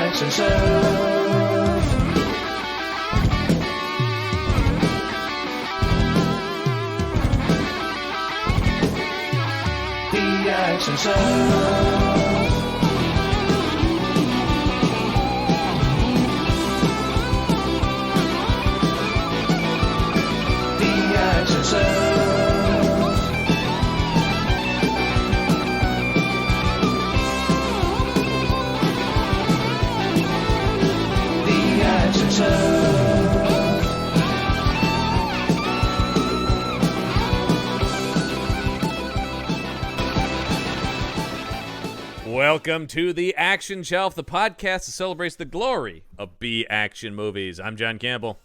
Action Shelf. The Action Shelf. The Action Shelf. The Action Shelf. Welcome to the Action Shelf, the podcast that celebrates the glory of B-action movies. I'm John Campbell.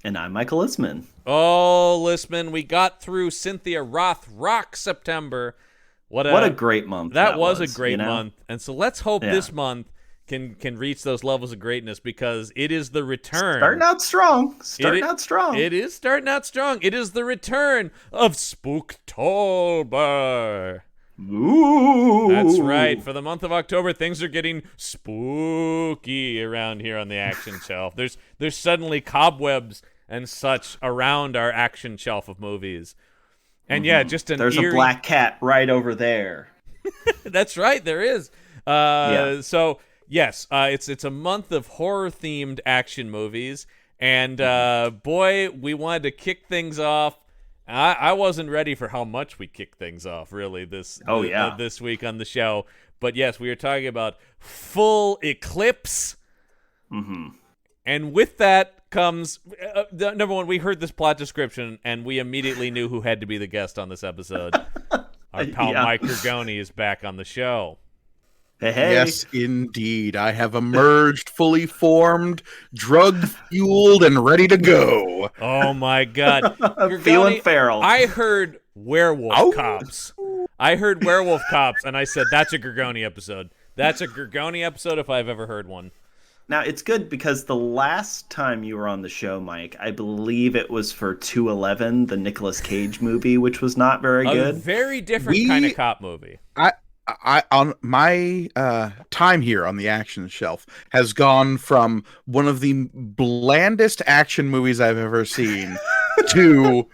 And I'm Michael Isman. Oh, Listman, we got through Cynthia Roth Rock September. What a great month that was a great you know? month. And so let's hope this month can reach those levels of greatness, because it is the return. Starting out strong. It is starting out strong. It is the return of Spooktober. Ooh. That's right. For the month of October, things are getting spooky around here on the Action Shelf. There's suddenly cobwebs and such around our Action Shelf of movies. And just an There's eerie... a black cat right over there. That's right, there is. So yes, it's a month of horror-themed action movies, and boy, we wanted to kick things off. I wasn't ready for how much we kick things off, really, this week on the show. But yes, we are talking about Full Eclipse. Mm-hmm. And with that comes, number one, we heard this plot description, and we immediately knew who had to be the guest on this episode. Our pal Mike Gorgone is back on the show. Hey. Yes, indeed. I have emerged fully formed, drug-fueled, and ready to go. Oh, my God. I'm feeling feral. I heard werewolf cops. I heard werewolf cops, and I said, that's a Gorgone episode. That's a Gorgone episode if I've ever heard one. Now, it's good because the last time you were on the show, Mike, I believe it was for 211, the Nicolas Cage movie, which was not very good. A very different kind of cop movie. I on my time here on the Action Shelf has gone from one of the blandest action movies I've ever seen to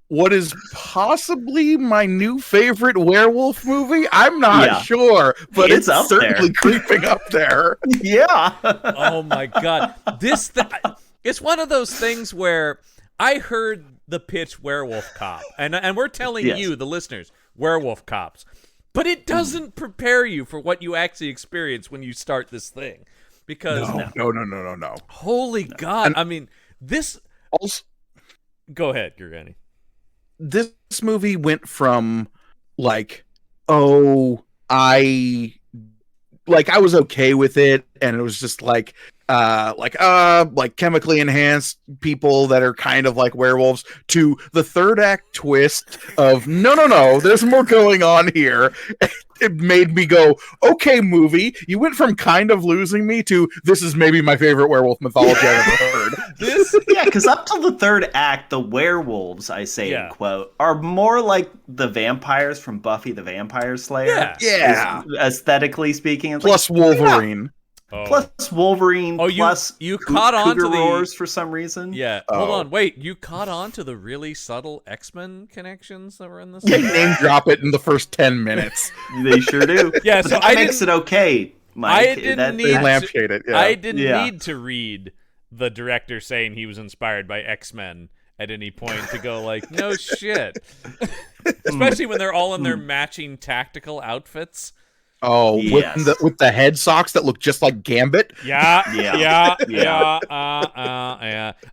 what is possibly my new favorite werewolf movie. I'm not sure, but it's up certainly there. creeping up there. Yeah. Oh my God. It's one of those things where I heard the pitch werewolf cop, and we're telling you, the listeners, werewolf cops. But it doesn't prepare you for what you actually experience when you start this thing. Because No. Holy God. I mean, this Also, go ahead, Gorgone. this movie went from I was okay with it, and it was just like chemically enhanced people that are kind of like werewolves, to the third act twist of no, there's more going on here. It made me go, okay, movie, you went from kind of losing me to this is maybe my favorite werewolf mythology I've ever heard. Because up till the third act, the werewolves, I say in quote, are more like the vampires from Buffy the Vampire Slayer. Yeah. Aesthetically speaking. It's Plus Wolverine. Plus Wolverine, plus you caught on to the roars for some reason. Yeah, hold on, wait. You caught on to the really subtle X-Men connections that were in this? They name drop it in the first 10 minutes. They sure do. Yeah, so that makes it okay, Mike. I didn't need to read the director saying he was inspired by X-Men at any point to go like, no shit. Especially when they're all in their matching tactical outfits. Oh, with the head socks that look just like Gambit? Yeah.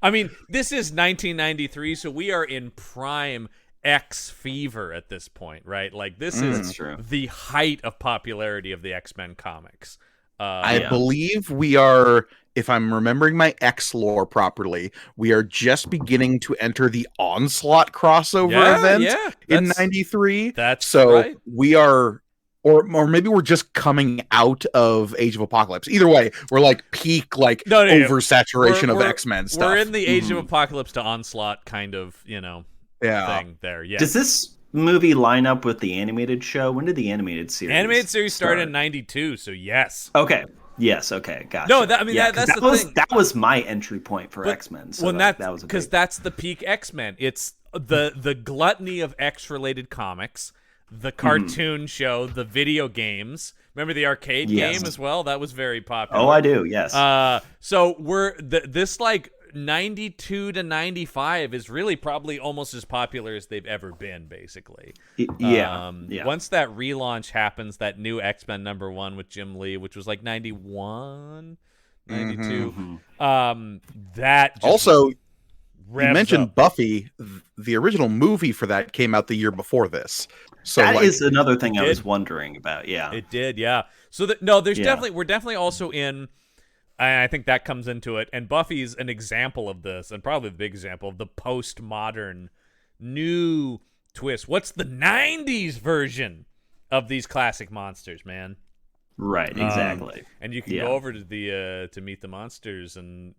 I mean, this is 1993, so we are in prime X fever at this point, right? Like, this is the height of popularity of the X-Men comics. I believe we are, if I'm remembering my X lore properly, we are just beginning to enter the Onslaught crossover event in 93. That's so right. We are... Or maybe we're just coming out of Age of Apocalypse. Either way, we're like peak oversaturation of X-Men stuff. We're in the Age of Apocalypse to Onslaught kind of, thing there. Yeah. Does this movie line up with the animated show? When did the animated series started in 92, so yes. Okay. Yes. Okay. Gotcha. No, that, I mean, Yeah, that's that the was thing. that was my entry point for But- X-Men. So well, that was because big... that's the peak X-Men. It's the gluttony of X-related comics, the cartoon show, the video games. Remember the arcade Yes. game as well? That was very popular. Oh, I do. Yes. So we're this like 92 to 95 is really probably almost as popular as they've ever been, basically. Yeah. Once that relaunch happens, that new X-Men #1 with Jim Lee, which was like 91, 92, that just Also, you revs mentioned up. Buffy. The original movie for that came out the year before this. So that like, is another thing I did. was wondering about. Yeah. It did, yeah. So no, there's Yeah. we're definitely also in. And I think that comes into it. And Buffy's an example of this, and probably the big example of the postmodern new twist. What's the 90s version of these classic monsters, man? Right. Exactly. And you can go over to the to Meet the Monsters, and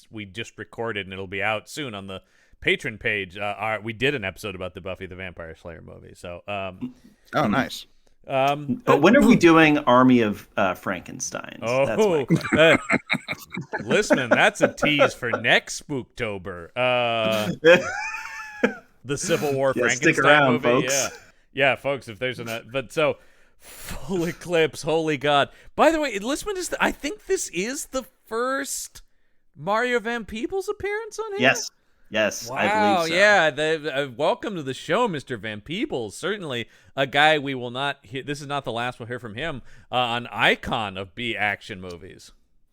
we just recorded, and it'll be out soon on the Patreon page. We did an episode about the Buffy the Vampire Slayer movie. So oh, nice. But when are we doing Army of Frankensteins? That's my question. Listen, that's a tease for next Spooktober. The Civil War Yeah, Frankenstein stick around, movie. folks. Yeah, folks. If there's but so full eclipse. Holy God! By the way, listen to this. I think this is the first Mario Van Peebles appearance on here. Yes, Wow, I believe so. yeah. Welcome to the show, Mr. Van Peebles. Certainly a guy we will not hear. This is not the last we'll hear from him. An icon of B action movies.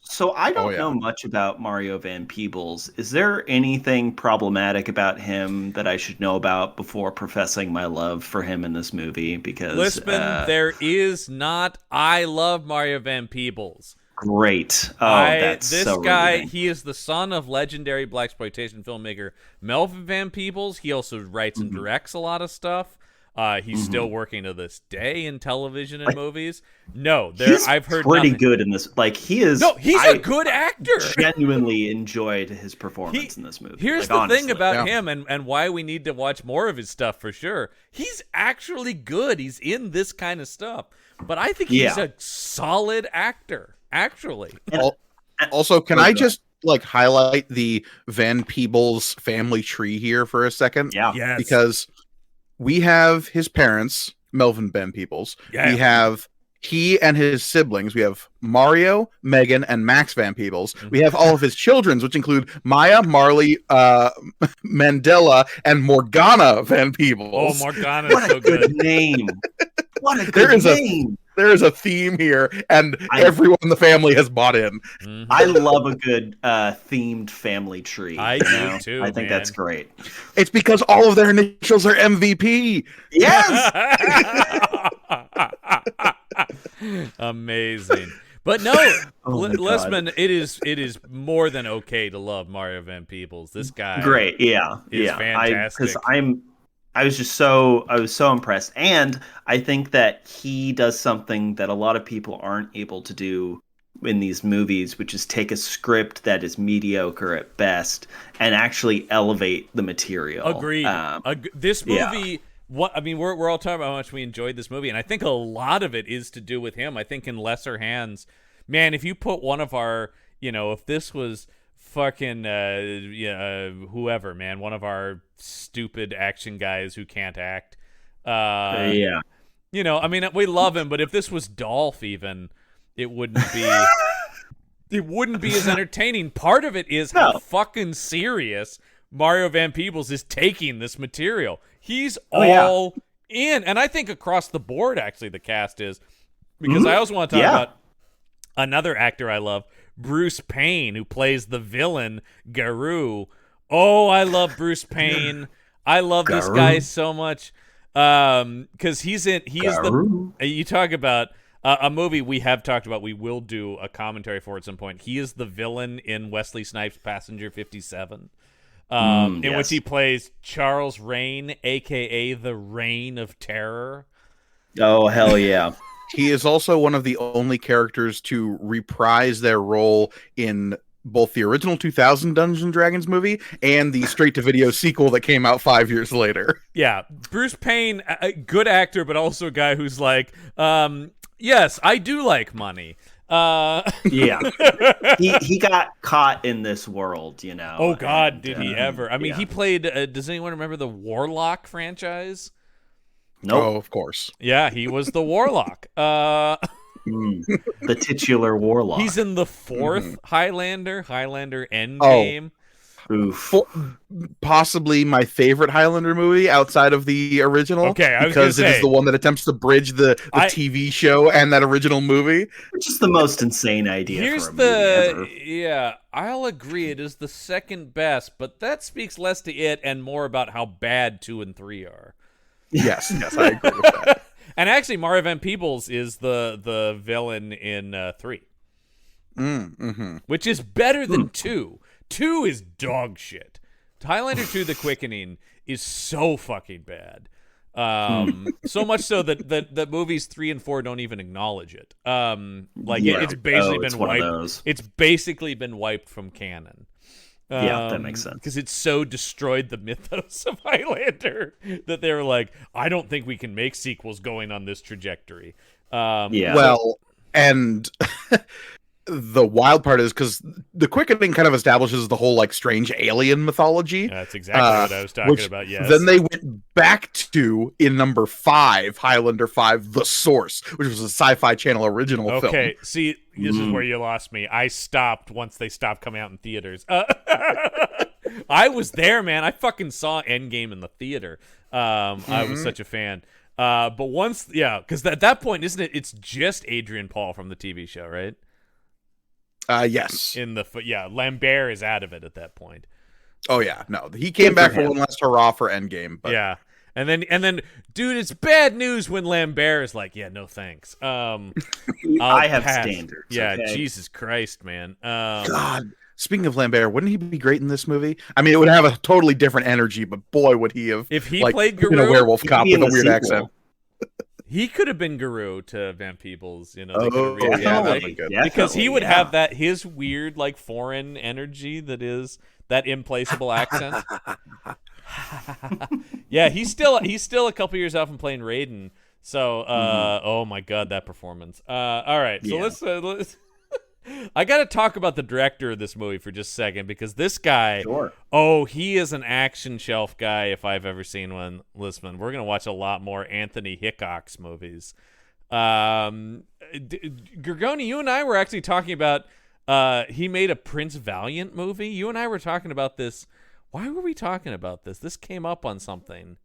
So I don't know much about Mario Van Peebles. Is there anything problematic about him that I should know about before professing my love for him in this movie? Because Lisbon, there is not. I love Mario Van Peebles. Great. That's this so guy, relieving. he is the son of legendary blaxploitation filmmaker Melvin Van Peebles. He also writes and directs a lot of stuff. He's still working to this day in television and movies. No, I've heard pretty nothing. good in this. Like he is. No, he's a good actor. Genuinely enjoyed his performance in this movie. Here's like, the thing honestly. about him and why we need to watch more of his stuff for sure. He's actually good. He's in this kind of stuff. But I think he's a solid actor, actually. Also, can I just like highlight the Van Peebles family tree here for a second? Yeah. Yes. Because we have his parents, Melvin Van Peebles. Yeah. We have he and his siblings. We have Mario, Megan, and Max Van Peebles. We have all of his children, which include Maya, Marley, Mandela, and Morgana Van Peebles. Oh, Morgana What is a so good good. name. What a There good is a- name. There is a theme here, and everyone in the family has bought in. I love a good themed family tree. I you do know? too, I think man. that's great. It's because all of their initials are MVP. Yes. Amazing. But no, Oh my God. Lisman, it is more than okay to love Mario Van Peebles. This guy, Great. Yeah. is Yeah. fantastic. Because I was so impressed, and I think that he does something that a lot of people aren't able to do in these movies, which is take a script that is mediocre at best and actually elevate the material. Agreed. This yeah. movie. We're all talking about how much we enjoyed this movie, and I think a lot of it is to do with him. I think in lesser hands, man. If you put one of our, if this was fucking whoever, man, one of our stupid action guys who can't act. Yeah. We love him, but if this was Dolph, even, it wouldn't be. It wouldn't be as entertaining. Part of it is how fucking serious Mario Van Peebles is taking this material. He's all in, and I think across the board, actually, the cast is, because I also want to talk about another actor I love, Bruce Payne, who plays the villain Garou. Oh, I love Bruce Payne. I love this guy so much because he is the. You talk about a movie we have talked about. We will do a commentary for at some point. He is the villain in Wesley Snipes' Passenger 57. In which he plays Charles Rain, a.k.a. the Reign of Terror. Oh, hell yeah. He is also one of the only characters to reprise their role in both the original 2000 Dungeons and Dragons movie and the straight-to-video sequel that came out 5 years later. Yeah, Bruce Payne, a good actor, but also a guy who's like, yes, I do like money. Yeah. He got caught in this world, you know. Oh God, and, did he ever? I mean, yeah. he played. Does anyone remember the Warlock franchise? Nope. Oh, of course. Yeah, he was the Warlock. The titular warlock. He's in the fourth Highlander Oh. Endgame. Oof. Possibly my favorite Highlander movie outside of the original. Okay, I was because gonna it say- is the one that attempts to bridge the TV show and that original movie. Which is the most insane idea Here's for a movie ever. yeah, I'll agree it is the second best, but that speaks less to it and more about how bad 2 and 3 are. Yes, I agree with that. And actually, Mario Van Peebles is the villain in 3, which is better than 2. 2 is dog shit. Highlander 2: The Quickening is so fucking bad. So much so that movies 3 and 4 don't even acknowledge it. It's basically been wiped. It's basically been wiped from canon. Yeah, that makes sense. Because it so destroyed the mythos of Highlander that they were like, I don't think we can make sequels going on this trajectory. Well, and the wild part is because the Quickening kind of establishes the whole like strange alien mythology. That's exactly what I was talking about. Yes. Then they went back to in number 5, Highlander 5, The Source, which was a Sci-Fi Channel original film. Okay, see, this is where you lost me. I stopped once they stopped coming out in theaters. I was there, man. I fucking saw Endgame in the theater. I was such a fan. But once, because at that point, isn't it? It's just Adrian Paul from the TV show, right? Yes. Lambert is out of it at that point. Oh yeah, no, he came back for one last hurrah for Endgame. But... Yeah, and then, dude, it's bad news when Lambert is like, yeah, no thanks. I have standards. Yeah, okay? Jesus Christ, man. God, speaking of Lambert, wouldn't he be great in this movie? I mean, it would have a totally different energy, but boy, would he have if he like, played been Guru, a werewolf cop with a weird accent. He could have been Guru to Van Peebles, you know. Because he would have his weird, like, foreign energy that is that implacable accent. Yeah, he's still a couple years out from playing Raiden. So, oh my God, that performance. All right, so let's. I got to talk about the director of this movie for just a second because this guy, he is an action shelf guy if I've ever seen one. Listen, we're going to watch a lot more Anthony Hickox movies. Gorgone, you and I were actually talking about, he made a Prince Valiant movie. You and I were talking about this. Why were we talking about this? This came up on something.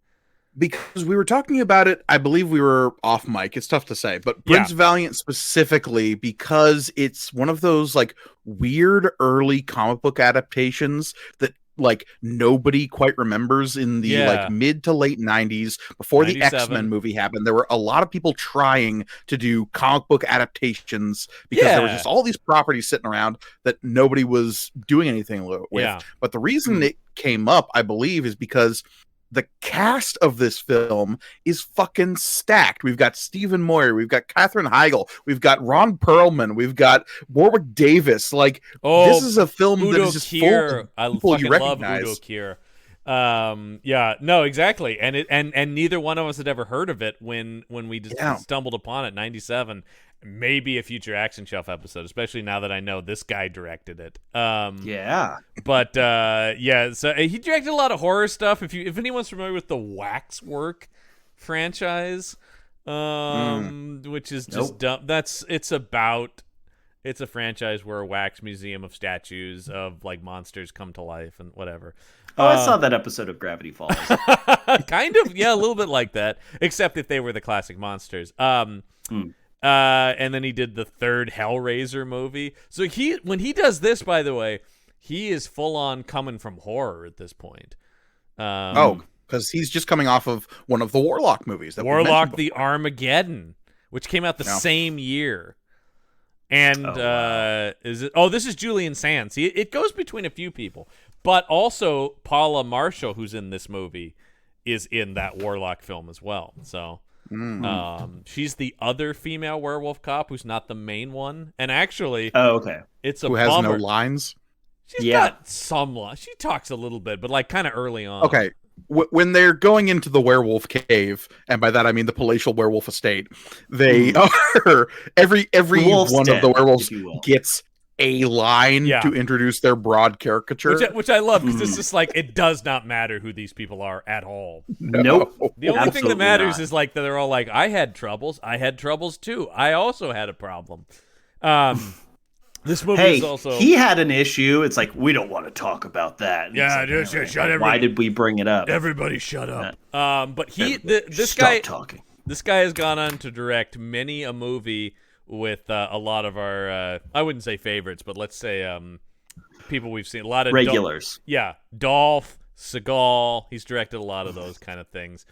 Because we were talking about it, I believe we were off mic. It's tough to say, but Prince Valiant specifically because it's one of those like weird early comic book adaptations that like nobody quite remembers in the like mid to late 90s before 97. The X-Men movie happened. There were a lot of people trying to do comic book adaptations because there were just all these properties sitting around that nobody was doing anything with. But the reason it came up, I believe, is because the cast of this film is fucking stacked. We've got Stephen Moyer, we've got Katherine Heigl, we've got Ron Perlman, we've got Warwick Davis. Like, this is a film Udo that is just Kier. full of people you recognize. Love Udo Kier. No, exactly. And neither one of us had ever heard of it when we just stumbled upon it. 97. Maybe a future Action Shelf episode, especially now that I know this guy directed it. But so he directed a lot of horror stuff. If anyone's familiar with the Waxwork franchise, which is just dumb. It's a franchise where a wax museum of statues of like monsters come to life and whatever. I saw that episode of Gravity Falls. Kind of, a little bit like that, except if they were the classic monsters. And then he did the third Hellraiser movie. So when he does this, by the way, he is full on coming from horror at this point. Because he's just coming off of one of the Warlock movies. Warlock the Armageddon, which came out the same year. And this is Julian Sands. It goes between a few people, but also Paula Marshall, who's in this movie, is in that Warlock film as well. So. She's the other female werewolf cop who's not the main one, and actually, it's a who has no lines. She's got some lines. She talks a little bit, but like kind of early on. Okay, when they're going into the werewolf cave, and by that I mean the palatial werewolf estate, they are every Wolf's one of the den, werewolves if you will. gets a line Yeah. to introduce their broad caricature. Which I love, because it's just like, it does not matter who these people are at all. Nope. The only thing that Absolutely matters not. is like that they're all like, I had troubles too. I also had a problem. This movie Hey, is also he had an issue. It's like, we don't want to talk about that. And Yeah, it's like, just shut why everybody- did we bring it up? everybody shut up. But this Stop guy talking. this guy has gone on to direct many a movie with a lot of our I wouldn't say favorites, but let's say people we've seen, a lot of Regulars. Dolph, Seagal. He's directed a lot of those kind of things.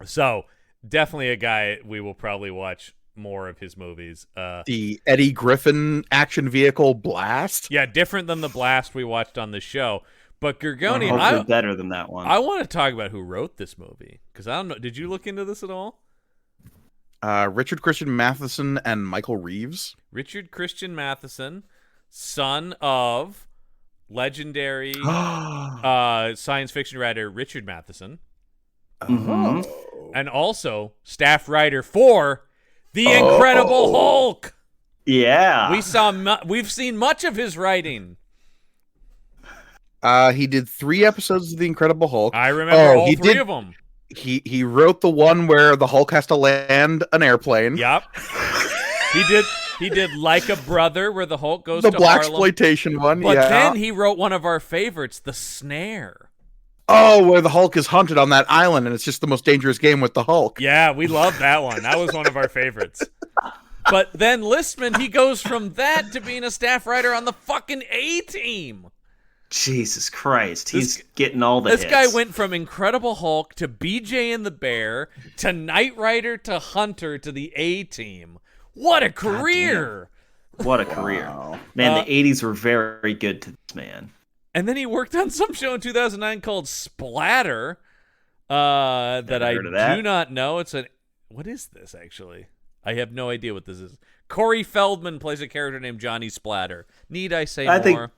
So definitely a guy we will probably watch more of his movies. The Eddie Griffin action vehicle Blast. Yeah, different than the Blast we watched on the show. But Gorgone, Hopefully better than that one. I want to talk about who wrote this movie, because I don't know. Did you look into this at all? Richard Christian Matheson and Michael Reeves. Richard Christian Matheson, son of legendary science fiction writer Richard Matheson, Mhm. and also staff writer for The Incredible Hulk. Yeah. We've seen much of his writing. He did 3 episodes of The Incredible Hulk. I remember all he three did- of them. He wrote the one where the Hulk has to land an airplane. Yep. He did Like a Brother, where the Hulk goes The to black Harlem. exploitation one. But yeah. then he wrote one of our favorites, The Snare. Oh, where the Hulk is hunted on that island, and it's just the most dangerous game with the Hulk. Yeah, we love that one. That was one of our favorites. But then Listman, he goes from that to being a staff writer on the fucking A-Team. Jesus Christ. He's This- getting all the This hits. guy went from Incredible Hulk to BJ and the Bear to Knight Rider to Hunter to the A-Team. What a career! What a career. Man, the 80s were very good to this man. And then he worked on some show in 2009 called Splatter that I heard of that. do not know. What is this, actually? I have no idea what this is. Corey Feldman plays a character named Johnny Splatter. Need I say I think- more?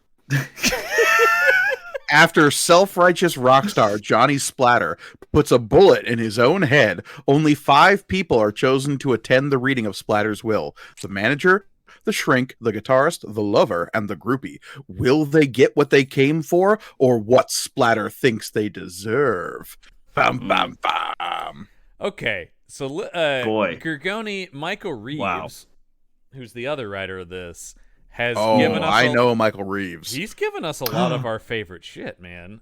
After self-righteous rock star Johnny Splatter puts a bullet in his own head, only 5 people are chosen to attend the reading of Splatter's will. The manager, the shrink, the guitarist, the lover, and the groupie. Will they get what they came for, or what Splatter thinks they deserve? Bam, bam, bam. Okay, so Boy. Gorgone, Michael Reeves, Wow. who's the other writer of this, has Oh, given us I know Michael Reeves. He's given us a lot of our favorite shit, man.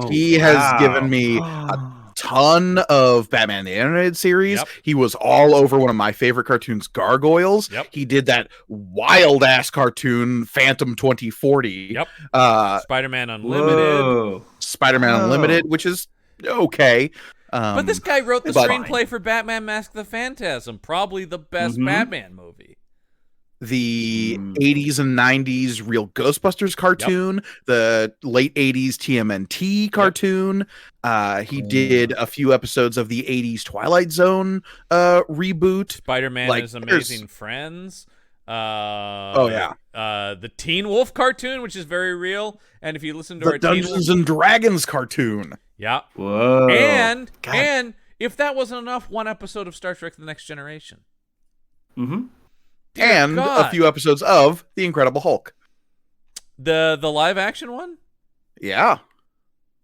He has given me a ton of Batman the Animated Series. Yep. He was all over one of my favorite cartoons, Gargoyles. Yep. He did that wild ass cartoon, Phantom 2040. Yep. Uh, Spider-Man Unlimited. Whoa. Spider-Man Oh. Unlimited, which is okay. But this guy wrote the but- screenplay for Batman Mask the Phantasm, probably the best Mhm. Batman movie. The 80s and 90s Real Ghostbusters cartoon, the late 80s TMNT cartoon. He did a few episodes of the 80s Twilight Zone reboot. Spider-Man Like, is there's- Amazing Friends. The Teen Wolf cartoon, which is very real. And if you listen to The our Teen Dungeons Wolf, and Dragons cartoon. yeah, Whoa. and God. if that wasn't enough, one episode of Star Trek: The Next Generation. Mhm. Dear And God. a few episodes of The Incredible Hulk. The live action one. Yeah,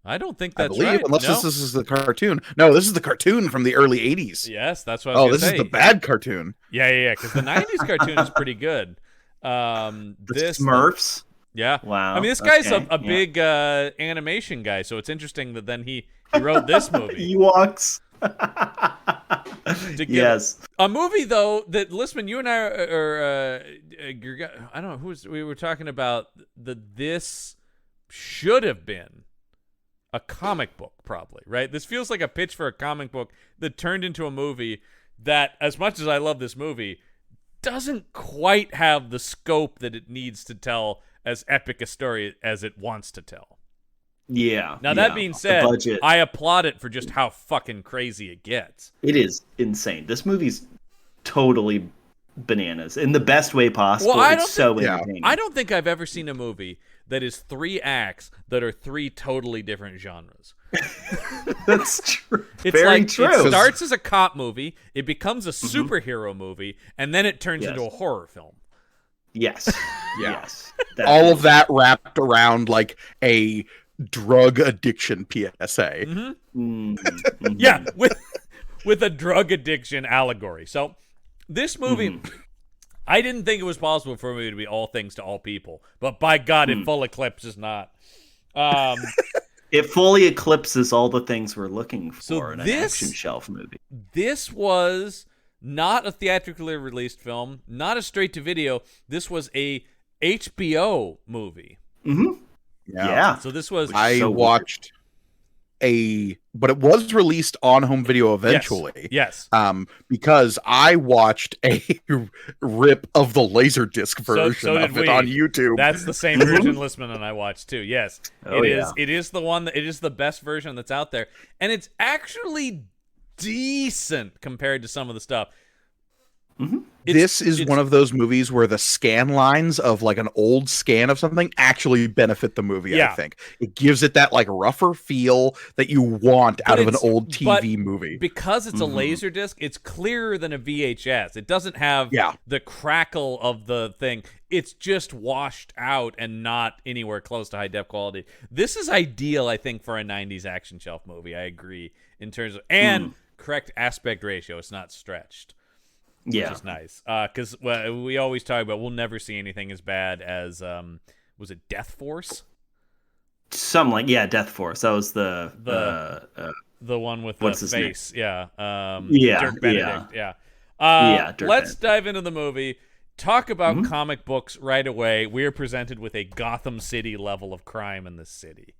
I don't think I that's believe, right. unless No. this is the cartoon. No, this is the cartoon from the early 80s. Yes, that's what I Oh, was this gonna is say. the bad cartoon. Yeah, because the '90s cartoon is pretty good. The This Smurfs. yeah. Wow. I mean, this guy's okay, a yeah. big animation guy, so it's interesting that then he wrote this movie. Ewoks. To get- Yes. A movie though that Listman, you and I I don't know we were talking about this should have been a comic book, probably, right? This feels like a pitch for a comic book that turned into a movie that, as much as I love this movie, doesn't quite have the scope that it needs to tell as epic a story as it wants to tell. Yeah. Now, yeah. that being The said, budget. I applaud it for just how fucking crazy it gets. It is insane. This movie's totally bananas in the best way possible. Well, It's so entertaining. I don't think I've ever seen a movie that is 3 acts that are 3 totally different genres. That's true. It's Very like true. it starts as a cop movie, it becomes a superhero movie, and then it turns into a horror film. Yes. Yeah. Yes. All of that wrapped around like a drug addiction PSA. Yeah, with a drug addiction allegory. So this movie, I didn't think it was possible for a movie to be all things to all people, but by God, it full eclipses not. It fully eclipses all the things we're looking for in an this- action shelf movie. This was not a theatrically released film, not a straight-to-video. This was a HBO movie. Yeah. So this was... I so watched but it was released on home video eventually. Yes. Because I watched a rip of the Laserdisc version so did of it we. on YouTube. That's the same version Listman and I watched too. Yes. Oh, yeah. It is the one it is the best version that's out there. And it's actually decent compared to some of the stuff. This is one of those movies where the scan lines of like an old scan of something actually benefit the movie. Yeah. I think it gives it that like rougher feel that you want out of an it's- old but TV movie. Because it's a laser disc, it's clearer than a VHS. It doesn't have the crackle of the thing. It's just washed out and not anywhere close to high def quality. This is ideal, I think, for a 90s action shelf movie. I agree in terms of and correct aspect ratio. It's not stretched. Yeah. Which is nice. Because we always talk about we'll never see anything as bad as was it Death Force? Something like Death Force. That was the one with what's the his face. name? Yeah. Dirk Benedict. Yeah. Dirk Let's Benedict. dive into the movie. Talk about comic books right away. We are presented with a Gotham City level of crime in this city.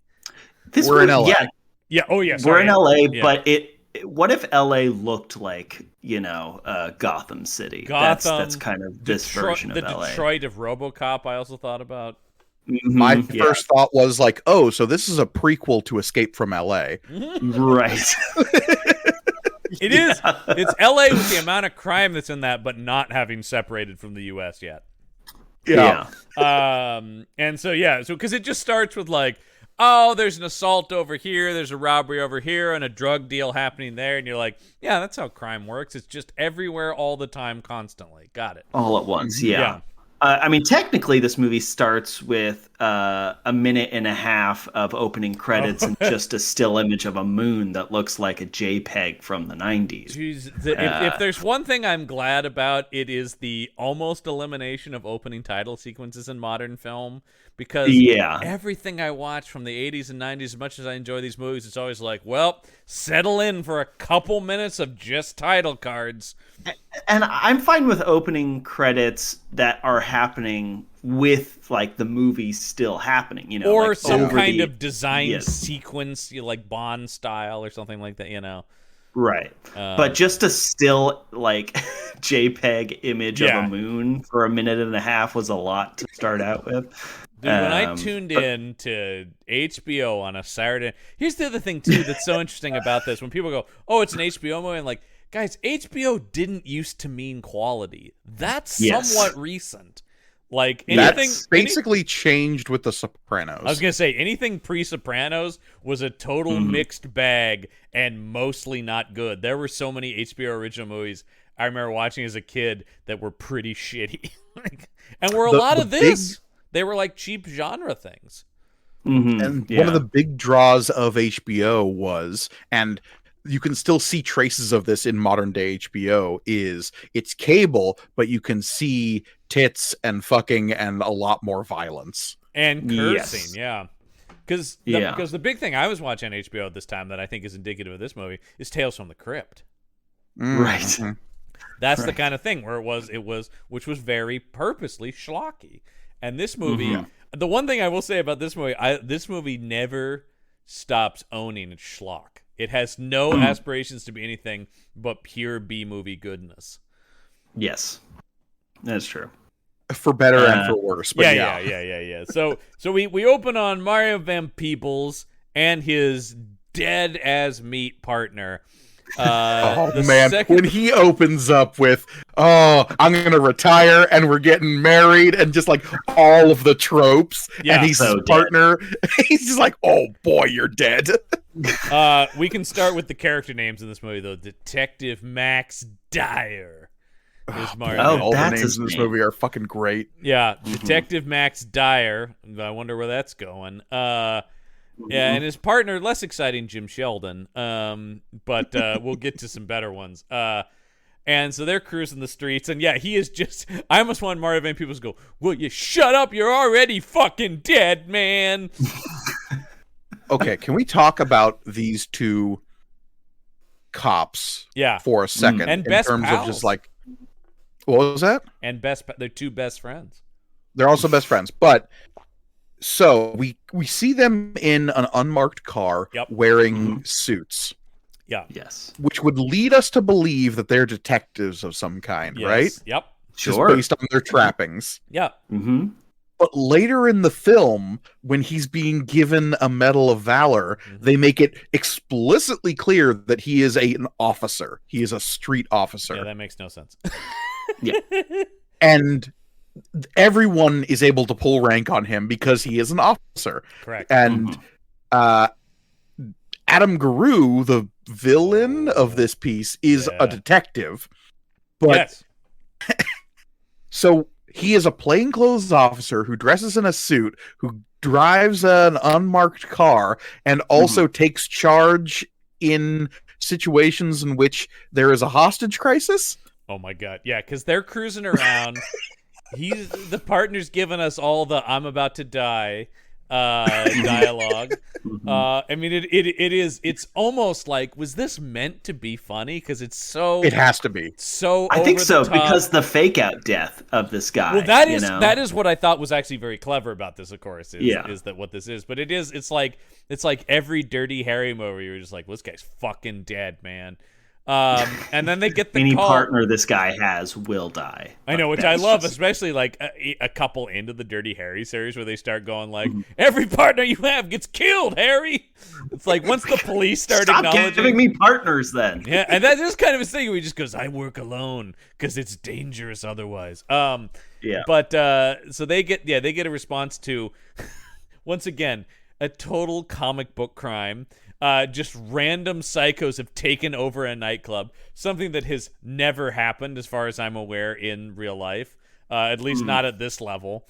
We're in LA. Yeah, Yeah. Oh, yeah. we're in LA, Yeah. but what if LA looked like Gotham City? That's kind of this version of the LA. Detroit of RoboCop. I also thought about. My first thought was like, oh, so this is a prequel to Escape from LA. Right. It is. It's LA with the amount of crime that's in that, but not having separated from the U.S. yet. Yeah. And so because it just starts with like, oh, there's an assault over here, there's a robbery over here, and a drug deal happening there, and you're like, yeah, that's how crime works. It's just everywhere, all the time, constantly. Got it. All at once. Yeah. I mean, technically, this movie starts with a minute and a half of opening credits and just a still image of a moon that looks like a JPEG from the 90s. Jeez, if there's one thing I'm glad about, it is the almost elimination of opening title sequences in modern film. Because everything I watch from the 80s and 90s, as much as I enjoy these movies, it's always like, well, settle in for a couple minutes of just title cards. And I'm fine with opening credits that are happening with like the movie still happening, or like some kind of design sequence, like Bond style or something like that, Right. But just a still like JPEG image of a moon for a minute and a half was a lot to start out with. Dude, when I tuned in to HBO on a Saturday, here's the other thing too that's so interesting about this. When people go, "Oh, it's an HBO movie," I'm like, guys, HBO didn't used to mean quality. That's somewhat recent. Like anything, that's basically changed with The Sopranos. I was gonna say anything pre-Sopranos was a total mixed bag and mostly not good. There were so many HBO original movies I remember watching as a kid that were pretty shitty, and were a lot of this. They were like cheap genre things. And one of the big draws of HBO was, and you can still see traces of this in modern day HBO, is it's cable, but you can see tits and fucking and a lot more violence. And cursing, Because the big thing I was watching on HBO at this time that I think is indicative of this movie is Tales from the Crypt. Right. That's the kind of thing where it was which was very purposely schlocky. And this movie, the one thing I will say about this movie never stops owning its schlock. It has no aspirations to be anything but pure B-movie goodness. Yes, that's true. For better and for worse. But yeah. So we open on Mario Van Peebles and his dead as meat partner. Oh The man, second- when he opens up with, "Oh, I'm gonna retire and we're getting married," and just like all of the tropes, Yeah. and he's So his partner, he's just like, "Oh boy, you're dead." We can start with the character names in this movie, though. Detective Max Dyer is Mario. Oh, All the that's names his in this name. movie are fucking great. Yeah, Detective Max Dyer. I wonder where that's going. Yeah, and his partner, less exciting, Jim Sheldon. But we'll get to some better ones. And so they're cruising the streets, and yeah, he is just. I almost want Mario Van Peebles to go, "Will you shut up? You're already fucking dead, man." Okay, can we talk about these two cops Yeah, for a second And in best terms pals. of just like, what was that? and they're two best friends. They're also best friends, but so we see them in an unmarked car Yep. wearing suits, Yeah. Yes. which would lead us to believe that they're detectives of some kind, Yes. right? Yep. Just Sure. based on their trappings. Yeah. Mm-hmm. But later in the film, when he's being given a Medal of Valor, Mhm. they make it explicitly clear that he is an officer. He is a street officer. Yeah, that makes no sense. And everyone is able to pull rank on him because he is an officer. Correct. And Adam Guru, the villain of this piece, is Yeah. a detective. But yes. so he is a plainclothes officer who dresses in a suit, who drives an unmarked car, and also takes charge in situations in which there is a hostage crisis. Oh my god. Yeah, because they're cruising around. The partner's giving us all the "I'm about to die" dialogue. I mean, it's almost like, was this meant to be funny? Because it's so. It has to be. So I think over so the top. because the fake out death of this guy. Well, that you is know? that is what I thought was actually very clever about this. Of course, is that what this is? But it's like every Dirty Harry movie. You're just like, well, this guy's fucking dead, man. And then they get the any call. partner this guy has will die. I know, which I love, especially like a couple into the Dirty Harry series where they start going like, every partner you have gets killed, Harry. It's like once the police start Stop acknowledging. giving me partners then. Yeah, and that is kind of his thing where he just goes, "I work alone because it's dangerous otherwise." Yeah. But so they get a response to once again a total comic book crime. Just random psychos have taken over a nightclub, something that has never happened as far as I'm aware in real life, at least not at this level.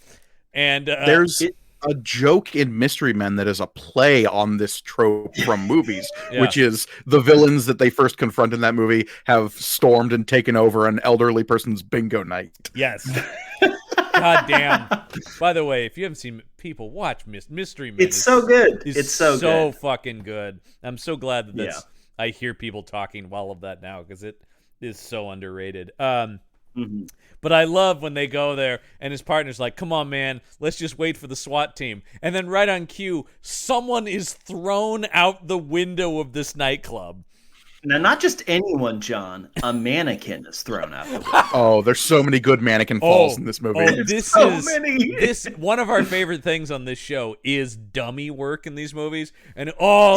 And There's a joke in Mystery Men that is a play on this trope from movies, Yeah. which is the villains that they first confront in that movie have stormed and taken over an elderly person's bingo night. yes. God damn. By the way, if you haven't seen people, watch Mystery Men. It's so good. It's It's so good. fucking good. I'm so glad that that's. I hear people talking well of that now because it is so underrated. But I love when they go there and his partner's like, "Come on, man, let's just wait for the SWAT team." And then right on cue, someone is thrown out the window of this nightclub. Now, not just anyone, John. A mannequin is thrown out the window. Oh, there's so many good mannequin falls in this movie. Oh, this so is many. this one of our favorite things on this show is dummy work in these movies. And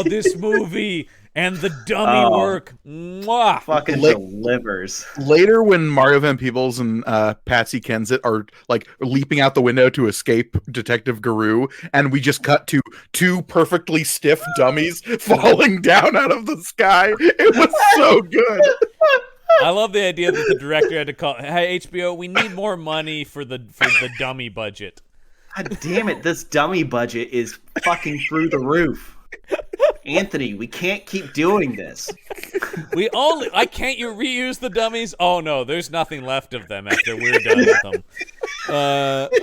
this movie and the dummy work. Mwah. Fucking delivers. Later, when Mario Van Peebles and Patsy Kensit are like leaping out the window to escape Detective Guru, and we just cut to two perfectly stiff dummies falling down out of the sky, it was so good. I love the idea that the director had to call, "Hey HBO, we need more money for the dummy budget." God damn it! This dummy budget is fucking through the roof. Anthony, we can't keep doing this. Why can't you reuse the dummies? Oh no, there's nothing left of them after we're done with them.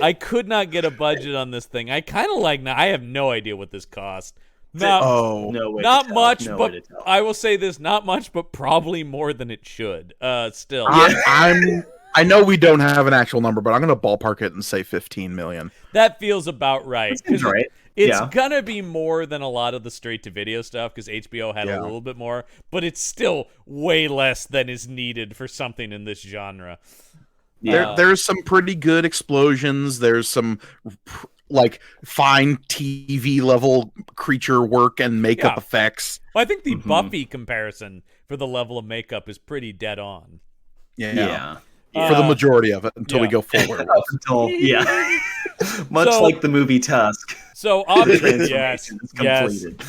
I could not get a budget on this thing. I kind of like. I have no idea what this cost. Not No way. not to tell. much, No but way to tell. I will say this: not much, but probably more than it should. Still, I know we don't have an actual number, but I'm going to ballpark it and say 15 million. that feels about right. Seems right. It's Yeah. gonna be more than a lot of the straight-to-video stuff because HBO had a little bit more, but it's still way less than is needed for something in this genre. Yeah. There's some pretty good explosions. There's some like fine TV level creature work and makeup effects. Well, I think the Buffy comparison for the level of makeup is pretty dead on. Yeah. For the majority of it until we go full werewolf. Much like the movie Tusk. So obviously, transformation is completed.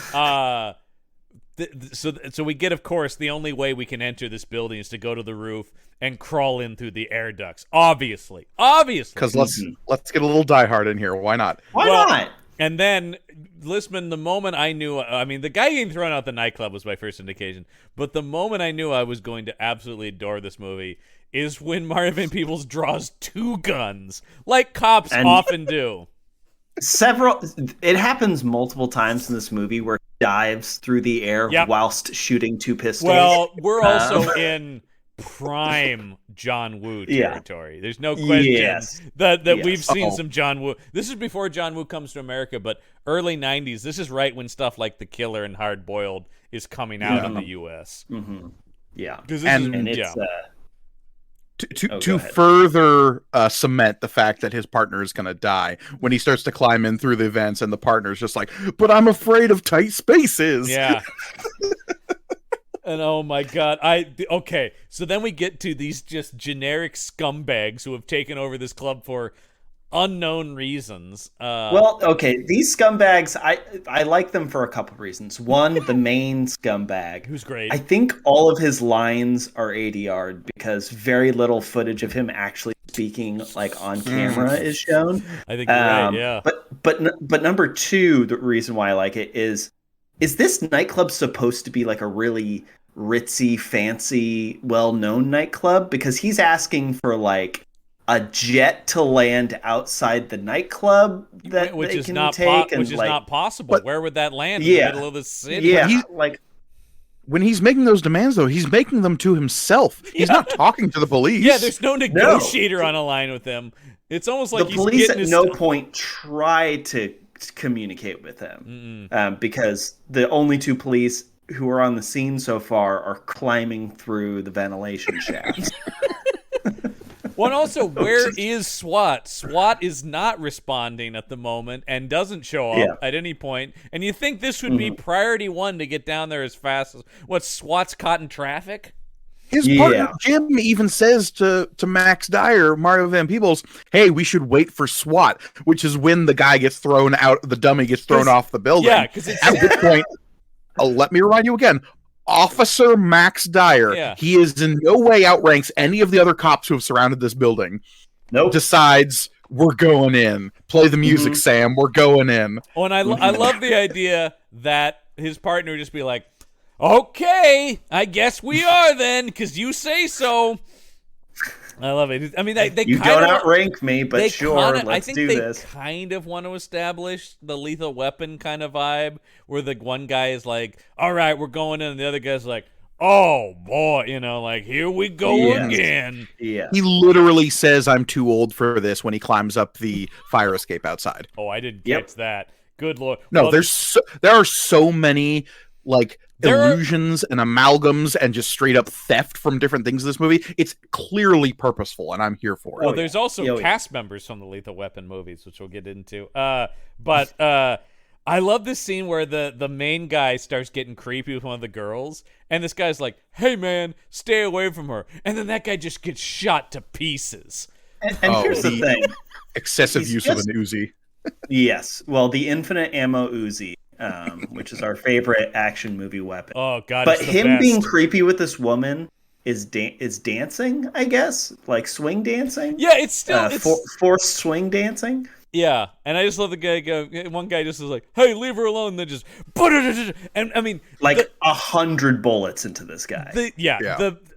So we get, of course, the only way we can enter this building is to go to the roof and crawl in through the air ducts. Obviously. Because let's get a little diehard in here. Why not? Why not? And then, Listman, the moment I knew, I mean, the guy getting thrown out the nightclub was my first indication, but the moment I knew I was going to absolutely adore this movie is when Mario Van Peebles draws 2 guns, like cops often do. It happens multiple times in this movie where he dives through the air whilst shooting 2 pistols. Well, we're also in prime John Woo territory. There's no question that we've seen some John Woo. This is before John Woo comes to America, but early 90s, this is right when stuff like The Killer and Hard Boiled is coming out in the U.S. Mm-hmm. Yeah. And it's... To further cement the fact that his partner is going to die, when he starts to climb in through the vents and the partner's just like, but I'm afraid of tight spaces. Yeah. And oh my God. Okay. So then we get to these just generic scumbags who have taken over this club for unknown reasons. These scumbags, I like them for a couple of reasons. One, the main scumbag, who's great. I think all of his lines are ADR'd because very little footage of him actually speaking like on camera is shown. I think you're right, yeah. But number 2, the reason why I like it is this nightclub supposed to be like a really ritzy, fancy, well-known nightclub? Because he's asking for like a jet to land outside the nightclub which is not possible. Where would that land? In the middle of the city? Yeah, when he's making those demands, though, he's making them to himself. He's not talking to the police. Yeah, there's no negotiator on a line with him. It's almost like the police at no point try to communicate with him because the only 2 police who are on the scene so far are climbing through the ventilation shafts. Well, and also, where is SWAT? SWAT is not responding at the moment and doesn't show up at any point. And you think this would be priority 1 to get down there as fast as... What, SWAT's caught in traffic? His partner, Jim, even says to Max Dyer, Mario Van Peebles, hey, we should wait for SWAT, which is when the guy gets thrown out, the dummy gets thrown off the building. Yeah, because at which point, let me remind you again, Officer Max Dyer, he is in no way outranks any of the other cops who have surrounded this building. Nope. Decides, we're going in. Play the music, Sam, we're going in. Oh, and I love the idea that his partner would just be like, okay, I guess we are then, because you say so. I love it. I mean, they you don't outrank me, but sure, let's do this. I think they kind of want to establish the Lethal Weapon kind of vibe, where the one guy is like, all right, we're going in, and the other guy's like, oh, boy, like, here we go again. Yeah. He literally says, I'm too old for this when he climbs up the fire escape outside. Oh, I didn't catch that. Good Lord. No, there are so many, like, illusions and amalgams and just straight up theft from different things in this movie. It's clearly purposeful, and I'm here for it. Well, there's also cast members from the Lethal Weapon movies, which we'll get into. But I love this scene where the main guy starts getting creepy with one of the girls, and this guy's like, hey, man, stay away from her. And then that guy just gets shot to pieces. And here's the thing. Excessive use of an Uzi. Yes. Well, the infinite ammo Uzi. Which is our favorite action movie weapon. Oh God! But him being creepy with this woman is dancing, I guess, like swing dancing. Yeah, it's still forced swing dancing. Yeah, and I just love the guy one guy just was like, "Hey, leave her alone." And then just, and I mean, like 100 bullets into this guy.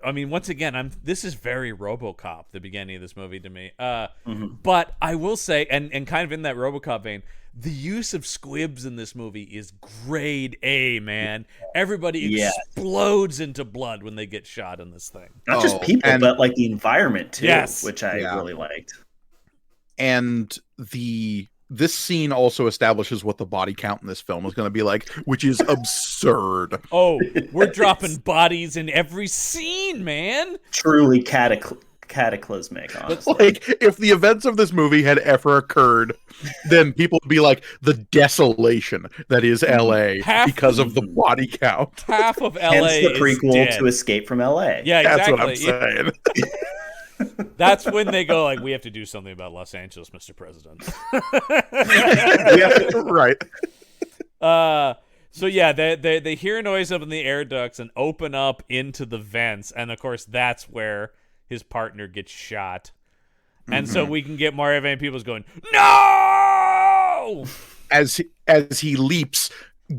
I mean, once again, this is very RoboCop. The beginning of this movie to me. But I will say, and kind of in that RoboCop vein, the use of squibs in this movie is grade A, man. Everybody explodes into blood when they get shot in this thing. Not just people, but like the environment too, which I really liked. And this scene also establishes what the body count in this film is going to be like, which is absurd. Oh, we're dropping bodies in every scene, man. Truly cataclysmic, honestly. Like, if the events of this movie had ever occurred, then people would be like, the desolation that is LA because of the body count. Half of LA Hence the is prequel dead. to Escape from LA. Yeah, That's exactly. what I'm saying. That's when they go like, we have to do something about Los Angeles, Mr. President. Right. So yeah, they hear a noise up in the air ducts and open up into the vents, and of course that's where his partner gets shot. And so we can get Mario Van Peebles going, no! As he leaps,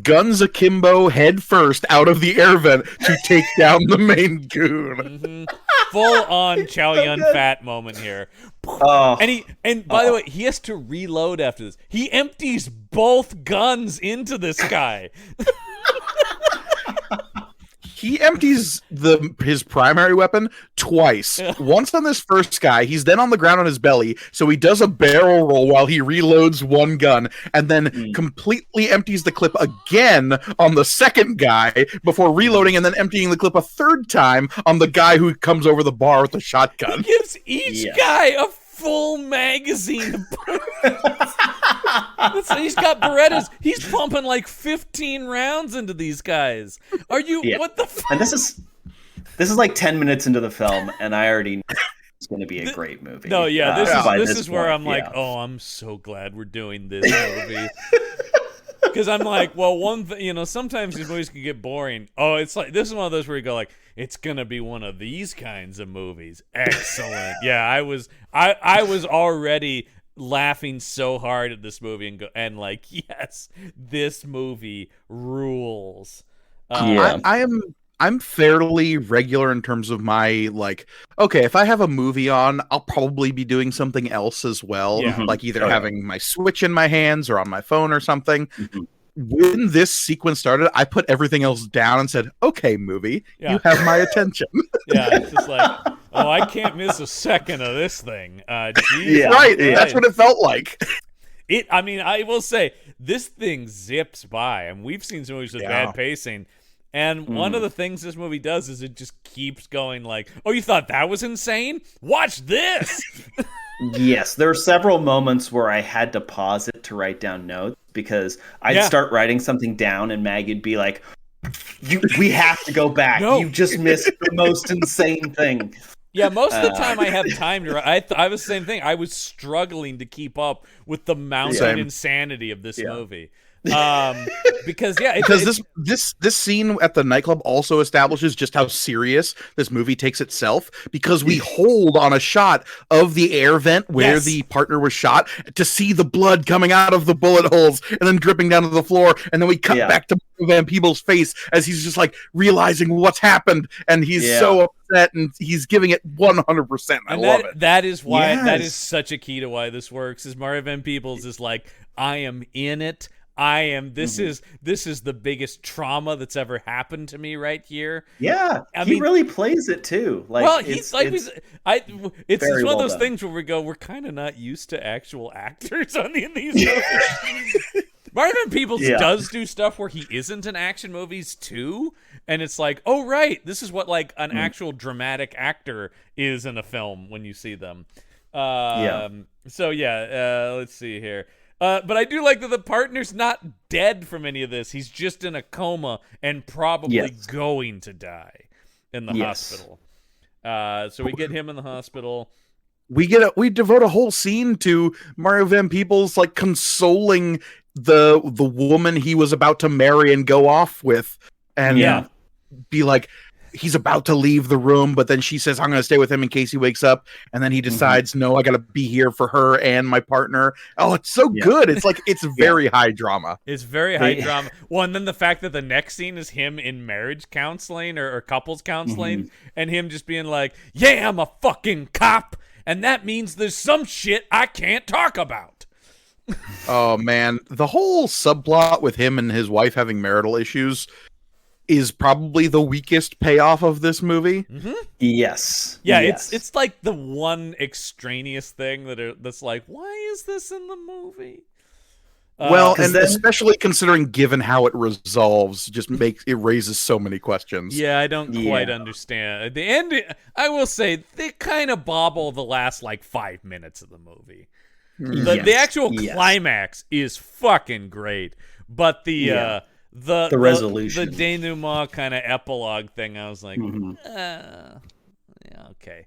guns akimbo head first out of the air vent to take down the main goon. Full on Chow Yun Fat moment here. Oh. And by the way, he has to reload after this. He empties both guns into this guy. He empties his primary weapon twice. Once on this first guy, he's then on the ground on his belly, so he does a barrel roll while he reloads one gun, and then completely empties the clip again on the second guy before reloading and then emptying the clip a third time on the guy who comes over the bar with the shotgun. He gives each guy a full magazine. He's got Berettas. He's pumping like 15 rounds into these guys. Are you? Yeah. What the fuck? And this is like 10 minutes into the film, and I already know it's going to be a great movie. No, yeah, this is where point, I'm like, oh, I'm so glad we're doing this movie. Because I'm like, well, sometimes these movies can get boring. Oh, it's like, this is one of those where you go like, it's gonna be one of these kinds of movies. Excellent. Yeah, I was already laughing so hard at this movie and like, yes, this movie rules. I'm fairly regular in terms of my, like, okay, if I have a movie on, I'll probably be doing something else as well. Yeah. Like either having my Switch in my hands or on my phone or something. When this sequence started, I put everything else down and said, okay, movie, you have my attention. Yeah, it's just like, oh, I can't miss a second of this thing. Yeah. Right, that's what it felt like. I mean, I will say, this thing zips by, and we've seen some movies with bad pacing. And one of the things this movie does is it just keeps going like, oh, you thought that was insane? Watch this! Yes, there were several moments where I had to pause it to write down notes because I'd start writing something down and Maggie'd be like, we have to go back. No. You just missed the most insane thing. Yeah, most of the time I have time to write. I was the same thing. I was struggling to keep up with the mounting insanity of this movie. Because this scene at the nightclub also establishes just how serious this movie takes itself, because we hold on a shot of the air vent where the partner was shot to see the blood coming out of the bullet holes and then dripping down to the floor, and then we cut back to Van Peebles' face as he's just like realizing what's happened, and he's so upset and he's giving it 100%. I love it. That is why that is such a key to why this works. Is Mario Van Peebles is like, I am in it. This is the biggest trauma that's ever happened to me right here. Yeah, I mean, really plays it too. Like, well, it's one of those done. things where we go, we're kind of not used to actual actors in these movies. Marvin Peebles does do stuff where he isn't in action movies too, and it's like, oh right, this is what like an actual dramatic actor is in a film when you see them. So let's see here. But I do like that the partner's not dead from any of this. He's just in a coma and probably going to die in the hospital. So we get him in the hospital. We devote a whole scene to Mario Van Peebles like consoling the woman he was about to marry and go off with, and be like, he's about to leave the room, but then she says, I'm going to stay with him in case he wakes up. And then he decides, no, I got to be here for her and my partner. Oh, it's so good. It's like, it's very high drama. It's very high drama. Well, and then the fact that the next scene is him in marriage counseling or couples counseling, and him just being like, yeah, I'm a fucking cop. And that means there's some shit I can't talk about. Oh, man. The whole subplot with him and his wife having marital issues is probably the weakest payoff of this movie. Yes. Yeah, it's like the one extraneous thing that's like, why is this in the movie? Well, 'Cause and then- especially considering given how it resolves, it raises so many questions. Yeah, I don't quite understand. At the end, I will say, they kind of bobble the last, like, 5 minutes of the movie. The actual climax is fucking great, but the resolution, the denouement kind of epilogue thing, I was like, yeah, okay.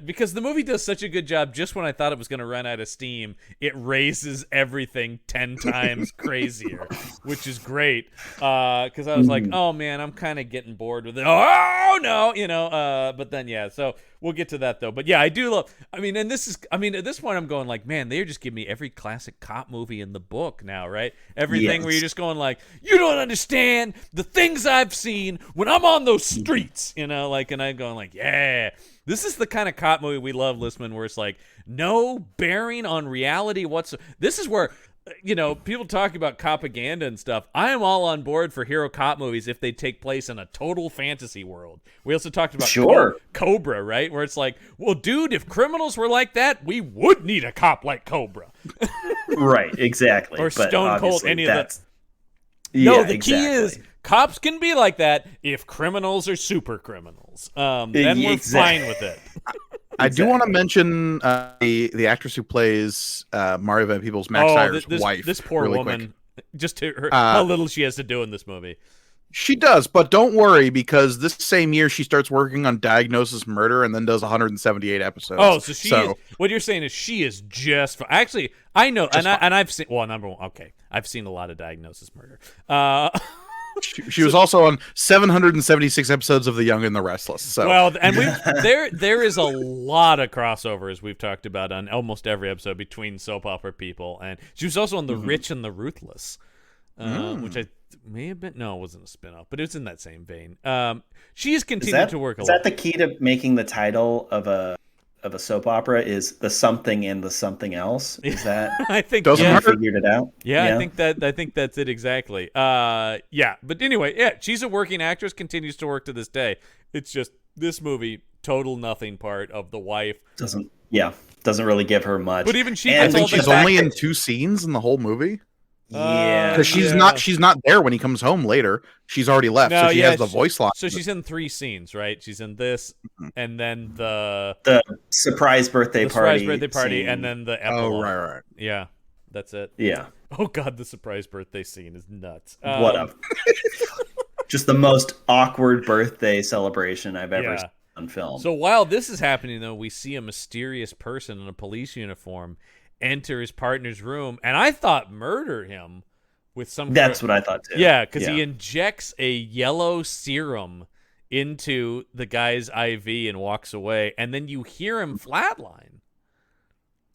Because the movie does such a good job. Just when I thought it was going to run out of steam, it raises everything 10 times crazier, which is great. Because I was like, oh man, I'm kind of getting bored with it. Oh no, but then so we'll get to that though. But yeah, I do love. I mean, at this point, I'm going like, man, they're just giving me every classic cop movie in the book now, right? Everything where you're just going like, you don't understand the things I've seen when I'm on those streets, and I'm going like, yeah. This is the kind of cop movie we love, Listman, where it's like no bearing on reality whatsoever. This is where, people talk about propaganda and stuff. I am all on board for hero cop movies if they take place in a total fantasy world. We also talked about Cobra, right? Where it's like, well, dude, if criminals were like that, we would need a cop like Cobra. Right, exactly. Or Stone Cold, any of that. Yeah, no, the key is cops can be like that if criminals are super criminals. Then we're fine with it. I do want to mention the actress who plays Mario Van Peebles, Max Steyer's wife. This poor really woman, quick. just to her, how little she has to do in this movie. She does, but don't worry, because this same year she starts working on Diagnosis Murder and then does 178 episodes. Oh, so she is, what you're saying is she is just actually, I know, and I've seen, number one, okay, I've seen a lot of Diagnosis Murder. She was also on 776 episodes of The Young and the Restless. So and there is a lot of crossovers we've talked about on almost every episode between soap opera people, and she was also on The Rich and the Ruthless, which I may have been, no, it wasn't a spinoff, but it was in that same vein. She has continued to work a lot. Is that the key to making the title of a soap opera is the something and the something else? Is that I think figured it out? Yeah, I think that's it exactly. But anyway, she's a working actress, continues to work to this day. It's just this movie, total nothing part of the wife. Doesn't really give her much. But even she, I think she's only in 2 scenes in the whole movie. Yeah, because she's not there when he comes home later. She's already left, so she has the voice line. So she's in 3 scenes, right? She's in this, and then the surprise birthday party, and then the epilogue. Oh, right. Yeah, that's it. Yeah. Oh God, the surprise birthday scene is nuts. What up? Just the most awkward birthday celebration I've ever seen on film. So while this is happening, though, we see a mysterious person in a police uniform enter his partner's room, and I thought murder him with some. That's what I thought too. Yeah, because he injects a yellow serum into the guy's IV and walks away, and then you hear him flatline.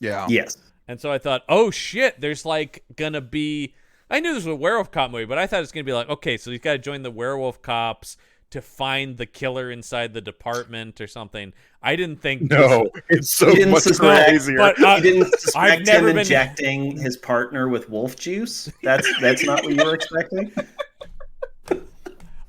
Yeah. Yes. And so I thought, oh shit, there's like gonna be. I knew this was a werewolf cop movie, but I thought it was gonna be like, okay, so he's got to join the werewolf cops to find the killer inside the department or something. I didn't think. No, it's so much crazier. But he didn't suspect him injecting his partner with wolf juice. That's not what you were expecting.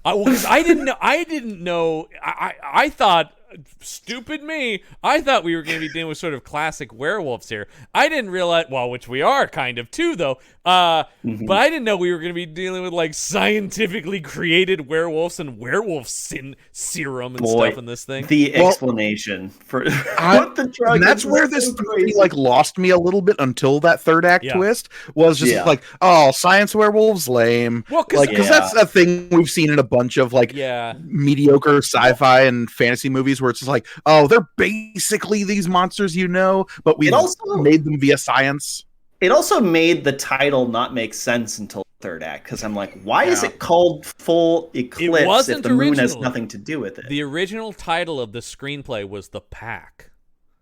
Because I didn't know. I thought, stupid me, I thought we were going to be dealing with sort of classic werewolves here. I didn't realize, which we are kind of too, though. But I didn't know we were going to be dealing with like scientifically created werewolves and werewolf serum and stuff in this thing. The explanation for what the drug. And that's where this movie like lost me a little bit until that third act twist was just like, oh, science werewolves, lame. Well, because that's a thing we've seen in a bunch of like mediocre sci-fi and fantasy movies where it's just like, oh, they're basically these monsters, but we also made them via science. It also made the title not make sense until the third act, because I'm like, why is it called Full Eclipse if the moon has nothing to do with it? The original title of the screenplay was The Pack.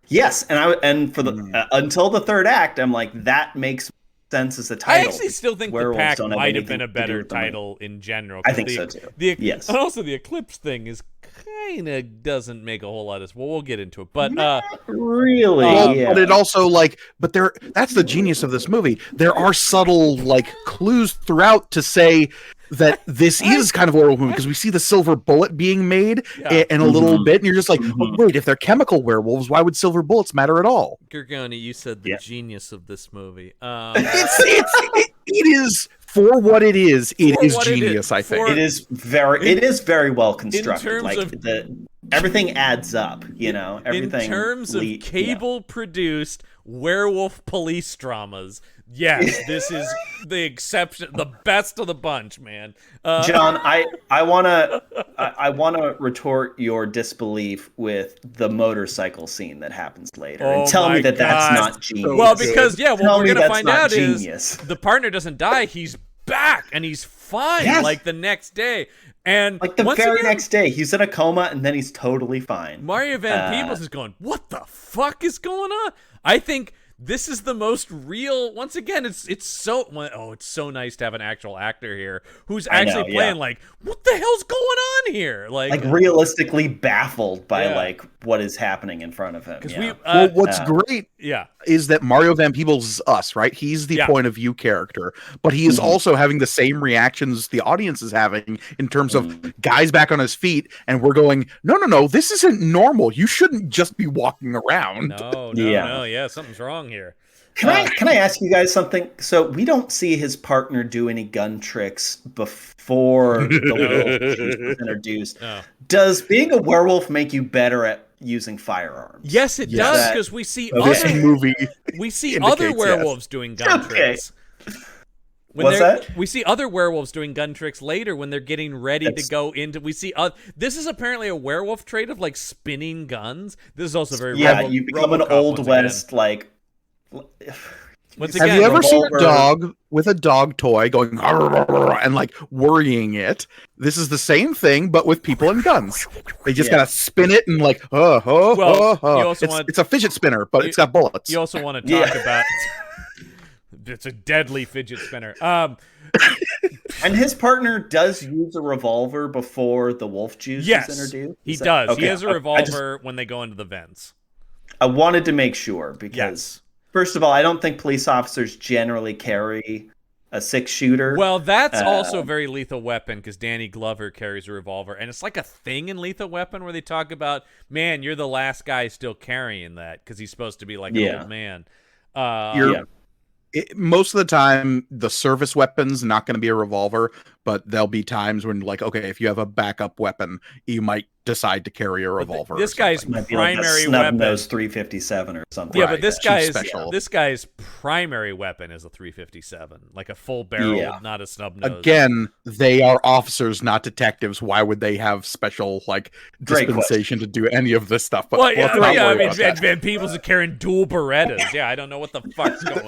Yes, and for the until the third act, I'm like, that makes sense as a title. I actually still think The Pack might have been a better title in general. I think so too. Yes, and also the Eclipse thing is kind of doesn't make a whole lot of. Well, we'll get into it, but not really. But it also that's the genius of this movie. There are subtle like clues throughout to say that this is kind of a werewolf movie because we see the silver bullet being made Yeah. in a little bit, and you're just like, Mhm. oh, wait, if they're chemical werewolves, why would silver bullets matter at all? Gorgone, you said the Yeah. genius of this movie. It is for what it is. It For is what it is. genius. I think. For- It is very well constructed. terms Like of- everything adds up. You know, everything. In terms of yeah. cable-produced werewolf police dramas, yes, this is the exception, the best of the bunch, man. John, I wanna retort your disbelief with the motorcycle scene that happens later, Oh and tell my me that that's God. not genius. Well, because what Tell we're me gonna that's find not out genius. is the partner doesn't die; he's back and he's fine, Yes. like the next day. And Like the once very again, next day, he's in a coma, and then he's totally fine. Mario Van Peebles is going, what the fuck is going on? I think this is the most real. Once again, it's so nice to have an actual actor here who's actually playing like, what the hell's going on here? Like Realistically baffled by Yeah. like what is happening in front of him. because Yeah. Well, what's great yeah. is that Mario Van Peebles is us, right? He's the Yeah. point of view character, but he is also having the same reactions the audience is having in terms of guys back on his feet, and we're going, no, this isn't normal. You shouldn't just be walking around. No, something's wrong here. Can I ask you guys something? So we don't see his partner do any gun tricks before the werewolf was introduced. No. Does being a werewolf make you better at using firearms? Yes, it does, That- because we see This other movie, other indicates yes. werewolves doing gun Okay. tricks. What's that? We see other werewolves doing gun tricks later when they're getting ready to go into. We see this is apparently a werewolf trait of like spinning guns. This is also very You become an RoboCop old once west like. Once have again, you ever seen a revolver. dog with a dog toy going and like worrying it? This is the same thing, but with people and guns. They just Yeah. gotta spin it and like, Well, you also it's a fidget spinner, but it's got bullets. You also want to talk about. It's a deadly fidget spinner. And his partner does use a revolver before the wolf juice Yes, is introduced? he Is that- does. okay, He has a I revolver when they go into the vents. I wanted to make sure because, Yes. first of all, I don't think police officers generally carry a 6-shooter. Well, that's also a very Lethal Weapon because Danny Glover carries a revolver, and it's like a thing in Lethal Weapon where they talk about, man, you're the last guy still carrying that because he's supposed to be like an Yeah. old man. Most of the time, the service weapon's not going to be a revolver, but there'll be times when, like, okay, if you have a backup weapon, you might decide to carry a revolver. this or guy's something. might be like a primary snub weapon. nose 357 or something. Yeah, Right, but this that's guy's special. primary weapon is a 357, like a full barrel, Yeah. not a snub nose. Again, they are officers, not detectives. Why would they have special like Great dispensation to do any of this stuff? But Well, let's not I worry mean, about that. Van Peebles are carrying dual Berettas. Yeah, I don't know what the fuck's going on.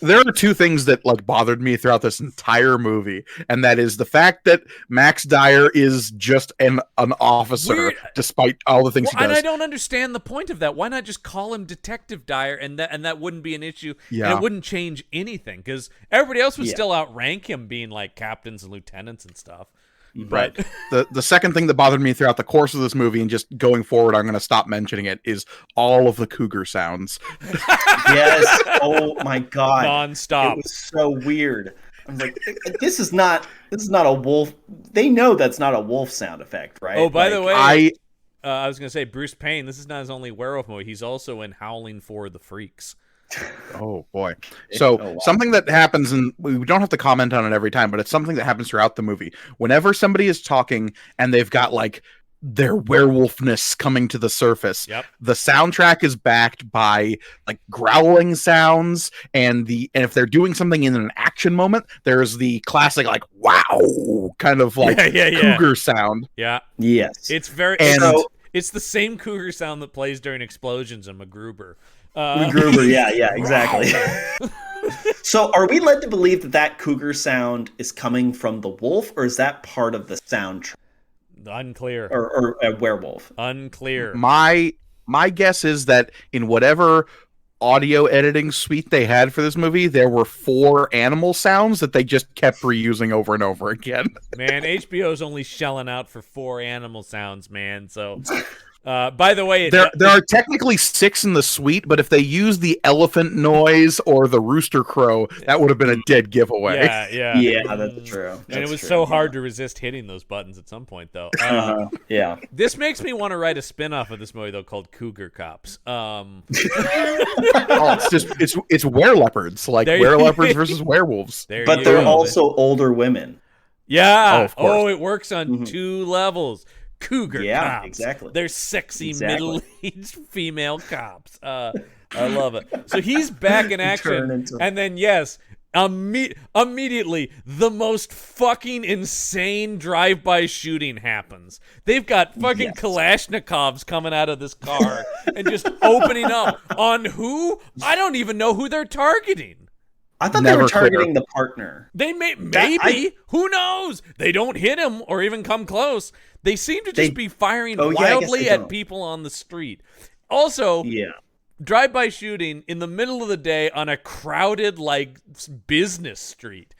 There are two things that like bothered me throughout this entire movie, and that is the fact that Max Dyer is just an officer, Weird. despite all the things Well, he and does. I don't understand the point of that. Why not just call him Detective Dyer, and that wouldn't be an issue, Yeah. and it wouldn't change anything because everybody else would Yeah. still outrank him, being like captains and lieutenants and stuff. Right. But The second thing that bothered me throughout the course of this movie, and just going forward, I'm going to stop mentioning it, is all of the cougar sounds. Yes. Oh my god. It nonstop. was so weird. I'm like, this is not a wolf. They know that's not a wolf sound effect, right? Oh, by the way, I I was gonna say Bruce Payne. This is not his only werewolf movie. He's also in Howling for the Freaks. Oh boy. So wow. something that happens, and we don't have to comment on it every time, but it's something that happens throughout the movie. Whenever somebody is talking and they've got like their werewolfness coming to the surface, Yep. the soundtrack is backed by like growling sounds, and if they're doing something in an action moment, there's the classic like wow kind of like Yeah. cougar sound. Yeah, Yes. it's very. And- it's the same cougar sound that plays during explosions in MacGruber. Gruber, yeah, exactly. So are we led to believe that cougar sound is coming from the wolf, or is that part of the soundtrack? Unclear. Or a werewolf? Unclear. My guess is that in whatever audio editing suite they had for this movie, there were 4 animal sounds that they just kept reusing over and over again. Man, HBO's only shelling out for 4 animal sounds, man. So By the way, there are technically 6 in the suite, but if they use the elephant noise or the rooster crow, that would have been a dead giveaway. Yeah. Yeah, that's true. And it was so hard to resist hitting those buttons at some point, though. Yeah. This makes me want to write a spin-off of this movie, though, called Cougar Cops. It's wereleopards, like wereleopards versus werewolves. But they're also older women. Yeah. Oh, of course. It works on 2 levels. Cougar cops. Exactly. They're sexy middle-aged female cops. I love it. So he's back in action, and then immediately the most fucking insane drive-by shooting happens. They've got fucking Kalashnikovs coming out of this car and just opening up on who? I don't even know who they're targeting. I thought they were targeting the partner. They maybe. Who knows? They don't hit him or even come close. They seem to just be firing wildly at people on the street. Also, drive-by shooting in the middle of the day on a crowded, like, business street.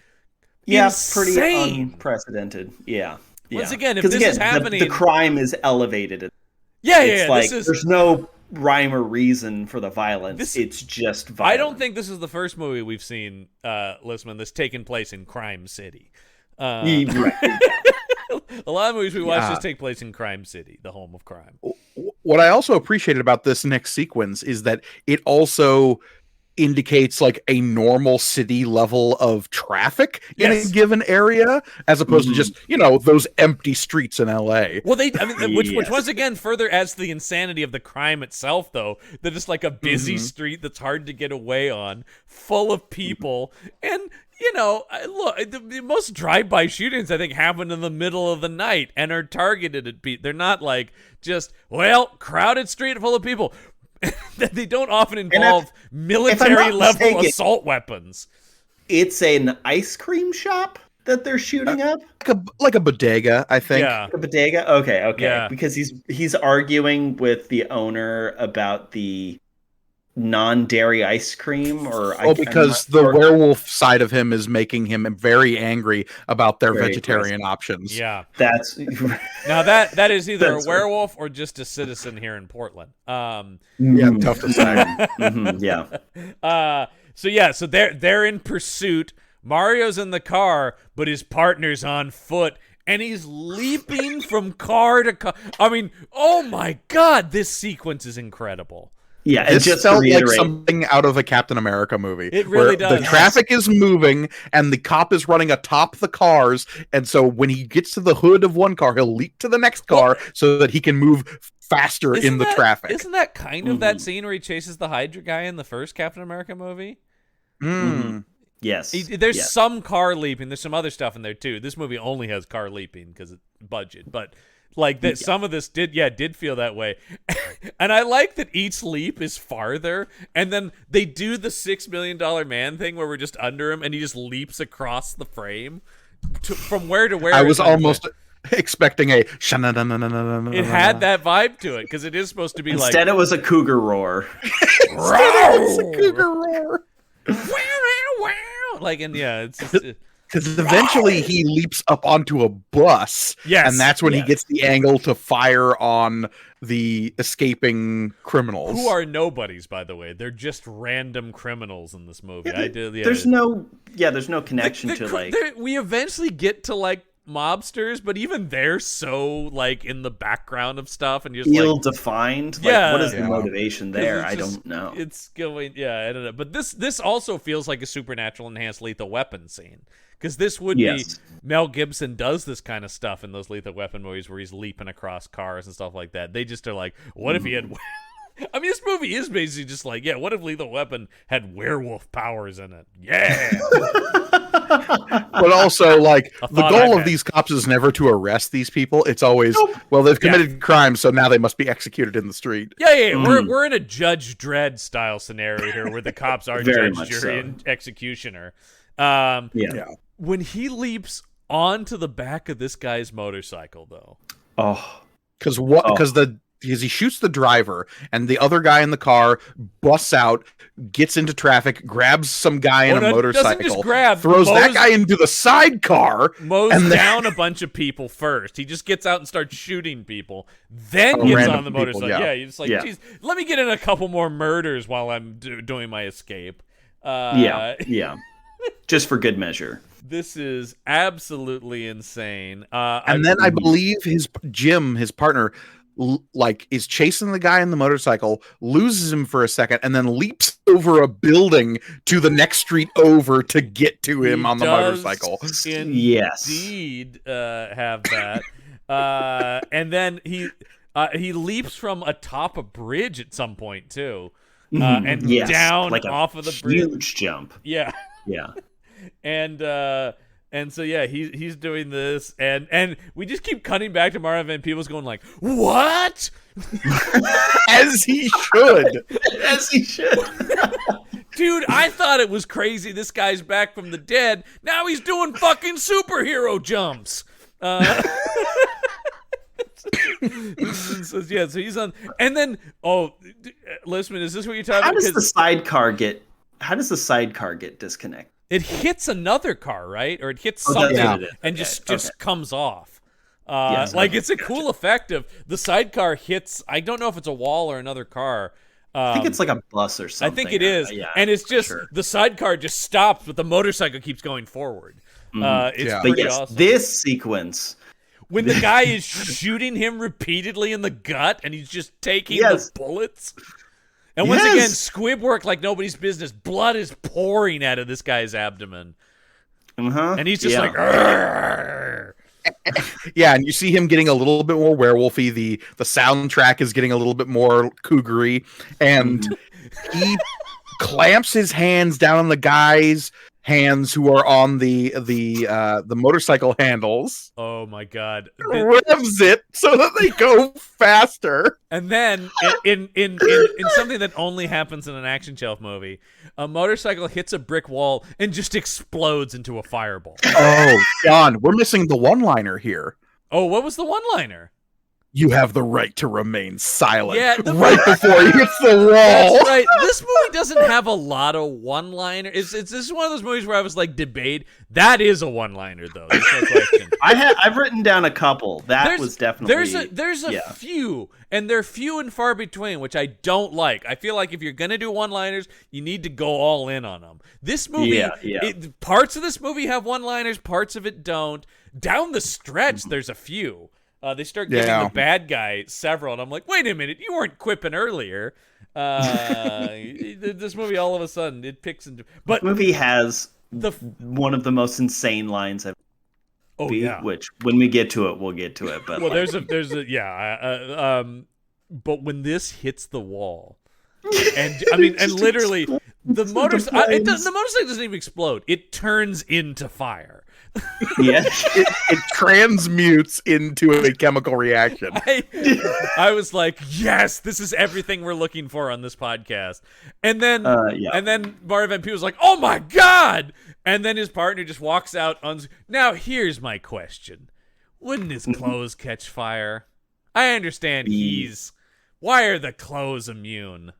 Yeah, Insane. pretty unprecedented. Yeah. Once again, if this is happening... The crime is elevated. It's like, there's no rhyme or reason for the violence. It's just violence. I don't think this is the first movie we've seen, Listman, that's taken place in Crime City. A lot of movies we watch just take place in Crime City, the home of crime. What I also appreciated about this next sequence is that it also indicates like a normal city level of traffic in a given area, as opposed to just, those empty streets in LA. Well, which once again further adds to the insanity of the crime itself, though. That it's like a busy street that's hard to get away on, full of people, and look, the most drive-by shootings, I think, happen in the middle of the night and are targeted at people. They're not like just, crowded street full of people. They don't often involve military-level assault weapons. It's an ice cream shop that they're shooting up? Like a bodega, I think. Yeah. A bodega? Okay. Yeah. Because he's arguing with the owner about the non-dairy ice cream, because the werewolf side of him is making him very angry about their vegetarian options. Yeah, that's now that is either a werewolf or just a citizen here in Portland. Tough to say. So they're in pursuit. Mario's in the car, but his partner's on foot. And he's leaping from car to car. I mean, oh my God, this sequence is incredible. Yeah, it just felt like something out of a Captain America movie. It really does. The traffic is moving, and the cop is running atop the cars, and so when he gets to the hood of one car, he'll leap to the next car so that he can move faster in the traffic. Isn't that kind of that scene where he chases the Hydra guy in the first Captain America movie? Yes. There's some car leaping. There's some other stuff in there, too. This movie only has car leaping because it's budget, but... Like that, some of this did feel that way, and I like that each leap is farther, and then they do the $6 million man thing where we're just under him, and he just leaps across the frame from where to where. I was almost expecting a. It had that vibe to it because it is supposed to be like. Instead, it was a cougar roar. It's a cougar roar. Like it's just. Because eventually he leaps up onto a bus, and that's when he gets the angle to fire on the escaping criminals. Who are nobodies, by the way. They're just random criminals in this movie. There's no connection to like... We eventually get to like mobsters, but even they're so like in the background of stuff and just ill-defined. What is the motivation there? I don't know. It's going, I don't know. But this also feels like a supernatural enhanced Lethal Weapon scene. Because this would be Mel Gibson does this kind of stuff in those Lethal Weapon movies where he's leaping across cars and stuff like that. They just are like, what if he had... I mean, this movie is basically just like, what if Lethal Weapon had werewolf powers in it? Yeah! But also, like, the goal of these cops is never to arrest these people. It's always, they've committed crimes, so now they must be executed in the street. Yeah. We're in a Judge Dredd style scenario here where the cops are judge, jury, and executioner. When he leaps onto the back of this guy's motorcycle, though. Because the because he shoots the driver, and the other guy in the car busts out, gets into traffic, grabs some guy in a motorcycle, doesn't just grab, throws that guy into the sidecar, mows and down a bunch of people first. He just gets out and starts shooting people, then gets on the motorcycle. People, you're just like, geez, let me get in a couple more murders while I'm doing my escape. Just for good measure. This is absolutely insane. And then I believe his partner, is chasing the guy in the motorcycle, loses him for a second, and then leaps over a building to the next street over to get to him on the motorcycle. Indeed, have that. And then he leaps from atop a bridge at some point too, and down like off of the bridge. Huge jump. Yeah. And so he's doing this, and we just keep cutting back to Marv and people's going like, "What?" As he should. Dude, I thought it was crazy. This guy's back from the dead. Now he's doing fucking superhero jumps. So he's on, and then Listman, is this what you're talking about? How does the sidecar get disconnected? It hits another car, right? Or it hits something and just comes off. It's a cool effect of the sidecar hits. I don't know if it's a wall or another car. I think it's like a bus or something. I think it is. And it's just the sidecar just stops, but the motorcycle keeps going forward. It's pretty awesome. This sequence, when the guy is shooting him repeatedly in the gut and he's just taking the bullets. And once again, squib work like nobody's business. Blood is pouring out of this guy's abdomen. And he's just like, "Argh." Yeah, and you see him getting a little bit more werewolfy. The soundtrack is getting a little bit more cougary. And he clamps his hands down on the guy's hands who are on the motorcycle handles. Oh my god. Revs it so that they go faster. And then in something that only happens in an action shelf movie, a motorcycle hits a brick wall and just explodes into a fireball. Oh, John, we're missing the one-liner here. Oh, what was the one-liner? You have the right to remain silent. Yeah, right before he hits the wall. That's right. This movie doesn't have a lot of one-liners. This is one of those movies where I was like, debate. That is a one-liner, though. There's no question. I've written down a couple. Was definitely there's a few, and they're few and far between, which I don't like. I feel like if you're gonna do one-liners, you need to go all in on them. This movie, parts of this movie have one-liners, parts of it don't. Down the stretch, there's a few. They start giving the bad guy several, and I'm like, wait a minute, you weren't quipping earlier. This movie, all of a sudden, it picks into. But this movie has one of the most insane lines I've. Which when we get to it, we'll get to it. But but when this hits the wall, and literally the motorcycle doesn't even explode; it turns into fire. It transmutes into a chemical reaction. I was like, yes, this is everything we're looking for on this podcast. And then Marv MP was like, oh my god! And then his partner just walks out. Now here's my question: wouldn't his clothes catch fire? I understand why are the clothes immune?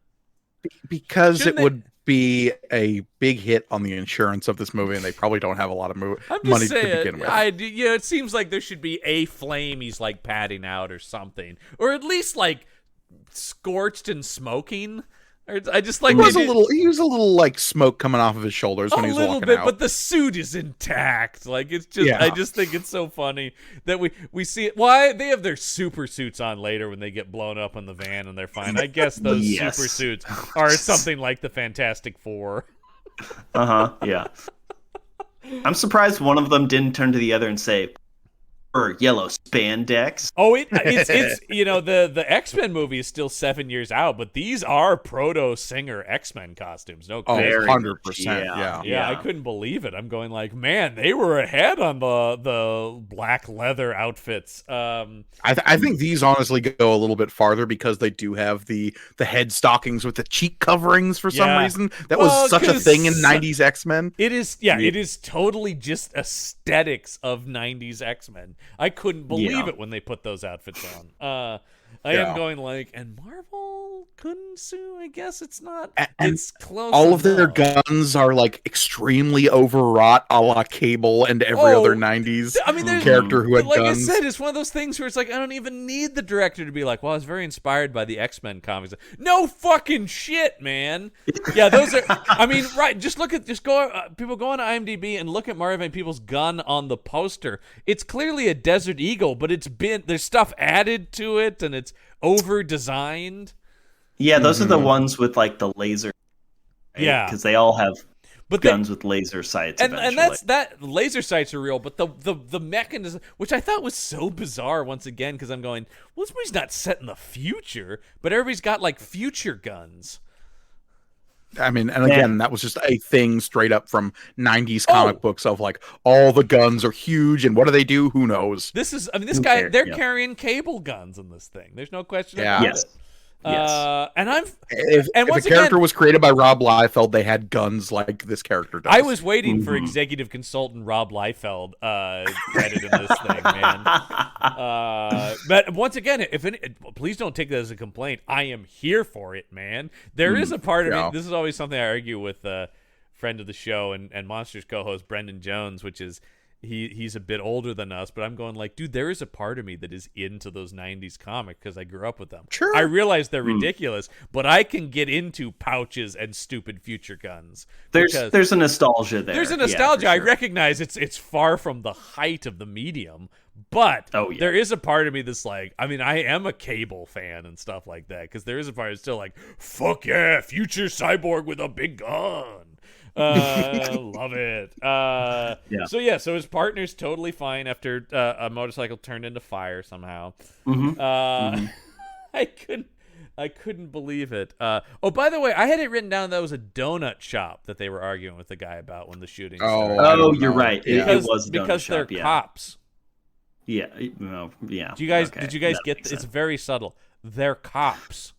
Because it would be a big hit on the insurance of this movie, and they probably don't have a lot of money to begin with. It seems like there should be a flame he's like patting out or something, or at least like scorched and smoking. I just like he was a little like smoke coming off of his shoulders when he was walking out. But the suit is intact. Like it's just, I just think it's so funny that we see it. Why they have their super suits on later when they get blown up in the van and they're fine. I guess those super suits are something like the Fantastic Four. Yeah. I'm surprised one of them didn't turn to the other and say, or yellow spandex. Oh, it's the X-Men movie is still 7 years out, but these are proto Singer X-Men costumes. No question. 100%. Yeah, I couldn't believe it. I'm going like, man, they were ahead on the black leather outfits. I think these honestly go a little bit farther because they do have the head stockings with the cheek coverings for some reason. That was such a thing in 90s X-Men. It is totally just aesthetics of 90s X-Men. I couldn't believe it when they put those outfits on. I am Yeah. going like, and Marvel couldn't sue? I guess it's not. And It's close. all of their enough. guns are like extremely overwrought, a la Cable and every other '90s I mean, there's character who had like guns. I said, it's one of those things where it's like I don't even need the director to be like, well, I was very inspired by the X-Men comics. No fucking shit, man. Yeah, those are. I mean, right? Just people go on IMDb and look at Mario Van Peebles' gun on the poster. It's clearly a Desert Eagle, but there's stuff added to it and it's over designed. Yeah, those are the ones with like the laser. Right? Yeah, because they all have but guns with laser sights. and that laser sights are real, but the mechanism, which I thought was so bizarre once again, because I'm going, well, this movie's not set in the future, but everybody's got like future guns. I mean, and again, that was just a thing straight up from '90s comic books of like all the guns are huge, and what do they do? Who knows? This guy, they're carrying Cable guns in this thing. There's no question about it. Yes. And If a character was created by Rob Liefeld, they had guns like this character does. I was waiting for executive consultant Rob Liefeld credit in this thing, man. But once again, please don't take that as a complaint. I am here for it, man. There is a part of me. This is always something I argue with a friend of the show and Monsters co-host Brendan Jones, which is he's a bit older than us, but I'm going like, dude, there is a part of me that is into those 90s comics because I grew up with them. Sure. I realize they're ridiculous, but I can get into pouches and stupid future guns. There's a nostalgia there. There's a nostalgia. Yeah, for sure. I recognize it's far from the height of the medium, but there is a part of me that's like, I mean, I am a Cable fan and stuff like that, because there is a part that's still like, fuck yeah, future cyborg with a big gun. Love it. So his partner's totally fine after a motorcycle turned into fire somehow. I couldn't believe it. By the way, I had it written down that was a donut shop that they were arguing with the guy about when the shooting started. You're right. It was a donut because shop, they're cops. Yeah. Yeah. Did you guys get? It's very subtle. They're cops.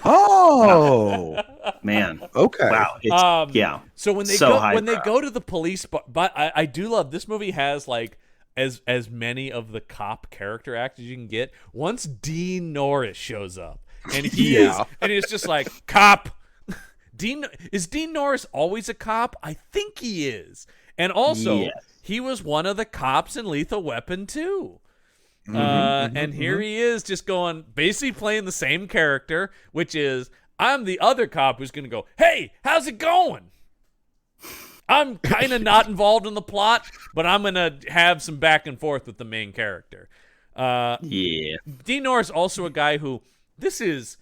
Oh man. Okay. Wow. So when they go to the police, but I do love this movie has like as many of the cop character actors you can get. Once Dean Norris shows up, and it's just like cop. Is Dean Norris always a cop? I think he is, and also he was one of the cops in Lethal Weapon 2. And here he is just going, basically playing the same character, which is, I'm the other cop who's going to go, hey, how's it going? I'm kind of not involved in the plot, but I'm going to have some back and forth with the main character. Dean Norris also a guy who, this is,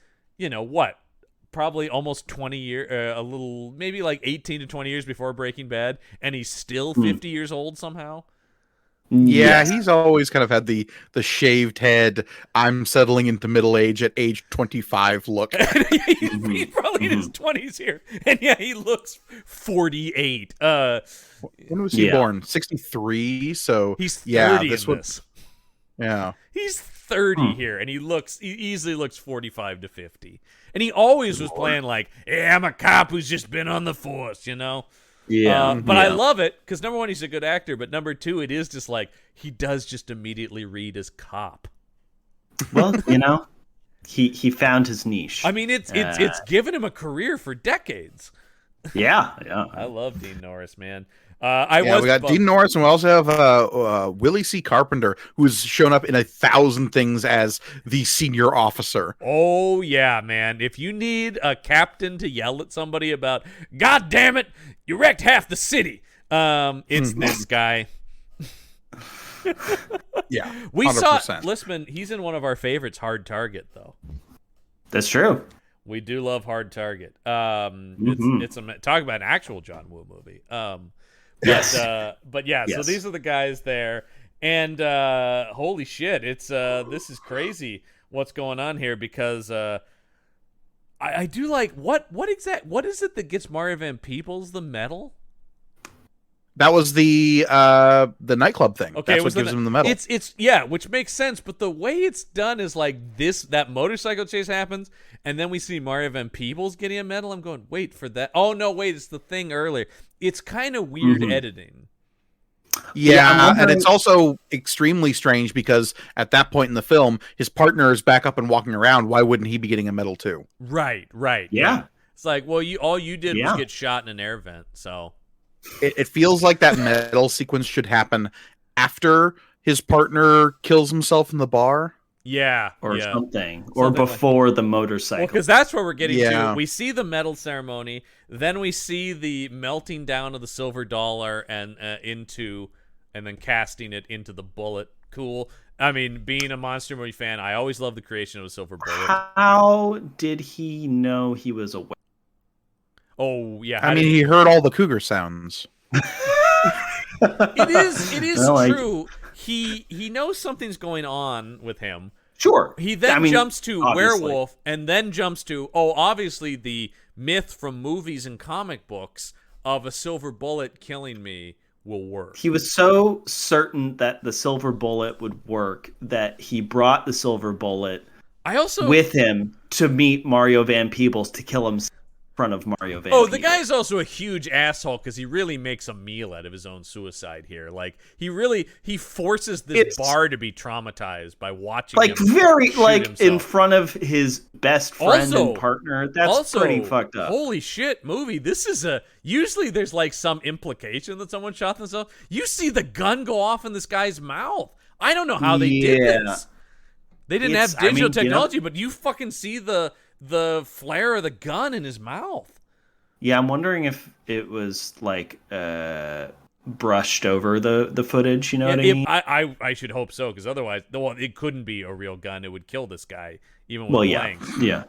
probably almost 20 years, a little, maybe like 18 to 20 years before Breaking Bad, and he's still 50 years old somehow. Yeah, he's always kind of had the shaved head, I'm settling into middle age at age 25 look. He's probably in his 20s here. And he looks 48. When was he born? 63, so he's 30 this. Yeah. He's 30 here, and he easily looks 45 to 50. And he always was playing like, hey, I'm a cop who's just been on the force, But I love it because number one, he's a good actor, but number two, it is just like he does just immediately read as cop. Well, he found his niche. I mean, it's given him a career for decades. Yeah. I love Dean Norris, man. We got Dean Norris, and we also have Willie C. Carpenter, who's shown up in 1,000 things as the senior officer. Oh yeah, man! If you need a captain to yell at somebody about, God damn it, you wrecked half the city, it's this guy. Yeah, 100%. We saw Listman. He's in one of our favorites, Hard Target, though. That's true. We do love Hard Target. It's talk about an actual John Woo movie. Yes. So these are the guys there, and holy shit, it's this is crazy what's going on here, because I do like what is it that gets Mario Van Peebles the medal? That was the nightclub thing. Okay, that's what gives him the medal. It's which makes sense, but the way it's done is like that motorcycle chase happens, and then we see Mario Van Peebles getting a medal. I'm going, wait for that. Oh no, wait, it's the thing earlier. It's kind of weird editing. Yeah, I'm and wondering- it's also extremely strange because at that point in the film, his partner is back up and walking around. Why wouldn't he be getting a medal too? Right. Yeah. It's like, well, all you did was Yeah. get shot in an air vent, so. It feels like that medal sequence should happen after his partner kills himself in the bar. Yeah. or yeah. something, or Something like- before the Well, motorcycle. because that's where we're getting Yeah. to. We see the medal ceremony, then we see the melting down of the silver dollar and then casting it into the bullet. Cool. I mean, being a monster movie fan, I always love the creation of a silver bullet. How did he know he was aware? Oh yeah, I mean, he heard all the cougar sounds. it is Well, like- true. He knows something's going on with him. Sure. He then I mean, jumps to obviously. werewolf, and then jumps to obviously the myth from movies and comic books of a silver bullet killing me will work. He was so certain that the silver bullet would work that he brought the silver bullet I also with him to meet Mario Van Peebles to kill him in front of Mario Van the Peebles. guy's also a huge asshole because he really makes a meal out of his own suicide here. Like he forces this It's- bar to be traumatized by watching like him very shoot like in himself. front of his best friend Also- and partner. That's also, pretty fucked up. Holy shit, movie. This is usually there's like some implication that someone shot themselves. You see the gun go off in this guy's mouth. I don't know how they did Yeah. this. They didn't It's- have digital I mean, you know- technology, but you fucking see the flare of the gun in his mouth. Yeah, I'm wondering if it was like brushed over the footage. You know what I mean? I should hope so, because otherwise, it couldn't be a real gun. It would kill this guy, even with Well, yeah, blanks. yeah.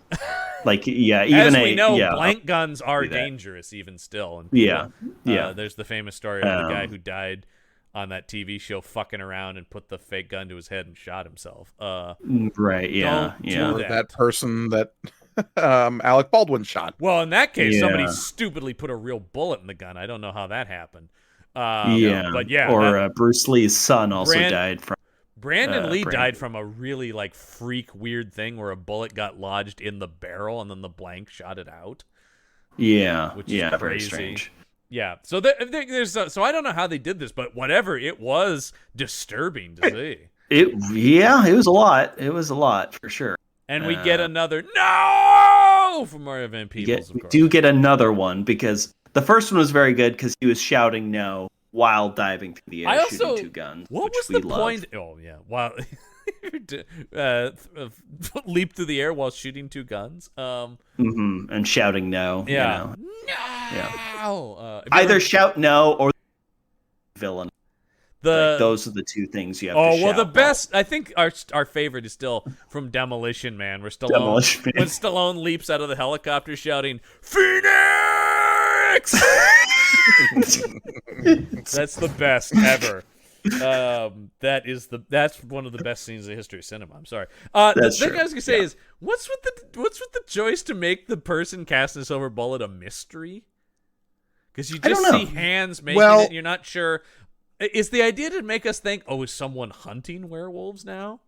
Like, yeah, even As a we know, yeah, blank guns are do that. dangerous, even still. And Yeah, yeah. there's the famous story of the guy Um, who died on that TV show fucking around and put the fake gun to his head and shot himself. Right. Yeah. don't Yeah. do Or that. that person that Alec Baldwin shot. Well, in that case, somebody Yeah. stupidly put a real bullet in the gun. I don't know how that happened. Yeah. But yeah, Or Bruce Lee's son also Brand- died from. Brandon Lee Brandon. died from a really like freak weird thing where a bullet got lodged in the barrel and then the blank shot it out. Yeah. Which is yeah. Very crazy. strange. Yeah, so there's so I don't know how they did this, but whatever, it was disturbing to see. It was a lot. It was a lot for sure. And we get another no from Mario Van Peebles, We of course. do get another one because the first one was very good because he was shouting no while diving through the air, I also shooting two guns. what which was we the love. point? Oh yeah, wow. Leap through the air while shooting two guns. And shouting no. Yeah. You know. No. Either shout no or villain. the Like, those are the two things you have to Oh shout. well, the best. I think our favorite is still from Demolition Man, where Stallone Demolition Man. when Stallone leaps out of the helicopter shouting "Phoenix." That's the best ever. That's one of the best scenes in the history of cinema. I'm sorry. The That's thing true. I was gonna say Yeah. is, what's with the choice to make the person casting a silver bullet a mystery? Because you I just don't know. see hands making Well- it, and you're not sure. Is the idea to make us think, oh, is someone hunting werewolves now?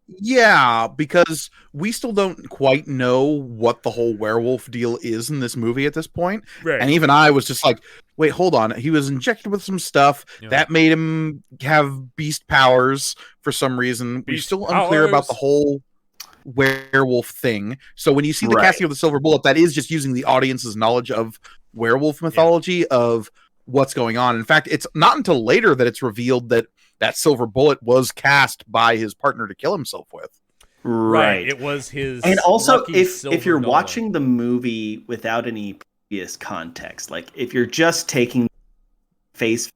Yeah, because we still don't quite know what the whole werewolf deal is in this movie at this point. Right. And even I was just like, wait, hold on. He was injected with some stuff Yeah. that made him have beast powers for some reason. We're Beast still unclear about powers. the whole werewolf thing. So when you see the Right. casting of the silver bullet, that is just using the audience's knowledge of werewolf mythology of what's going on. In fact, it's not until later that it's revealed that that silver bullet was cast by his partner to kill himself with. Right. It was his. And also, lucky if silver you're dollar. watching the movie without any previous context, like if you're just taking face,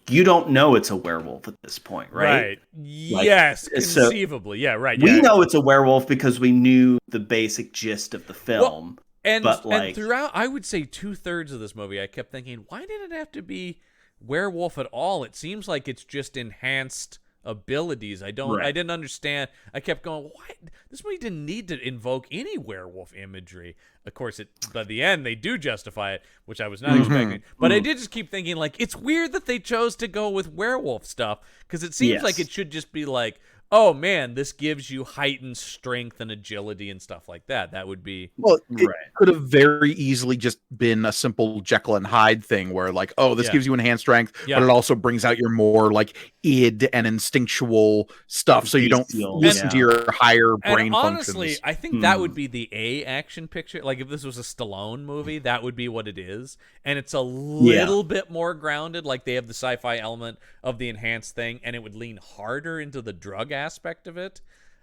you don't know it's a werewolf at this point, right? Yes, so- conceivably. Yeah, right. We yeah. know it's a werewolf because we knew the basic gist of the film. And but, and like- throughout, I would say 2/3 of this movie, I kept thinking, why did it have to be werewolf at all? It seems like it's just enhanced abilities. I Right. didn't understand. I kept going, why? This movie didn't need to invoke any werewolf imagery. Of course, by the end, they do justify it, which I was not expecting. But I did just keep thinking, like, it's weird that they chose to go with werewolf stuff, because it seems Yes. like it should just be like, oh man, this gives you heightened strength and agility and stuff like that. That would be Well, it Right. could have very easily just been a simple Jekyll and Hyde thing where like, oh, this Yeah. gives you enhanced strength, Yeah. but it also brings out your more like id and instinctual stuff so you don't Bestial, listen yeah. to your higher brain and honestly, functions. I think that would be the A action picture. Like if this was a Stallone movie, that would be what it is. And it's a little bit more grounded. Like they have the sci-fi element of the enhanced thing, and it would lean harder into the drug aspect of it,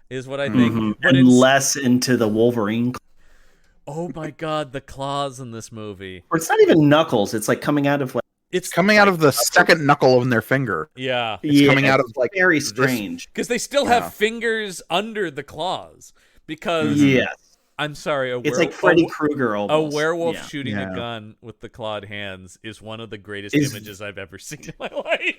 is what I think. Mhm. But And it's less into the Wolverine. oh my god, the claws in this movie. Or it's not even knuckles. It's like coming out of like It's Coming out of the second knuckle in their finger. yeah, It's coming out of like very this- strange. because they still have fingers under the claws. Because Yes. I'm sorry, It's like Freddy Krueger a almost. werewolf Yeah. shooting Yeah. a gun with the clawed hands is one of the greatest Is- images I've ever seen in my life.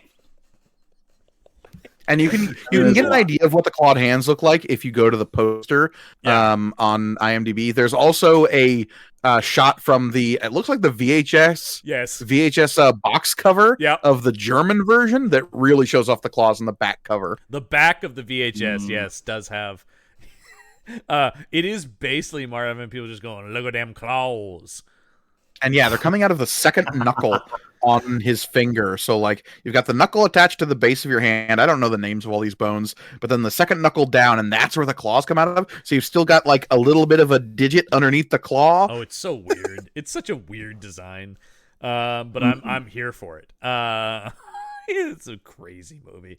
And you can get an idea of what the clawed hands look like if you go to the poster Yeah. on IMDb. There's also a shot from it looks like the VHS Yes. box cover Yep. of the German version that really shows off the claws on the back cover. The back of the VHS, yes, does have. It is basically Marvin. People just going, look at them claws. And yeah, they're coming out of the second knuckle on his finger. So like you've got the knuckle attached to the base of your hand. I don't know the names of all these bones, but then the second knuckle down, and that's where the claws come out of. So you've still got like a little bit of a digit underneath the claw. Oh, it's so weird. It's such a weird design. But I'm here for it. It's a crazy movie.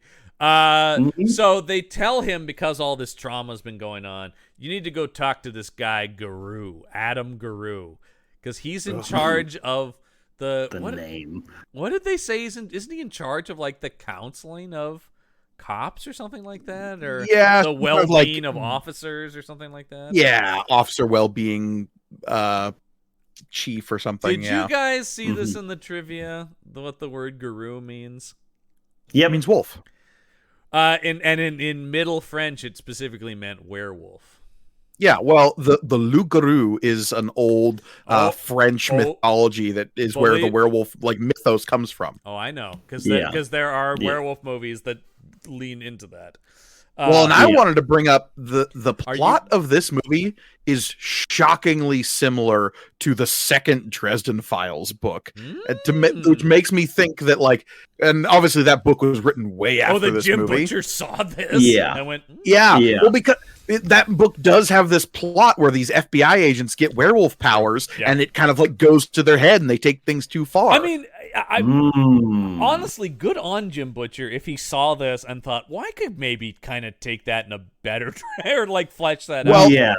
So they tell him, because all this trauma's been going on, you need to go talk to this guy Guru, Adam Guru, because he's in charge of the name. What did they say? Isn't he in charge of like the counseling of cops or something like that, or Yeah, the well-being of officers or something like that? Yeah, officer well-being chief or something. Did yeah, you guys see this in the trivia? What the word guru means? Yep. it means wolf. In Middle French, it specifically meant werewolf. Yeah, well, the loup-garou is an old French mythology that is where the werewolf like mythos comes from. Oh, I know, because there are werewolf movies that lean into that. Well, and I wanted to bring up the plot of this movie is shockingly similar to the second Dresden Files book, which makes me think that like, and obviously that book was written way after this Jim movie. Butcher saw this. Yeah. And I went, Yeah. Well, Yeah. because that book does have this plot where these FBI agents get werewolf powers, and it kind of like goes to their head, and they take things too far. I mean, honestly, good on Jim Butcher if he saw this and thought, well, I could maybe kind of take that in a better or like flesh that out. Yeah.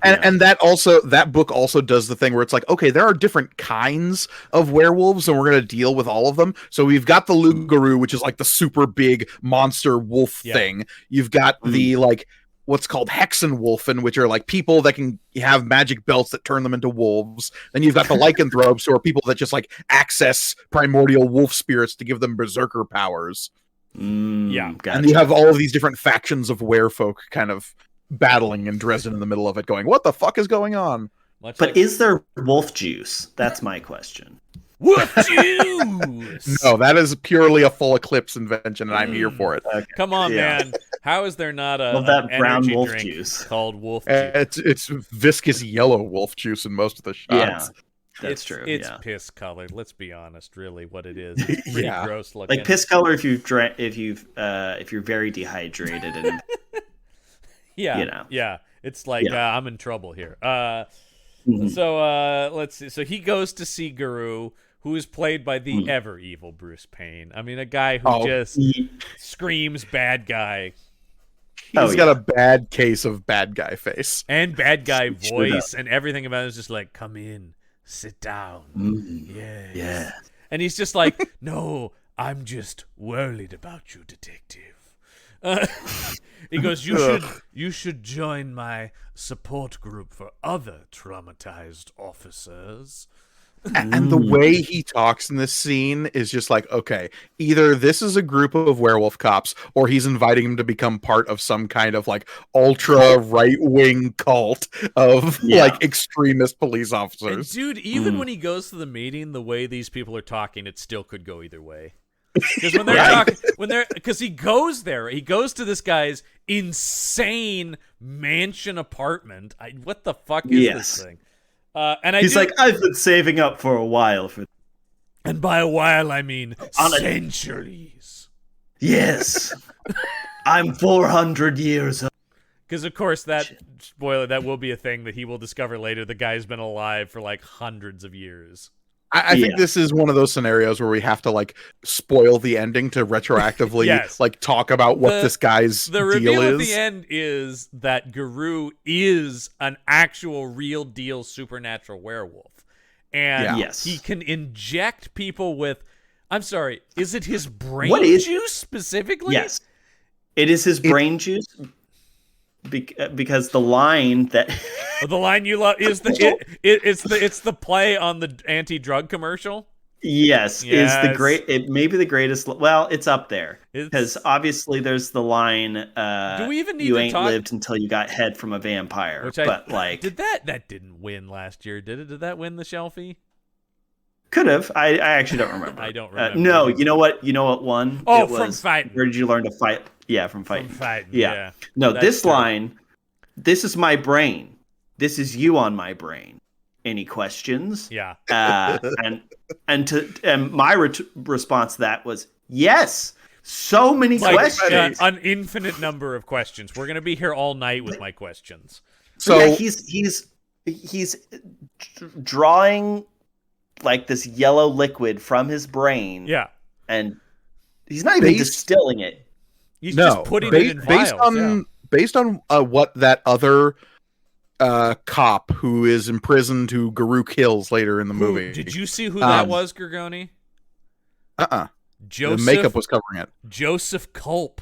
And that book also does the thing where it's like, okay, there are different kinds of werewolves, and we're going to deal with all of them. So we've got the loup-garou, which is like the super big monster wolf thing. You've got the like what's called Hexenwolfen, which are like people that can have magic belts that turn them into wolves. Then you've got the lycanthropes, who are people that just like access primordial wolf spirits to give them berserker powers. Yeah, gotcha. And you have all of these different factions of werefolk kind of battling in Dresden in the middle of it, going, what the fuck is going on? But is there wolf juice? That's my question. Wolf juice! No, that is purely a full Eclipse invention, and I'm here for it. Okay. Come on, Yeah. man. How is there not Well, that an brown energy wolf drink juice. called wolf juice? It's viscous yellow wolf juice in most of the Yeah, shots. that's true. It's yeah. piss colored. Let's be honest. Really, what it is. It's pretty Yeah. gross looking. Like piss color if you're very dehydrated and Yeah, you know. yeah. It's like Yeah. I'm in trouble here. Mhm. So let's see. So he goes to see Guru, who is played by the ever evil Bruce Payne. I mean, a guy who just screams bad guy He's got a bad case of bad guy face. and bad guy Sure voice, and everything about it is just like, come in, sit down. Yes. Yeah. And he's just like, no, I'm just worried about you, detective. He goes, you should join my support group for other traumatized officers. And the way he talks in this scene is just like, okay, either this is a group of werewolf cops, or he's inviting him to become part of some kind of like ultra right-wing cult of like extremist police officers. And dude, even when he goes to the meeting, the way these people are talking, it still could go either way. Because when they're talking, because he goes to this guy's insane mansion apartment. What the fuck is this thing? He's like, I've been saving up for a while for. And by a while, I mean centuries. Yes, I'm 400 years old. Because of course that will be a thing that he will discover later. The guy's been alive for like hundreds of years. I think this is one of those scenarios where we have to like spoil the ending to retroactively like talk about what this guy's the deal reveal is. at the end is that Guru is an actual real deal supernatural werewolf, and he can inject people with. I'm sorry, is it his brain juice specifically? Yes, it is his brain juice. Because the line that the line you love is it's the play on the anti-drug commercial. Yes, is the great. It may be the greatest. Well, it's up there because obviously there's the line. Do we even need you to ain't talk? lived until you got head from a vampire. But like, did that didn't win last year? Did it? Did that win the Shelfie? Could have. I actually don't remember. I don't remember. No, you know what? You know what won? Oh, from fighting. Where did you learn to fight? Yeah, from fighting. From fighting. Yeah. No, this line. This is my brain. This is you on my brain. Any questions? Yeah. And my response to that was yes. So many questions. An infinite number of questions. We're gonna be here all night with my questions. So yeah, he's drawing like this yellow liquid from his brain. Yeah. And he's not even distilling it. He's just putting it in vials. Based on what that other cop who is imprisoned who Guru kills later in the movie. Did you see who that was, Gorgone? The makeup was covering it. Joseph Culp.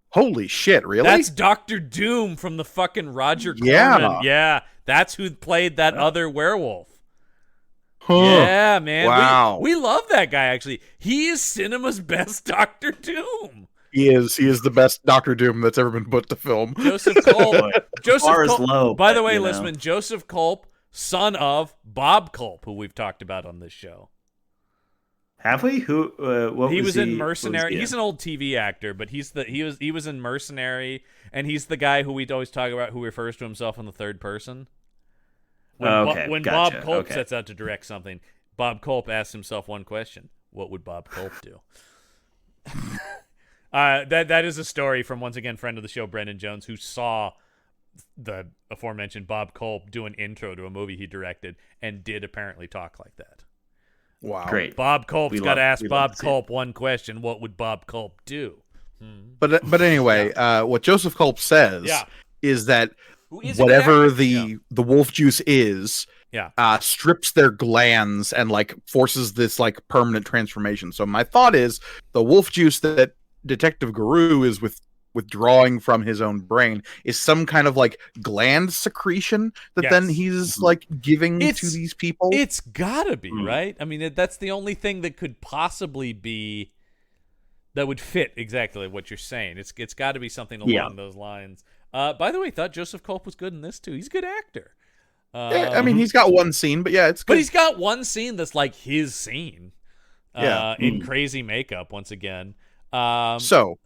Holy shit, really? That's Dr. Doom from the fucking Roger Corman. Yeah, that's who played that other werewolf. Huh. Yeah, man. Wow. We love that guy, actually. He is cinema's best Dr. Doom. He is the best Doctor Doom that's ever been put to film. Joseph Culp. Low, by the way, Listman, Joseph Culp, son of Bob Culp, who we've talked about on this show. Have we? Who? What he was in Mercenary. He's an old TV actor, but he was in Mercenary, and he's the guy who we always talk about who refers to himself in the third person. When Bob Culp sets out to direct something, Bob Culp asks himself one question: what would Bob Culp do? That is a story from, once again, friend of the show, Brendan Jones, who saw the aforementioned Bob Culp do an intro to a movie he directed and did apparently talk like that. Wow. Great. Bob Culp's got to ask Bob Culp one question: what would Bob Culp do? But anyway, what Joseph Culp says is that whatever the wolf juice is, strips their glands and like forces this like permanent transformation. So my thought is the wolf juice that Detective Guru is withdrawing from his own brain is some kind of like gland secretion that then he's like giving to these people. It's gotta be, right? I mean, that's the only thing that could possibly be that would fit exactly what you're saying. It's got to be something along those lines. By the way, thought Joseph Culp was good in this too. He's a good actor. I mean, he's got one scene, but it's good. But he's got one scene that's like his scene. In crazy makeup once again. So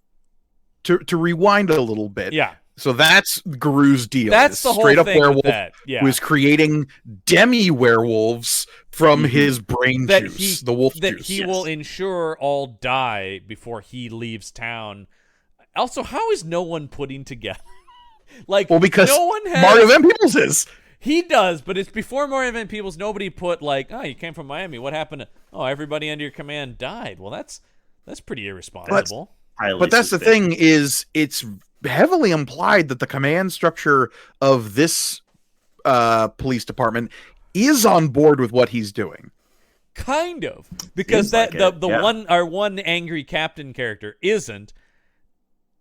to rewind a little bit. Yeah. So that's Guru's deal. That's the whole straight up thing werewolf with that. Yeah. who is creating demi-werewolves from his brain juice, the wolf juice. He will ensure all die before he leaves town. Also, how is no one putting together? Because no one has... Mario Van Peebles is. He does, but it's before Mario Van Peebles. Nobody put you came from Miami. What happened? Everybody under your command died. Well, that's pretty irresponsible. But that's the thing is, it's heavily implied that the command structure of this police department is on board with what he's doing. Kind of, because our one angry captain character isn't.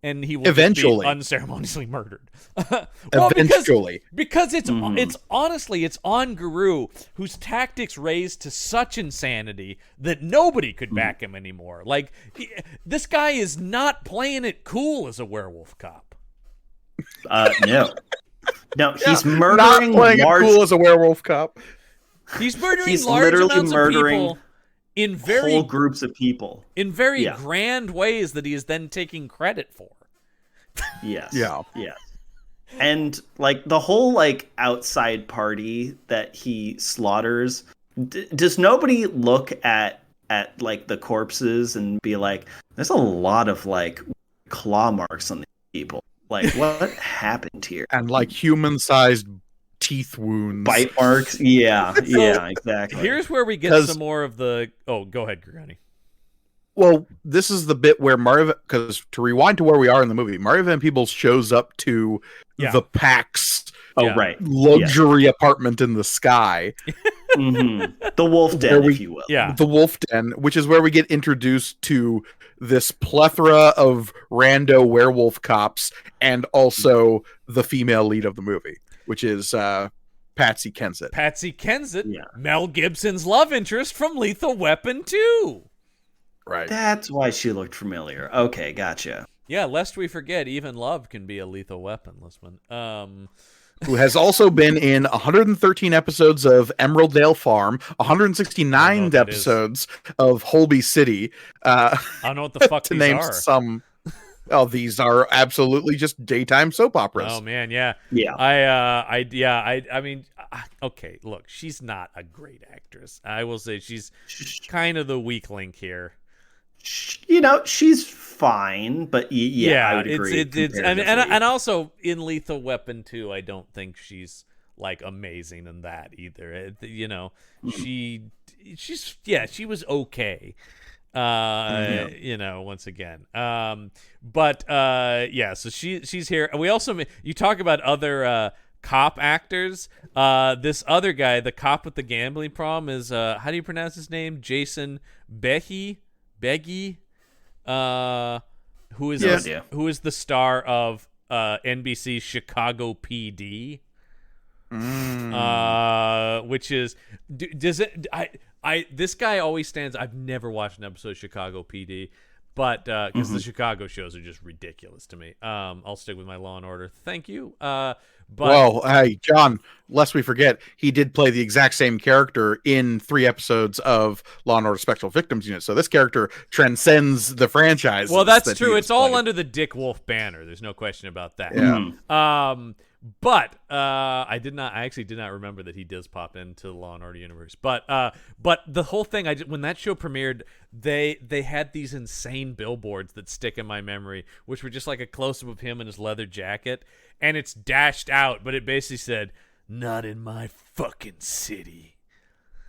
And he will eventually be unceremoniously murdered. Eventually, because it's honestly it's on Guru, whose tactics raised to such insanity that nobody could back him anymore. Like this guy is not playing it cool as a werewolf cop. No, he's murdering. Not playing it cool as a werewolf cop. He's murdering large amounts of people in very whole groups of people. in very Yeah. grand ways that he is then taking credit for. Yes. Yeah. Yes. And like the whole like outside party that he slaughters, does nobody look at like the corpses and be like, there's a lot of like claw marks on these people. Like, what happened here? And like human-sized teeth wounds. Bite marks? Yeah, yeah, exactly. Here's where we get 'Cause- some more of the. Oh, go ahead, Gorgone. Well, this is the bit where because to rewind to where we are in the movie, Mario Van Peebles shows up to Yeah. the PAX Oh, Yeah. right. luxury apartment in the sky, The wolf Where den, we- if you will. Yeah. the Wolf Den, which is where we get introduced to this plethora of rando werewolf cops and also the female lead of the movie, which is Patsy Kensit. Patsy Kensit, Yeah. Mel Gibson's love interest from Lethal Weapon 2. Right. That's why she looked familiar. Okay, gotcha. Yeah, lest we forget, even love can be a lethal weapon, Listman. Who has also been in 113 episodes of Emerald Dale Farm, 169 what that is. episodes of Holby City, I don't know what the fuck to these name are. some. Oh, these are absolutely just daytime soap operas. Oh man, yeah. Yeah. I mean, okay, look, she's not a great actress. I will say she's kind of the weak link here. You know, she's fine, but I would agree. it's and also in Lethal Weapon 2, I don't think she's like amazing in that either. She was okay. Once again. So she's here. We also, you talk about other cop actors. This other guy, the cop with the gambling problem, is how do you pronounce his name? Jason Beggy, who is No idea. who is the star of NBC's Chicago PD. Which is does it I this guy always stands. I've never watched an episode of Chicago PD, but because the Chicago shows are just ridiculous to me. I'll stick with my Law and Order. Thank you. But Well, hey, John, lest we forget, he did play the exact same character in 3 episodes of Law and Order Special Victims Unit. So this character transcends the franchise. well, that's true. It's all under the Dick Wolf banner. There's no question about that. Yeah. But I actually did not remember that he does pop into the Law and Order universe. But the whole thing, when that show premiered, they had these insane billboards that stick in my memory, which were just like a close up of him in his leather jacket, and it's dashed out, but it basically said, "Not in my fucking city."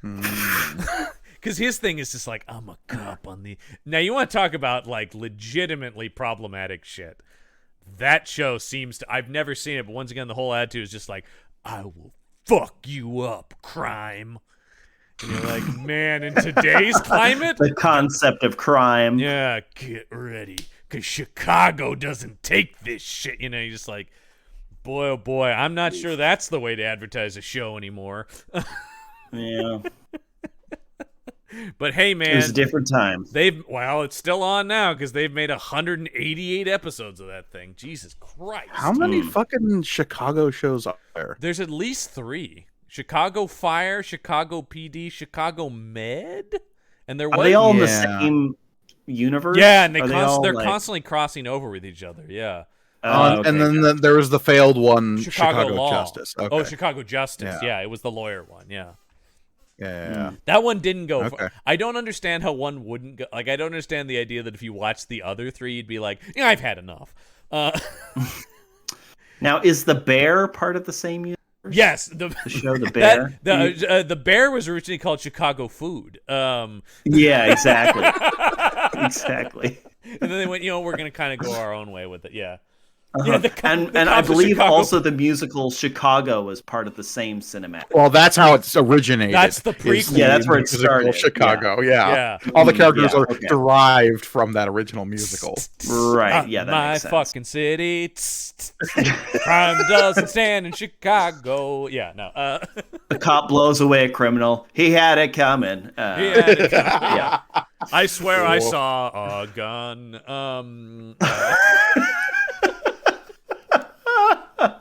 Because his thing is just like, I'm a cop on the. Now you want to talk about like legitimately problematic shit. That show seems to. I've never seen it, but once again, the whole attitude is just like, I will fuck you up, crime. And you're like, man, in today's climate, The concept of crime. yeah, get ready, because Chicago doesn't take this shit. You're just like, boy, oh boy, I'm not sure that's the way to advertise a show anymore. Yeah. But hey, It man, was a different time. it's still on now because they've made 188 episodes of that thing. Jesus Christ. How many fucking Chicago shows are there? There's at least 3. Chicago Fire, Chicago PD, Chicago Med, and there was Are they all in the Yeah. same universe? yeah, and Are they all, they're like- constantly crossing over with each other. Yeah. Okay, And then gotcha. there was the failed one, Chicago Chicago Law. Justice. Okay. Oh, Chicago Justice. Yeah. Yeah, it was the lawyer one. Yeah. Yeah. That one didn't go. Okay. I don't understand how one wouldn't go. Like, I don't understand the idea that if you watch the other 3, you'd be like, yeah, I've had enough. Now, is the bear part of the same universe? Yes, the Show the bear. the bear was originally called Chicago Food. Yeah, exactly. Exactly. And then they went, we're going to kind of go our own way with it. Yeah. Yeah, the And the I cops of believe Chicago- also the musical Chicago was part of the same cinematic. Well, that's how it's originated. That's the is prequel. Yeah, that's where it musical started. Chicago. Yeah. Yeah. All the characters Yeah, are okay. derived from that original musical. Right. Yeah, that my makes sense. fucking city. Crime doesn't stand in Chicago. Yeah, no. The cop blows away a criminal. He had it coming. Yeah. I swear I Cool. saw a gun.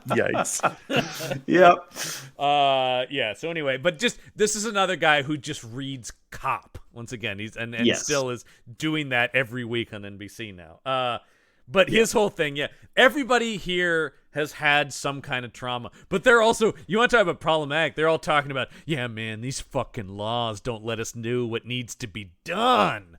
Yikes. Yep. Yeah. So anyway, but just this is another guy who just reads cop. Once again, he's and Yes. still is doing that every week on NBC now. But his whole thing, everybody here has had some kind of trauma. But they're also, you want to talk about problematic, they're all talking about, yeah, man, these fucking laws don't let us know what needs to be done.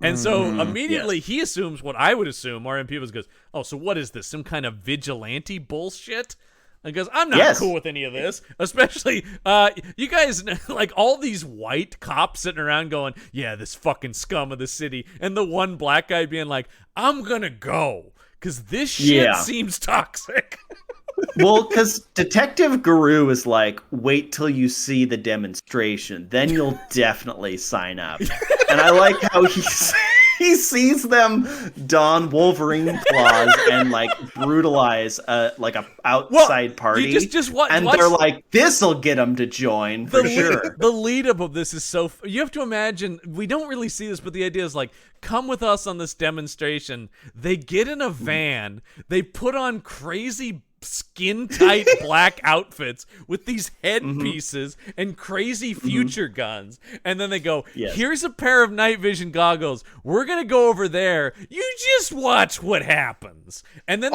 And so immediately he assumes what I would assume, RM Peebles goes, oh, so what is this, some kind of vigilante bullshit? And goes, I'm not cool with any of this, especially you guys, like all these white cops sitting around going, yeah, this fucking scum of the city, and the one black guy being like, I'm gonna go because this shit seems toxic. Well, because Detective Guru is like, wait till you see the demonstration, then you'll definitely sign up. And I like how he sees them don Wolverine claws and like brutalize like a outside party. You just watch, they're like, this'll get them to join for sure. The lead up of this is so. You have to imagine. We don't really see this, but the idea is like, come with us on this demonstration. They get in a van. They put on crazy skin tight black outfits with these headpieces and crazy future guns, and then they go, here's a pair of night vision goggles, we're gonna go over there, you just watch what happens. And then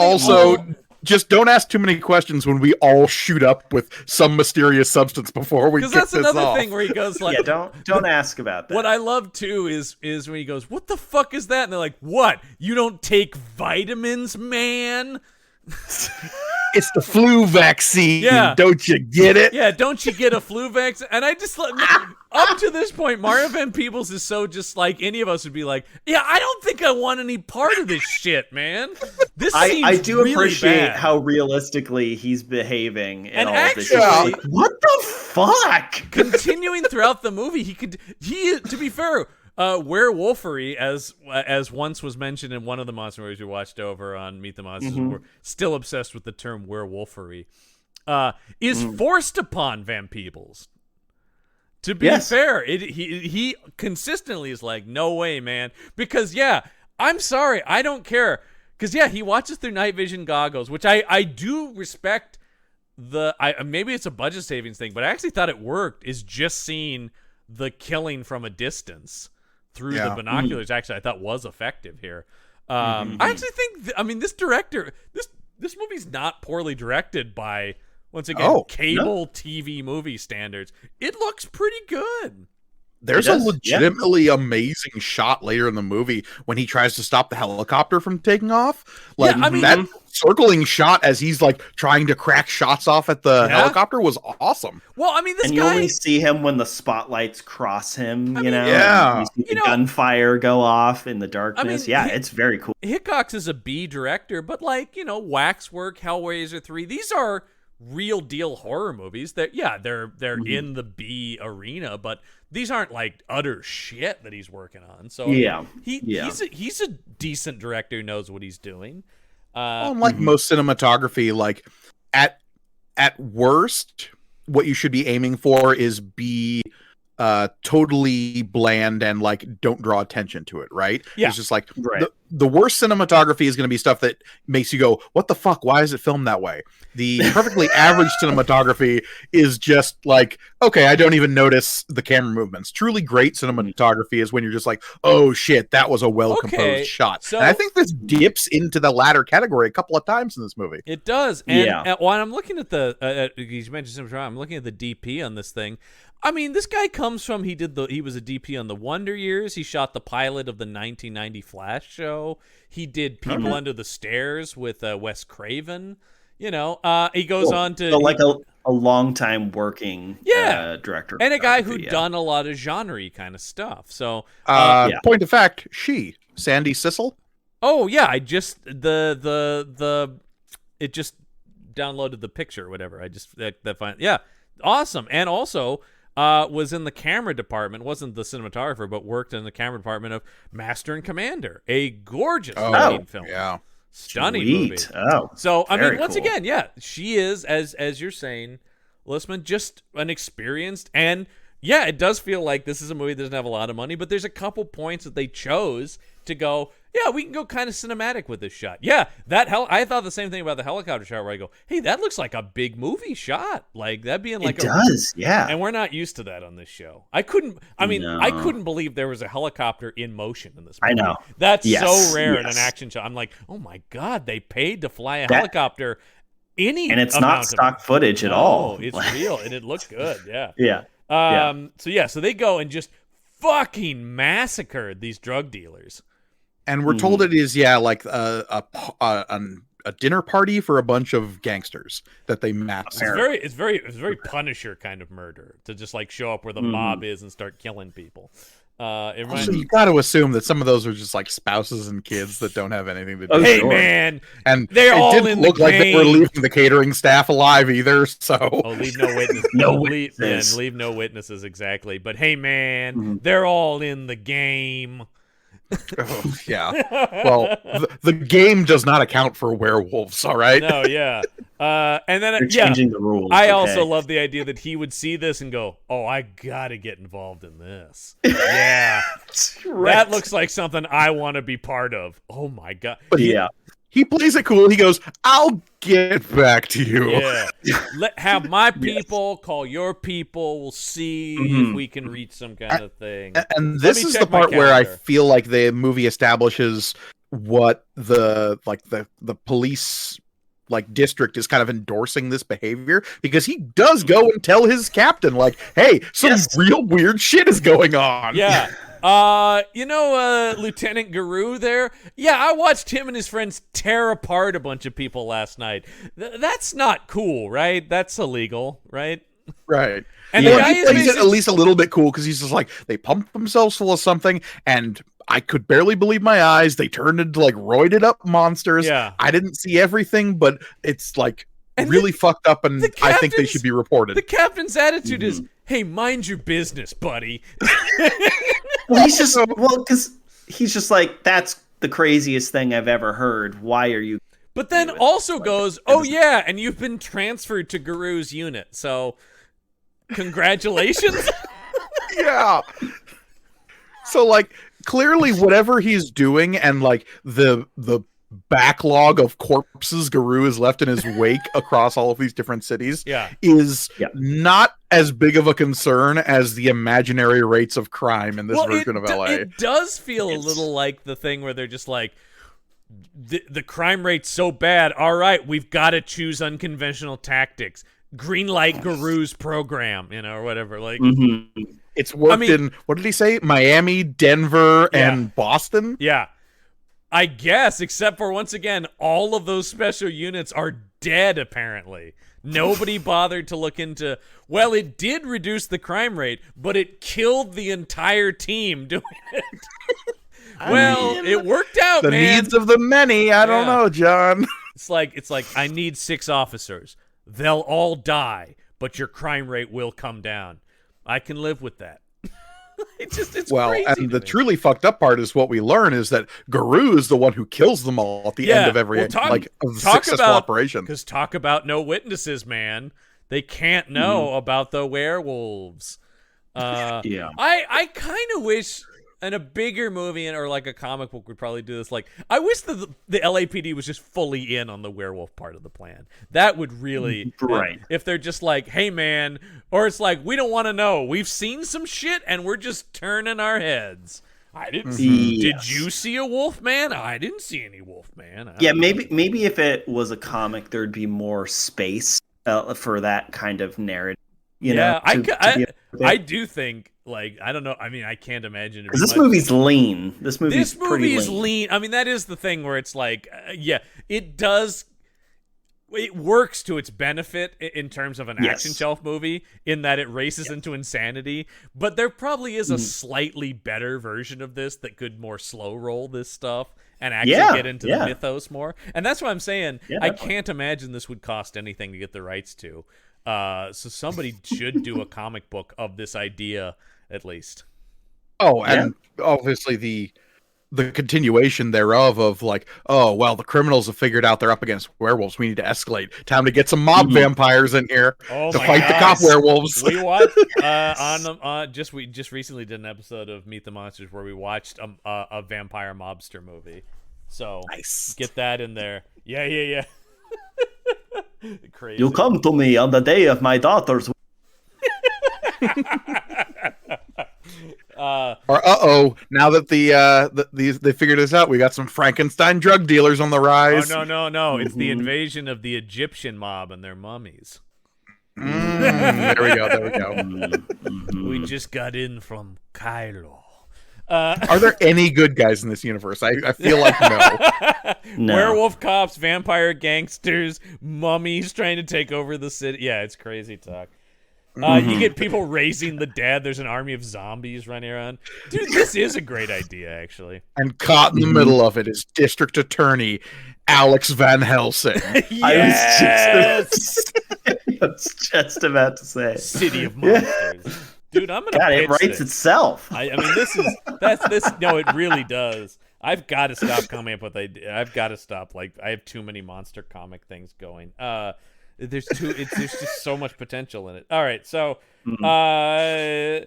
just don't ask too many questions when we all shoot up with some mysterious substance before we get this off. Because that's another thing where he goes like, don't ask about that. What I love too is when he goes, what the fuck is that? And they're like, what? You don't take vitamins, man? It's the flu vaccine. Yeah. Don't you get it? Yeah, don't you get a flu vaccine? And I just up to this point, Mario Van Peebles is so just like any of us would be like, yeah, I don't think I want any part of this shit, man. This seems I do really appreciate bad. how realistically he's behaving in And all of this. actually, Like, what the fuck? Continuing throughout the movie, he to be fair, werewolfery, as once was mentioned in one of the monster movies we watched over on Meet the Monsters, we're still obsessed with the term werewolfery, is forced upon Van Peebles. To be fair, he consistently is like, no way, man. Because, I'm sorry, I don't care. Because, he watches through night vision goggles, which I do respect. Maybe it's a budget savings thing, but I actually thought it worked, is just seeing the killing from a distance through the binoculars. Actually, I thought was effective here. I actually think, this director, this movie's not poorly directed by, once again, cable TV movie standards. It looks pretty good. There's a legitimately amazing shot later in the movie when he tries to stop the helicopter from taking off. Like that circling shot as he's like trying to crack shots off at the helicopter was awesome. Well, this you guy, only see him when the spotlights cross him, you know? Yeah. You see the gunfire go off in the darkness. It's very cool. Hickox is a B director, but Waxwork, Hellraiser 3, these are real deal horror movies that they're in the B arena, but these aren't like utter shit that he's working on. So he's a decent director who knows what he's doing. Unlike most cinematography, like at worst, what you should be aiming for is be totally bland and like don't draw attention to it, right? It's just like the worst cinematography is going to be stuff that makes you go, what the fuck, why is it filmed that way? The perfectly average cinematography is just like, okay, I don't even notice the camera movements. Truly great cinematography is when you're just like, oh shit, that was a well-composed shot. So, and I think this dips into the latter category a couple of times in this movie. It does. And when I'm looking at you mentioned cinematography, I'm looking at the DP on this thing. This guy comes from, he was a DP on The Wonder Years. He shot the pilot of the 1990 Flash show. He did People Under the Stairs with Wes Craven. He goes on to... So like a long-time working director. And a guy who'd done a lot of genre kind of stuff. So, point of fact, Sandy Sissel. Oh, yeah, I just... It just downloaded the picture or whatever. I just... awesome. And also... was in the camera department, wasn't the cinematographer, but worked in the camera department of Master and Commander, a gorgeous film. Yeah. Stunning movie. Oh, so, once again, she is, as you're saying, Listman, just an experienced and Yeah, it does feel like this is a movie that doesn't have a lot of money, but there's a couple points that they chose to go, yeah, we can go kind of cinematic with this shot. Yeah, I thought the same thing about the helicopter shot where I go, hey, that looks like a big movie shot. Like, that'd be in like it does, yeah. And we're not used to that on this show. I couldn't believe there was a helicopter in motion in this movie. I know. That's so rare in an action shot. I'm like, oh my God, they paid to fly a helicopter and it's not stock footage at all. It's real, and it looked good, yeah. Yeah. So they go and just fucking massacred these drug dealers. And we're told it is, like a dinner party for a bunch of gangsters that they massacre. It's very Punisher kind of murder to just like show up where the mob is and start killing people. Also, you got to assume that some of those are just like spouses and kids that don't have anything to do. Hey man, and they're all didn't in look the like game. they were leaving the catering staff alive either. So leave no witnesses. Leave no witnesses, exactly. But hey man, they're all in the game. Yeah. Well, the game does not account for werewolves. All right. No. Yeah. And then they're changing the rules. I also love the idea that he would see this and go, "Oh, I gotta get involved in this." Yeah, right. That looks like something I want to be part of. Oh my God. But he plays it cool. He goes, "I'll get back to you." Yeah. Have my people call your people. We'll see if we can reach some kind of thing. And this is the part where I feel like the movie establishes what the police district is kind of endorsing this behavior, because he does go and tell his captain like, hey, some real weird shit is going on. Yeah. Lieutenant Guru there? Yeah, I watched him and his friends tear apart a bunch of people last night. That's not cool, right? That's illegal, right? Right. And the guy plays it at least a little bit cool, because he's just like, they pumped themselves full of something, and I could barely believe my eyes. They turned into like roided up monsters. Yeah. I didn't see everything, but it's like really fucked up, and I think they should be reported. The captain's attitude is, hey, mind your business, buddy. Well, because he's just like, that's the craziest thing I've ever heard. Why are you? But then also goes, oh yeah, and you've been transferred to Guru's unit, so congratulations. Yeah. So like, clearly whatever he's doing, and like the backlog of corpses Guru has left in his wake across all of these different cities is not as big of a concern as the imaginary rates of crime in this version of LA. It does feel a little like the thing where they're just like, the crime rate's so bad, all right, we've got to choose unconventional tactics. Greenlight Guru's program, or whatever. Like, it's worked in, what did he say? Miami, Denver, and Boston? Yeah. I guess, except for, once again, all of those special units are dead, apparently. Nobody bothered to look into, well, it did reduce the crime rate, but it killed the entire team doing it. It worked out, the man. Needs of the many. I don't know, John. It's like, I need 6 officers. They'll all die, but your crime rate will come down. I can live with that. It's crazy and the truly fucked up part is what we learn is that Guru is the one who kills them all at the end of every successful operation. Because talk about no witnesses, man. They can't know about the werewolves. I kind of wish in a bigger movie or like a comic book would probably do this. Like, I wish the LAPD was just fully in on the werewolf part of the plan. That would really, if they're just like, hey man, or it's like, we don't want to know. We've seen some shit and we're just turning our heads. I didn't see. Did you see a wolf man? I didn't see any wolf man. Maybe if it was a comic, there'd be more space for that kind of narrative. I do think. Like, I don't know. I mean, I can't imagine. Because this movie's lean. This movie's pretty lean. I mean, that is the thing where it's like, it does. It works to its benefit in terms of an action shelf movie, in that it races into insanity. But there probably is a slightly better version of this that could more slow roll this stuff and actually get into the mythos more. And that's why I'm saying I can't imagine this would cost anything to get the rights to. So somebody should do a comic book of this idea. At least. Oh, and obviously the continuation thereof of like, oh well, the criminals have figured out they're up against werewolves. We need to escalate. Time to get some mob vampires in here Oh to my fight the cop gosh. werewolves. We watched we just recently did an episode of Meet the Monsters where we watched a vampire mobster movie. So Nice. get that in there. Yeah. Crazy. You come to me on the day of my daughter's. Or now that they figured this out, we got some Frankenstein drug dealers on the Oh rise. no! It's the invasion of the Egyptian mob and their mummies. There we go. We just got in from Cairo. Are there any good guys in this universe? I feel like no. No. Werewolf cops, vampire gangsters, mummies trying to take over the city. Yeah, it's crazy talk. You get people raising the dead. There's an army of zombies running around. Dude, this is a great idea, actually. And caught in the middle of it is District Attorney Alex Van Helsing. Yes! I was just about to say. City of Monsters. Dude, I'm gonna God, pitch it writes this. itself. I mean, that's this. No, it really does. I've got to stop coming up with ideas. I've got to stop. Like, I have too many monster comic things going. There's just so much potential in it. All right, so, oh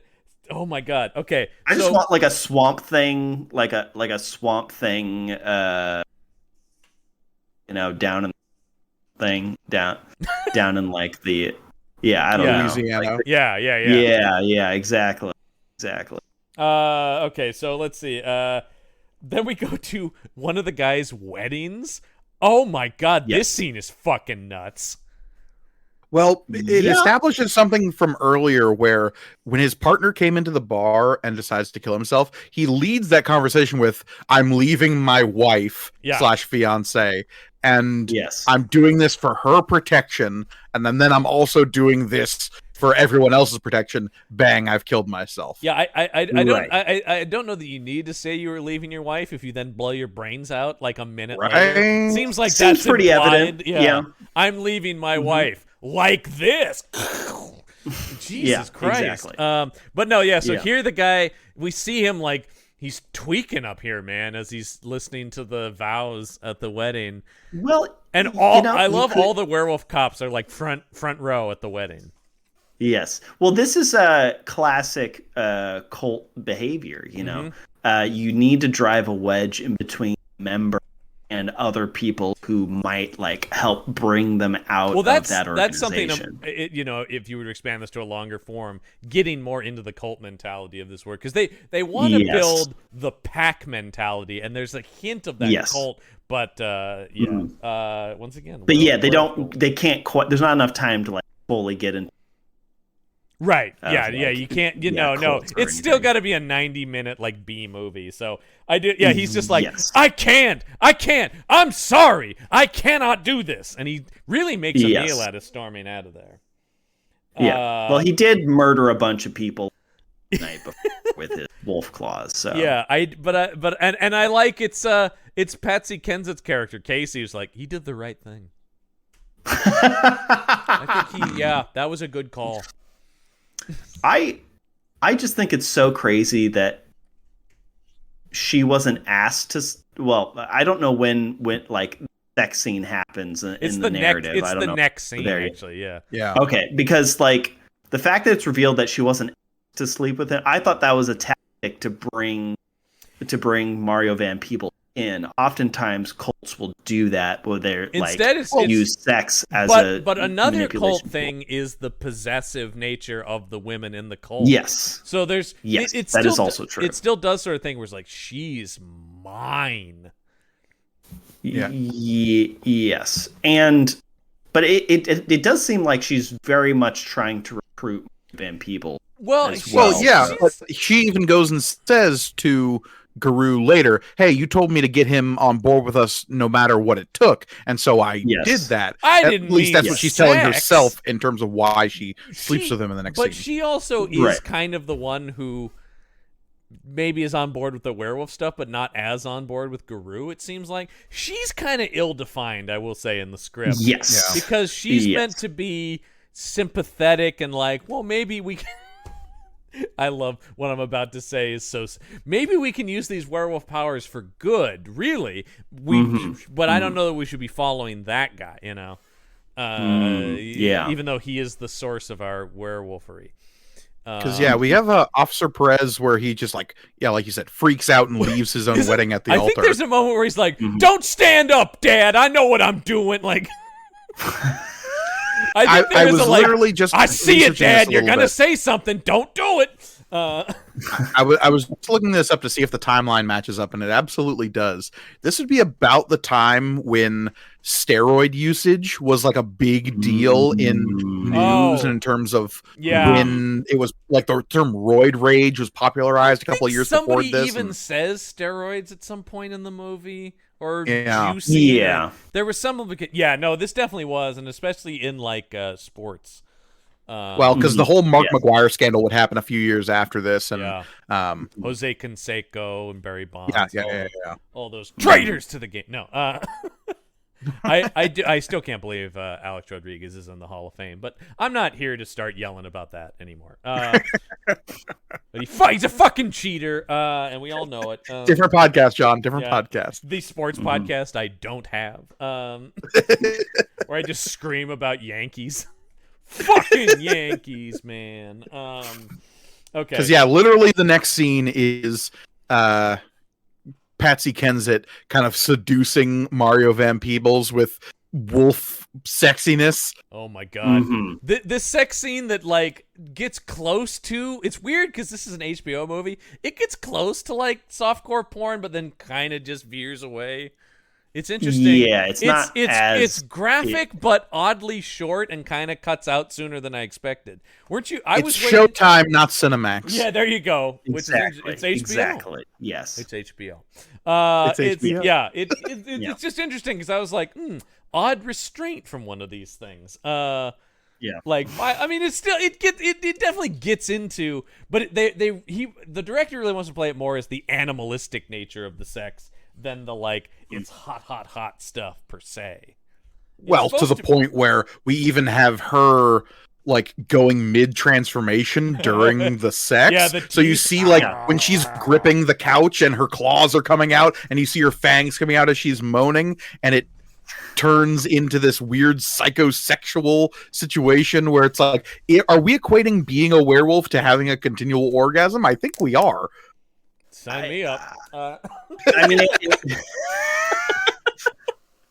my god. Okay, I just want like a swamp thing, like a swamp thing. Down in down in like the. Yeah, I don't know. Louisiana. Like, yeah. Exactly. Okay, so let's see. Then we go to one of the guys' weddings. Oh my god, this scene is fucking nuts. Well, it establishes something from earlier where when his partner came into the bar and decides to kill himself, he leads that conversation with, I'm leaving my wife / fiance, and I'm doing this for her protection, and then I'm also doing this for everyone else's protection. Bang, I've killed myself. Yeah, I don't know that you need to say you were leaving your wife if you then blow your brains out like a minute later. Seems like that's pretty implied. evident. Yeah. I'm leaving my wife like this. Jesus Christ. Exactly. But no, so here the guy, we see him like he's tweaking up here, man, as he's listening to the vows at the wedding. Well, and I love all the werewolf cops are like front row at the wedding. Yes. Well, this is a classic cult behavior, you know. You need to drive a wedge in between member and other people who might like help bring them out of that organization. That's something, if you were to expand this to a longer form, getting more into the cult mentality of this work. Because they want to build the pack mentality, and there's a hint of that cult, but once again. They can't quite, there's not enough time to like fully get into. Right. You can't. No. It's still got to be a 90-minute like B movie. So I do. Yeah, he's just like, I can't. I'm sorry. I cannot do this. And he really makes a meal out of storming out of there. Yeah. Well, he did murder a bunch of people the night before with his wolf claws. So yeah, I like it's Patsy Kensett's character Casey who's like, he did the right thing. I think that was a good call. I just think it's so crazy that she wasn't asked to. Well, I don't know when like sex scene happens in the narrative. It's I don't the know. next scene actually. Yeah. Okay, because like the fact that it's revealed that she wasn't asked to sleep with him, I thought that was a tactic to bring Mario Van Peebles in. Oftentimes cults will do that where they're instead use sex as but another cult thing is the possessive nature of the women in the cult. Yes. So there's that is also true. It still does sort of thing where it's like, she's mine. Yeah. Yes. But it does seem like she's very much trying to recruit Van Peebles. Well, but she even goes and says to Guru later, hey, you told me to get him on board with us no matter what it took, and so I did that. At least that's what she's telling herself in terms of why she sleeps with him in the next scene. But she also is kind of the one who maybe is on board with the werewolf stuff, but not as on board with Guru, it seems like. She's kind of ill-defined, I will say, in the script. Yes. Because she's meant to be sympathetic and like, well, maybe we can... I love what I'm about to say is so. Maybe we can use these werewolf powers for good. Really, but I don't know that we should be following that guy. You know, yeah. Even though he is the source of our werewolfery. Because we have Officer Perez where he just like you said, freaks out and leaves his own wedding at the altar. I think there's a moment where he's like, "Don't stand up, Dad. I know what I'm doing." Like. I was literally just. I see it, Dad. You're gonna say something. Don't do it. I was looking this up to see if the timeline matches up, and it absolutely does. This would be about the time when steroid usage was like a big deal in news and in terms of when it was like the term "roid rage" was popularized a couple of years before this. Somebody even says steroids at some point in the movie. Or juicy. Yeah. There was some of it. Yeah, no, this definitely was, and especially in like sports. Well, because the whole Mark McGuire scandal would happen a few years after this, and Jose Canseco and Barry Bonds. Yeah. All those traitors to the game. No, I still can't believe Alex Rodriguez is in the Hall of Fame, but I'm not here to start yelling about that anymore. But he's a fucking cheater, and we all know it. Different podcast, John. Different podcast. The sports podcast I don't have, where I just scream about Yankees. Fucking Yankees, man. Okay. Because literally the next scene is Patsy Kensit kind of seducing Mario Van Peebles with wolf sexiness. Oh my god. This sex scene that like gets close to, it's weird because this is an HBO movie. It gets close to like softcore porn, but then kind of just veers away. It's interesting. Yeah, it's graphic but oddly short and kind of cuts out sooner than I expected. Weren't you? It's Showtime, not Cinemax. Yeah, there you go. Exactly. It's HBO. Exactly. Yes. It's HBO. It's HBO. Yeah. It's just interesting because I was like, odd restraint from one of these things. Yeah. Like, I mean, it's still it definitely gets into, but the director really wants to play it more as the animalistic nature of the sex than the like it's hot stuff per se. Well, to the point where we even have her like going mid transformation during the sex. Yeah, so you see like when she's gripping the couch and her claws are coming out, and you see her fangs coming out as she's moaning, and it turns into this weird psychosexual situation where it's like, are we equating being a werewolf to having a continual orgasm? I think we are. Sign me up. I mean,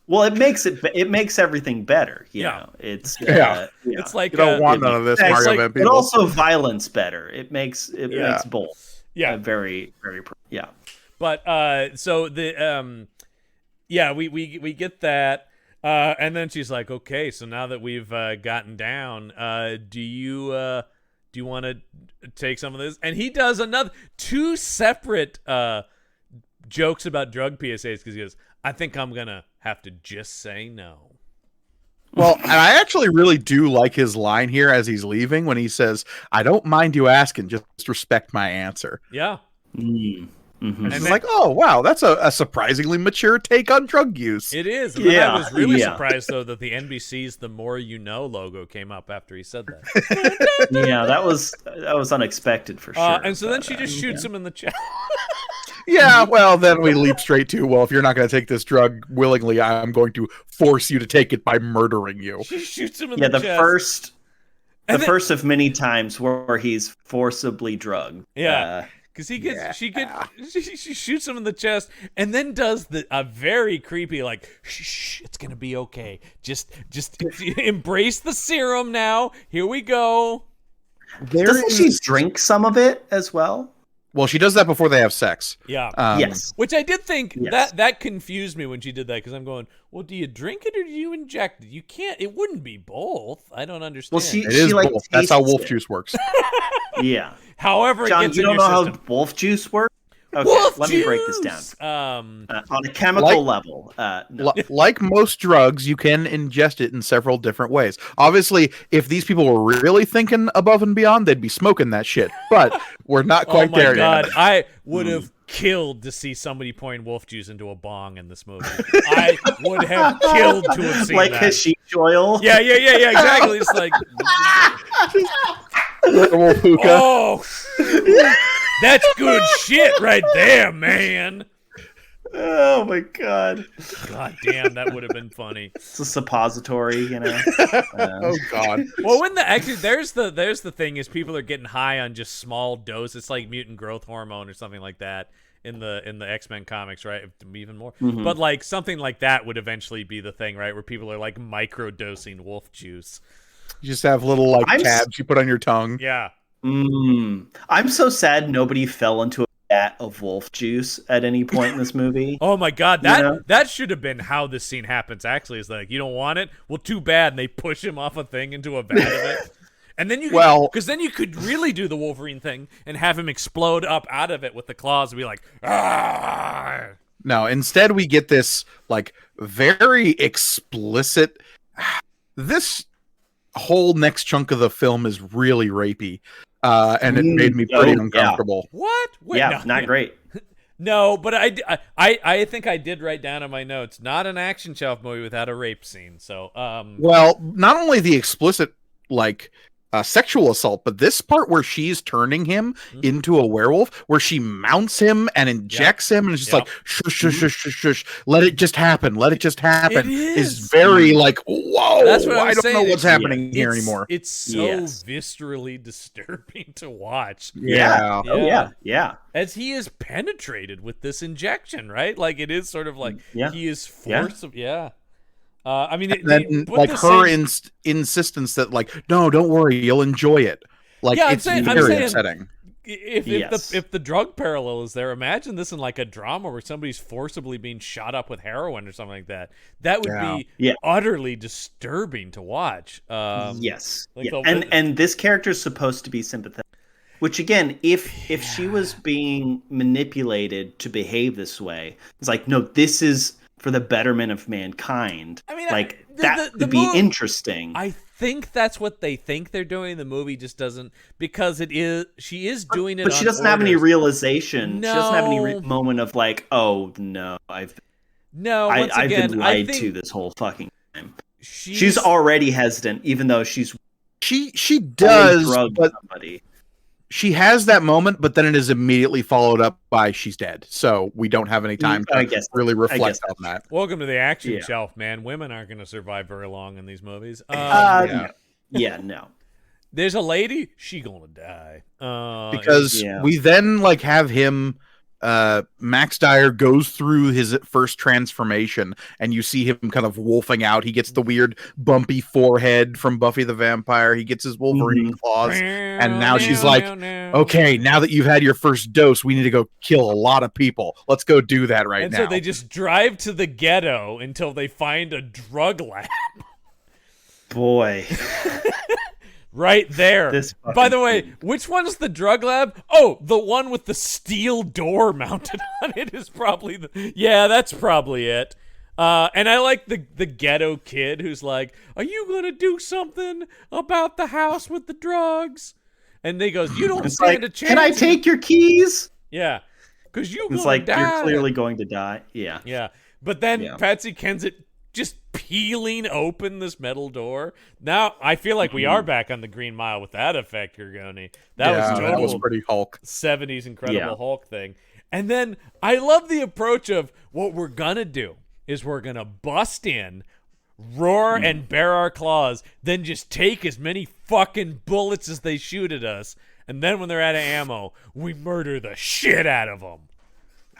well, it makes everything better. You know, it's it's like you don't want none of this, Mario Van Peebles. But also violence better. It makes both. Yeah, very But so the we get that, and then she's like, okay, so now that we've gotten down, do you want to take some of this? And he does two separate jokes about drug PSAs because he goes, I think I'm gonna have to just say no. Well, and I actually really do like his line here as he's leaving when he says, I don't mind you asking, just respect my answer. Yeah. And it's like, oh, wow, that's a surprisingly mature take on drug use. It is. And then I was really surprised, though, that the NBC's The More You Know logo came up after he said that. Yeah, that was unexpected for sure. And so then she just shoots him in the chest. Yeah, well, then we leap straight to, well, if you're not going to take this drug willingly, I'm going to force you to take it by murdering you. She shoots him in the chest. The first of many times where he's forcibly drugged. Yeah. Because she shoots him in the chest and then does a very creepy like, shh, it's gonna be okay. Just embrace the serum now. Here we go. Doesn't she drink some of it as well? Well, she does that before they have sex. Yeah. Yes. Which I did think that confused me when she did that because I'm going, well, do you drink it or do you inject it? You can't. It wouldn't be both. I don't understand. Well, it is both. That's how wolf juice works. Yeah. However, John, it gets you in don't your know system. how wolf juice works? Okay, let me break this down. On a chemical level. No. Like most drugs, you can ingest it in several different ways. Obviously, if these people were really thinking above and beyond, they'd be smoking that shit. But we're not quite there yet. God. I would have killed to see somebody pouring wolf juice into a bong in this movie. I would have killed to have seen like that. hashish oil? Yeah, exactly. It's like... Werewolf hookah. Oh, That's good shit right there, man. Oh my god. God damn, that would have been funny. It's a suppository, you know. Oh god. Well, when there's the thing is people are getting high on just small doses. It's like mutant growth hormone or something like that in the X-Men comics, right? Even more. Mhm. But like something like that would eventually be the thing, right? Where people are like micro dosing wolf juice. You just have little like tabs you put on your tongue. Yeah. I'm so sad nobody fell into a vat of wolf juice at any point in this movie. Oh my god, that should have been how this scene happens. Actually, is like, you don't want it? Well, too bad. And they push him off a thing into a vat of it, and then because then you could really do the Wolverine thing and have him explode up out of it with the claws and be like, ah. No, instead we get this like very explicit. This whole next chunk of the film is really rapey, and it made me pretty uncomfortable. Yeah. What? Wait, yeah, no. not great. No, but I think I did write down in my notes, not an action shelf movie without a rape scene. So, well, not only the explicit like sexual assault, but this part where she's turning him into a werewolf, where she mounts him and injects him, and it's just like shush, shush, shush, shush, shush, let it just happen, let it just happen. Is very like, whoa. That's what I don't saying. know what's happening here anymore. It's so viscerally disturbing to watch. Yeah. Oh yeah. As he is penetrated with this injection, right? Like it is sort of like he is forced. I mean, then like her insistence that like, no, don't worry, you'll enjoy it. Like it's very upsetting. If the drug parallel is there, imagine this in like a drama where somebody's forcibly being shot up with heroin or something like that. That would be utterly disturbing to watch. Yes, and this character is supposed to be sympathetic. Which again, if she was being manipulated to behave this way, it's like, no, this is for the betterment of mankind. I mean, like that would be interesting. I think that's what they think they're doing. The movie just doesn't, because she is doing it. But she doesn't have any realization. No. She doesn't have any moment of like, oh no, I've been lied to this whole fucking time. She's already hesitant, even though she does, but somebody. She has that moment, but then it is immediately followed up by she's dead. So we don't have any time to really reflect on that. Welcome to the action shelf, man. Women aren't going to survive very long in these movies. No. There's a lady, she gonna die. Because we then like have him. Max Dyer goes through his first transformation, and you see him kind of wolfing out. He gets the weird bumpy forehead from Buffy the Vampire. He gets his Wolverine claws, and now she's like, okay, now that you've had your first dose, we need to go kill a lot of people. Let's go do that now. And so they just drive to the ghetto until they find a drug lab. Boy. Right there. By the way, which one's the drug lab? Oh, the one with the steel door mounted on it is probably that's probably it. And I like the ghetto kid who's like, "Are you gonna do something about the house with the drugs?" And they goes, "You don't stand a chance." Can I take your keys? Yeah, because it's like die. You're clearly going to die. Yeah. Yeah, but then Patsy Kensit just peeling open this metal door. Now I feel like we are back on the Green Mile with that effect, Gorgone. That was pretty Hulk 70s Incredible Hulk thing. And then I love the approach of what we're gonna do is we're gonna bust in, roar and bare our claws, then just take as many fucking bullets as they shoot at us, and then when they're out of ammo, we murder the shit out of them.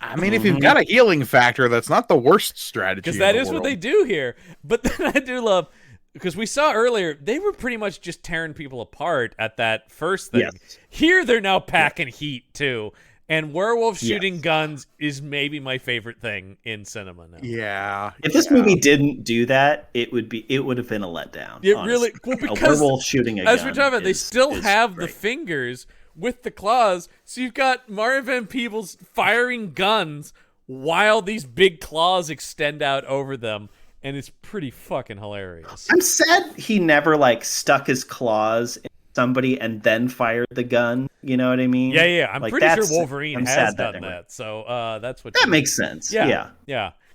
I mean, if you've got a healing factor, that's not the worst strategy. Because that is what they do here. But then I do love, because we saw earlier, they were pretty much just tearing people apart at that first thing. Yes. Here they're now packing heat too. And werewolf shooting guns is maybe my favorite thing in cinema now. Yeah. If this movie didn't do that, it would have been a letdown. It really, because a werewolf shooting a gun. As we're talking about, they still have the fingers with the claws, so you've got Mario Van Peebles firing guns while these big claws extend out over them, and it's pretty fucking hilarious. I'm sad he never like stuck his claws in somebody and then fired the gun. You know what I mean? Yeah. I'm pretty sure Wolverine has done that. So that's what that makes sense. Yeah.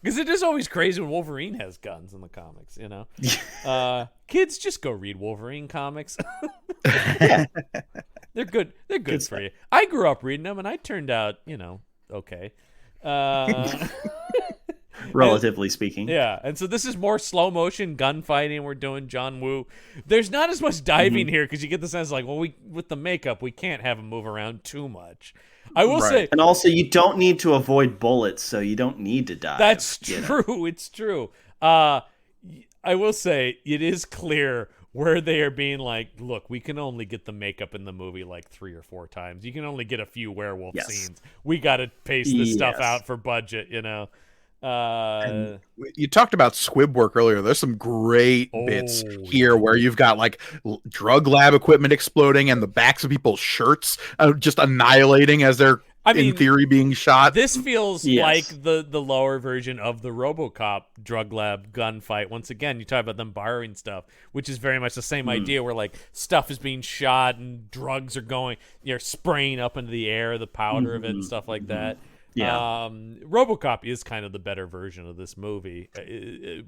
Because it is always crazy when Wolverine has guns in the comics. You know, kids, just go read Wolverine comics. They're good. They're good for you. I grew up reading them, and I turned out, okay. Relatively speaking. Yeah, and so this is more slow motion gunfighting. We're doing John Woo. There's not as much diving here because you get the sense like, well, with the makeup, we can't have him move around too much. I will say, and also you don't need to avoid bullets, so you don't need to dive. That's true. It's true. I will say it is clear where they are being like, look, we can only get the makeup in the movie like 3 or 4 times. You can only get a few werewolf scenes. We got to pace this stuff out for budget, And you talked about squib work earlier. There's some great bits here where you've got like drug lab equipment exploding and the backs of people's shirts just annihilating as they're in theory being shot. This feels like the lower version of the RoboCop drug lab gunfight. Once again, you talk about them borrowing stuff, which is very much the same idea where like stuff is being shot and drugs are going, you're spraying up into the air, the powder of it and stuff like that. Yeah. RoboCop is kind of the better version of this movie. In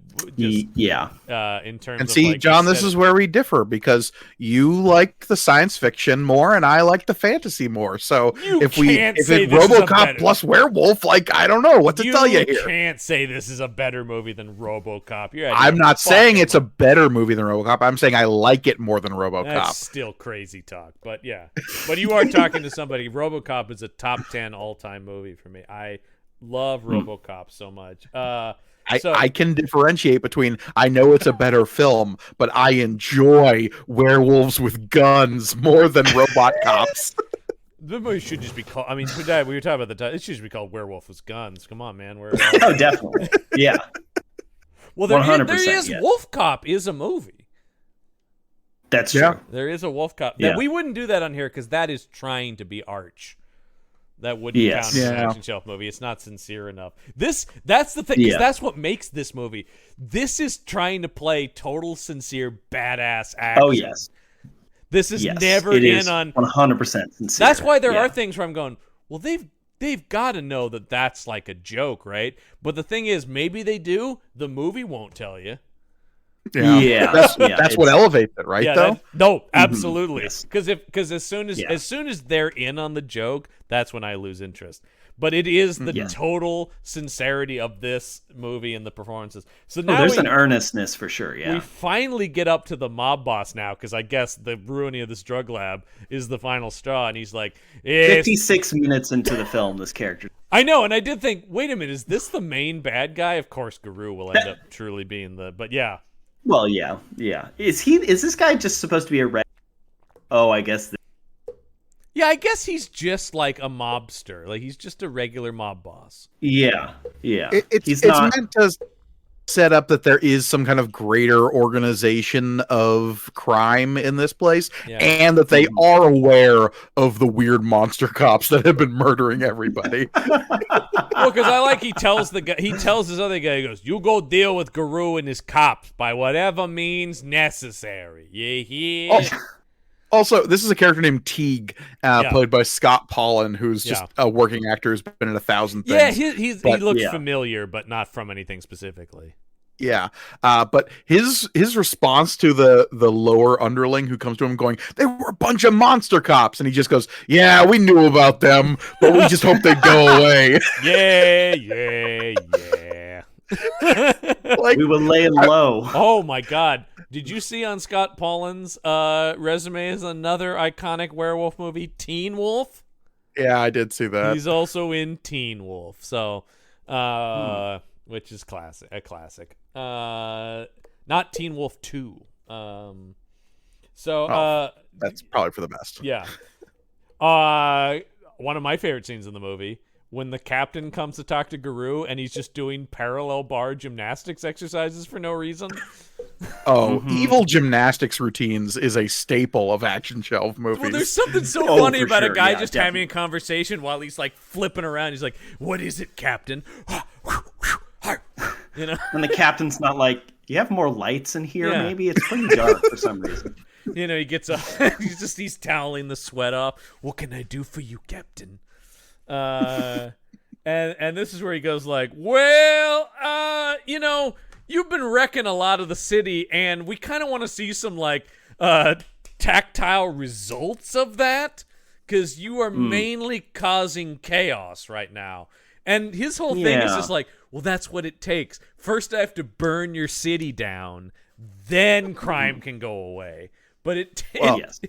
terms and see, of like, John, this is where we differ because you like the science fiction more and I like the fantasy more. So if it's RoboCop plus werewolf, like I don't know what to tell you here. You can't say this is a better movie than RoboCop. I'm not saying it's a better movie than RoboCop. I'm saying I like it more than RoboCop. That's still crazy talk, but yeah. But you are talking to somebody. RoboCop is a top 10 all-time movie for me. I love RoboCop so much. I can differentiate between I know it's a better film, but I enjoy werewolves with guns more than robot cops. The movie should just be called. I mean, we were talking about the time. It should just be called Werewolf with Guns. Come on, man. Oh, definitely. Yeah. Well, there is Wolf Cop is a movie. That's true. There is a Wolf Cop. Yeah. We wouldn't do that on here because that is trying to be arch. That wouldn't count as an action shelf movie. It's not sincere enough. That's the thing. That's what makes this movie. This is trying to play total sincere badass action. Oh yes. This is never in on 100% sincere. That's why there are things where I'm going, well, they've got to know that that's like a joke, right? But the thing is, maybe they do. The movie won't tell you. Yeah. That's what elevates it, right? No, absolutely. Because as soon as they're in on the joke, that's when I lose interest. But it is the total sincerity of this movie and the performances. So now there's an earnestness for sure. Yeah, we finally get up to the mob boss now because I guess the ruining of this drug lab is the final straw, and he's like, 56 minutes into the film, this character. I know, and I did think, wait a minute, is this the main bad guy? Of course, Guru will end up truly being but yeah. Well, yeah. Is this guy just supposed to be a red? Oh, I guess. Yeah, I guess he's just like a mobster. Like he's just a regular mob boss. Yeah. It's meant to set up that there is some kind of greater organization of crime in this place, and that they are aware of the weird monster cops that have been murdering everybody. Well, because I like he tells his other guy, he goes, "You go deal with Guru and his cops by whatever means necessary." Yeah. Also, this is a character named Teague, played by Scott Pollan, who's just a working actor who's been in 1,000 things. Yeah, he looks familiar, but not from anything specifically. Yeah, but his response to the lower underling who comes to him going, "They were a bunch of monster cops," and he just goes, "Yeah, we knew about them, but we just hope they go away." Yeah. Like, we were laying low. Oh my God. Did you see on Scott Pollan's resume is another iconic werewolf movie, Teen Wolf? Yeah, I did see that. He's also in Teen Wolf, so which is a classic. Not Teen Wolf 2. That's probably for the best. Yeah. One of my favorite scenes in the movie, when the captain comes to talk to Guru and he's just doing parallel bar gymnastics exercises for no reason. Evil gymnastics routines is a staple of action shelf movies. Well, there's something so funny about a guy having a conversation while he's like flipping around. He's like, "What is it, Captain?" You know, and the captain's not like, "You have more lights in here, maybe?" It's pretty dark for some reason. You know, he gets up, he's toweling the sweat off. "What can I do for you, Captain?" And this is where he goes like, "Well, you've been wrecking a lot of the city, and we kind of want to see some like tactile results of that, because you are mainly causing chaos right now. And his whole thing is just like, well, that's what it takes. First, I have to burn your city down, then crime can go away. But Yes.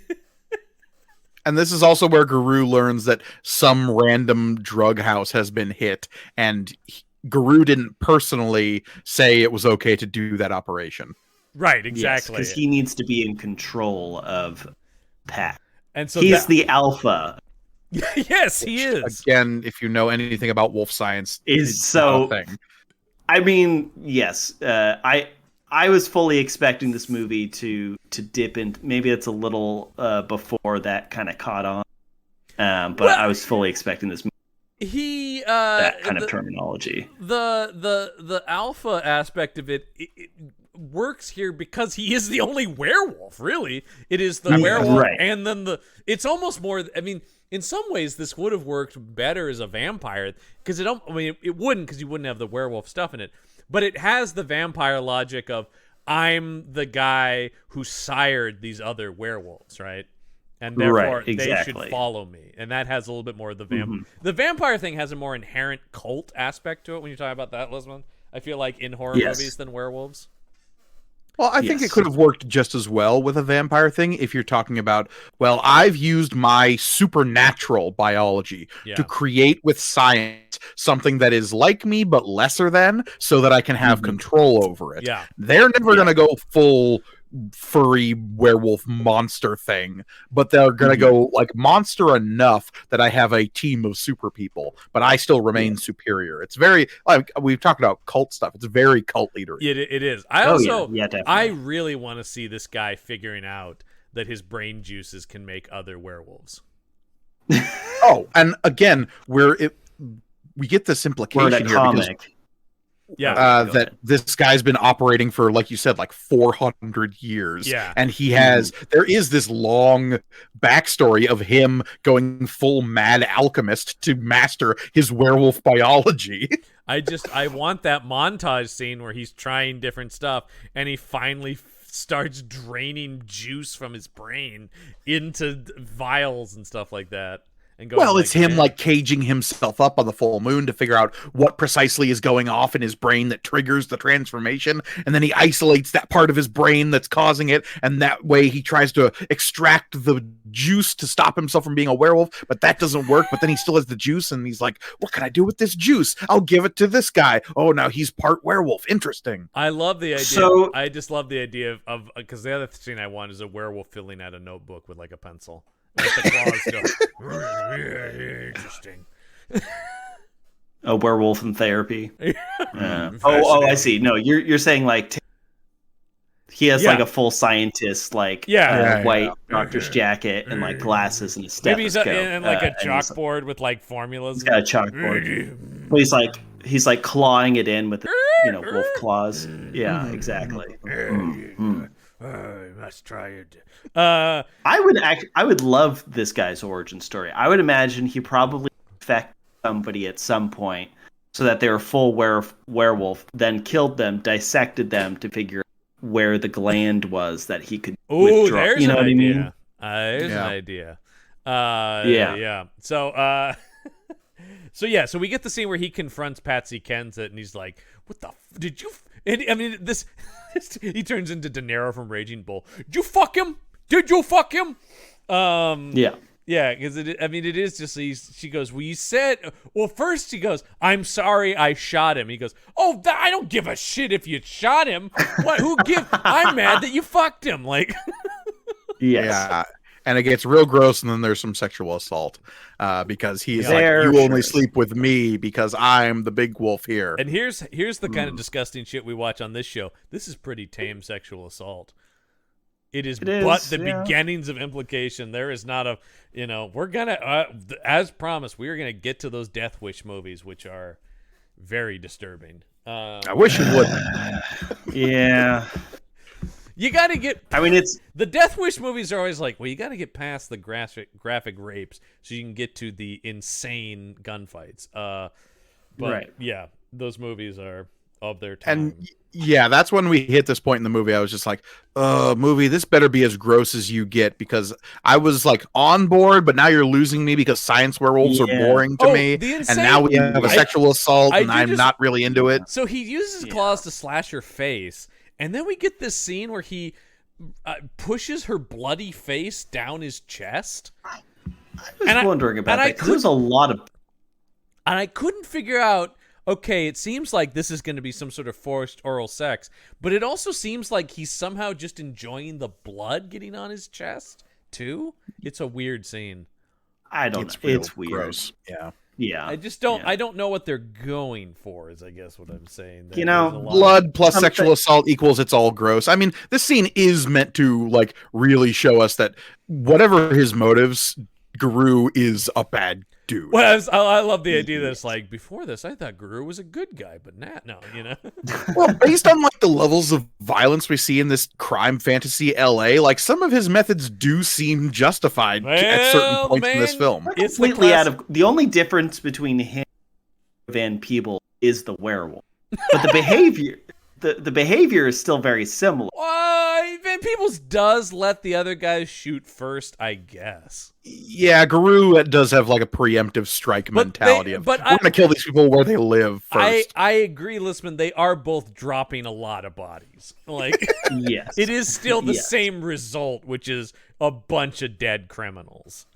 And this is also where Guru learns that some random drug house has been hit, and Guru didn't personally say it was okay to do that operation. Right, exactly. Because he needs to be in control of Pac. And so he's the alpha. Yes, he is. Again, if you know anything about wolf science, Is so. I mean, yes. I was fully expecting this movie to dip in. Maybe it's a little before that kind of caught on. But I was fully expecting this movie. That kind of terminology. The alpha aspect of it works here because he is the only werewolf. Really, it is the werewolf, right. And then it's almost more. I mean, in some ways, this would have worked better as a vampire because it wouldn't, because you wouldn't have the werewolf stuff in it. But it has the vampire logic of, I'm the guy who sired these other werewolves, right? And therefore, they should follow me. And that has a little bit more of the The vampire thing has a more inherent cult aspect to it when you talk about that, Lisbon. I feel like in horror movies than werewolves. Well, I think it could have worked just as well with a vampire thing if you're talking about, well, I've used my supernatural biology to create with science something that is like me but lesser than, so that I can have control over it. Yeah. They're never going to go full furry werewolf monster thing, but they're going to go like monster enough that I have a team of super people, but I still remain superior. It's very, like we've talked about cult stuff. It's very cult leader. It is. I really want to see this guy figuring out that his brain juices can make other werewolves. And again, we get this implication here comic. That this guy's been operating for, like you said, like 400 years. Yeah. And there is this long backstory of him going full mad alchemist to master his werewolf biology. I want that montage scene where he's trying different stuff and he finally starts draining juice from his brain into vials and stuff like that. It's him like caging himself up on the full moon to figure out what precisely is going off in his brain that triggers the transformation, and then he isolates that part of his brain that's causing it, and that way he tries to extract the juice to stop himself from being a werewolf, but that doesn't work. But then he still has the juice, and he's like, what can I do with this juice? I'll give it to this guy. Oh, now he's part werewolf. Interesting. I love the idea. I just love the idea of because the other scene I want is a werewolf filling out a notebook with like a pencil. With the claws go, interesting. A werewolf in therapy. I see. No, you're saying like he has like a full scientist, like white doctor's jacket and like glasses and a stethoscope. Maybe he's and like a chalkboard with like formulas. He's got a chalkboard. Well, he's like clawing it in with wolf claws. Yeah, exactly. I must try it. I would love this guy's origin story. I would imagine he probably infected somebody at some point so that they were full werewolf, then killed them, dissected them to figure out where the gland was that he could withdraw. There's you know an what idea. I mean? There's an idea. Yeah. So we get the scene where he confronts Patsy Kensit and he's like, "What the did you?" And I mean, this he turns into De Niro from Raging Bull. Did you fuck him? Did you fuck him? Yeah, because it is just she goes, well, you said, well, first she goes, I'm sorry I shot him. He goes, oh, I don't give a shit if you shot him. What? I'm mad that you fucked him. Like, yes. Yeah. And it gets real gross, and then there's some sexual assault because he's like, you only sleep with me because I'm the big wolf here. And here's the kind of disgusting shit we watch on this show. This is pretty tame sexual assault. It is the beginnings of implication. There is not a, we're going to, as promised, we are going to get to those Death Wish movies, which are very disturbing. I wish it would. Yeah. You got to get. I mean, it's the Death Wish movies are always like, well, you got to get past the graphic rapes so you can get to the insane gunfights. But right. Yeah, those movies are. of their time. And yeah, that's when we hit this point in the movie. I was just like, movie, this better be as gross as you get, because I was like on board, but now you're losing me because science werewolves are boring to me. And now we have a sexual assault, and I'm not really into it. So he uses his claws to slash her face, and then we get this scene where he pushes her bloody face down his chest. I was wondering about that, because there's a lot of... And I couldn't figure out, okay, it seems like this is going to be some sort of forced oral sex, but it also seems like he's somehow just enjoying the blood getting on his chest, too. It's a weird scene. I don't know. It's weird. Gross. Yeah. Yeah. I just don't I don't know what they're going for, is I guess what I'm saying. You know, blood plus sexual assault equals it's all gross. I mean, this scene is meant to like really show us that whatever his motives, Guru is a bad dude. Well, I love the idea that it's like, before this, I thought Guru was a good guy, but no, you know. Well, based on like the levels of violence we see in this crime fantasy LA, like some of his methods do seem justified at certain points in this film. It's completely out of... The only difference between him and Van Peebles is the werewolf, but the behavior. The behavior is still very similar. Van Peebles does let the other guys shoot first, I guess. Yeah, Guru does have like a preemptive strike mentality we're going to kill these people where they live first. I agree, Listman. They are both dropping a lot of bodies. Like, yes, it is still the same result, which is a bunch of dead criminals.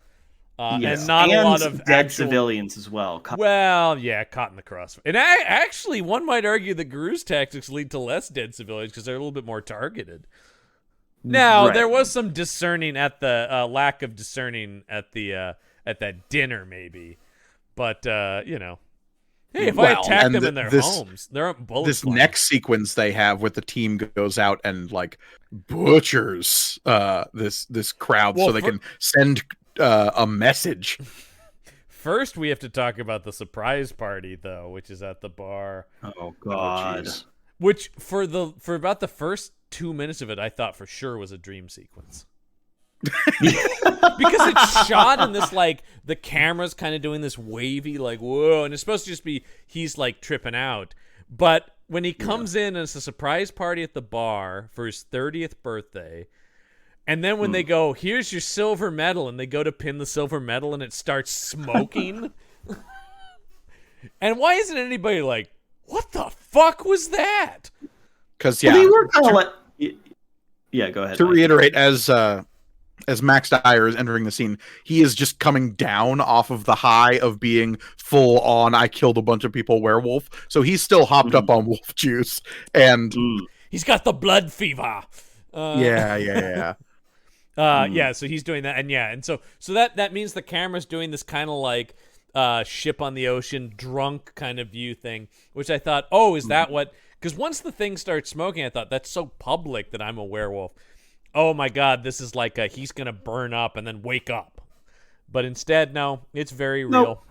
And not a lot of dead civilians as well. Well, yeah, caught in the crossfire. And actually, one might argue that Guru's tactics lead to less dead civilians because they're a little bit more targeted. Now, there was some discerning at the lack of discerning at the at that dinner, maybe. But you know, hey, if I attack them in their homes, they're bullets. This next sequence they have with the team goes out and like butchers this crowd so they can send a message. First, we have to talk about the surprise party, though, which is at the bar. Oh God! Which for about the first 2 minutes of it, I thought for sure was a dream sequence. Because it's shot in this, like, the camera's kind of doing this wavy, like, whoa, and it's supposed to just be he's like tripping out. But when he comes in and it's a surprise party at the bar for his 30th birthday. And then when they go, here's your silver medal, and they go to pin the silver medal, and it starts smoking. And why isn't anybody like, what the fuck was that? Because, they were kind of like... Yeah, go ahead. To reiterate, as Max Dyer is entering the scene, he is just coming down off of the high of being full on, I killed a bunch of people werewolf. So he's still hopped up on wolf juice. And he's got the blood fever. Yeah. So he's doing that, and so that means the camera's doing this kind of like ship on the ocean, drunk kind of view thing, which I thought, is that what? Because once the thing starts smoking, I thought that's so public that I'm a werewolf. Oh my God, this is like he's gonna burn up and then wake up, but instead, no, it's very real.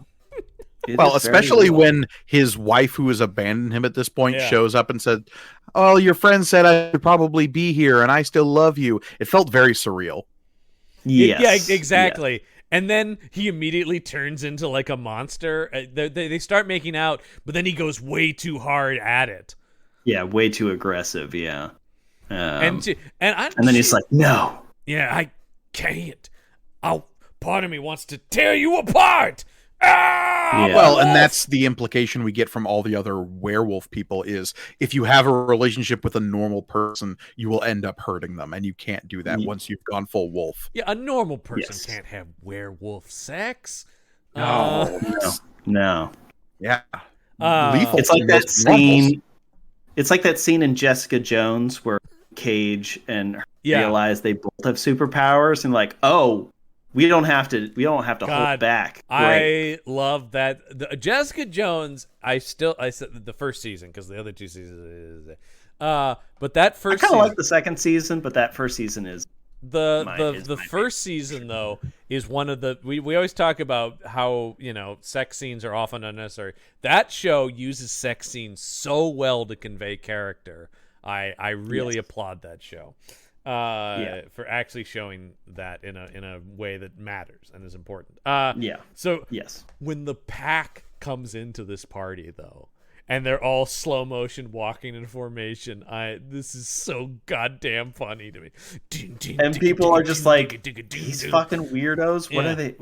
Well, especially when his wife, who has abandoned him at this point, shows up and said, "Oh, your friend said I should probably be here, and I still love you." It felt very surreal. Yes. Exactly. Yeah. And then he immediately turns into like a monster. They start making out, but then he goes way too hard at it. Yeah, way too aggressive. Yeah. And then he's like, "No." Yeah, I can't. Part of me wants to tear you apart. Well, and that's the implication we get from all the other werewolf people is if you have a relationship with a normal person, you will end up hurting them, and you can't do that once you've gone full wolf. Yeah, a normal person can't have werewolf sex. No. Yeah. Lethal. It's like that scene. Normals. It's like that scene in Jessica Jones where Cage and her realize they both have superpowers, and like, we don't have to hold back. I love that. Jessica Jones, I said the first season because the other two seasons but that first I kind of like the second season, but that first season is the first season though is one of the we always talk about how, sex scenes are often unnecessary. That show uses sex scenes so well to convey character. I really applaud that show. For actually showing that in a way that matters and is important. So when the pack comes into this party though, and they're all slow motion walking in formation. This is so goddamn funny to me. And people are just like, these fucking weirdos. What Yeah. are they?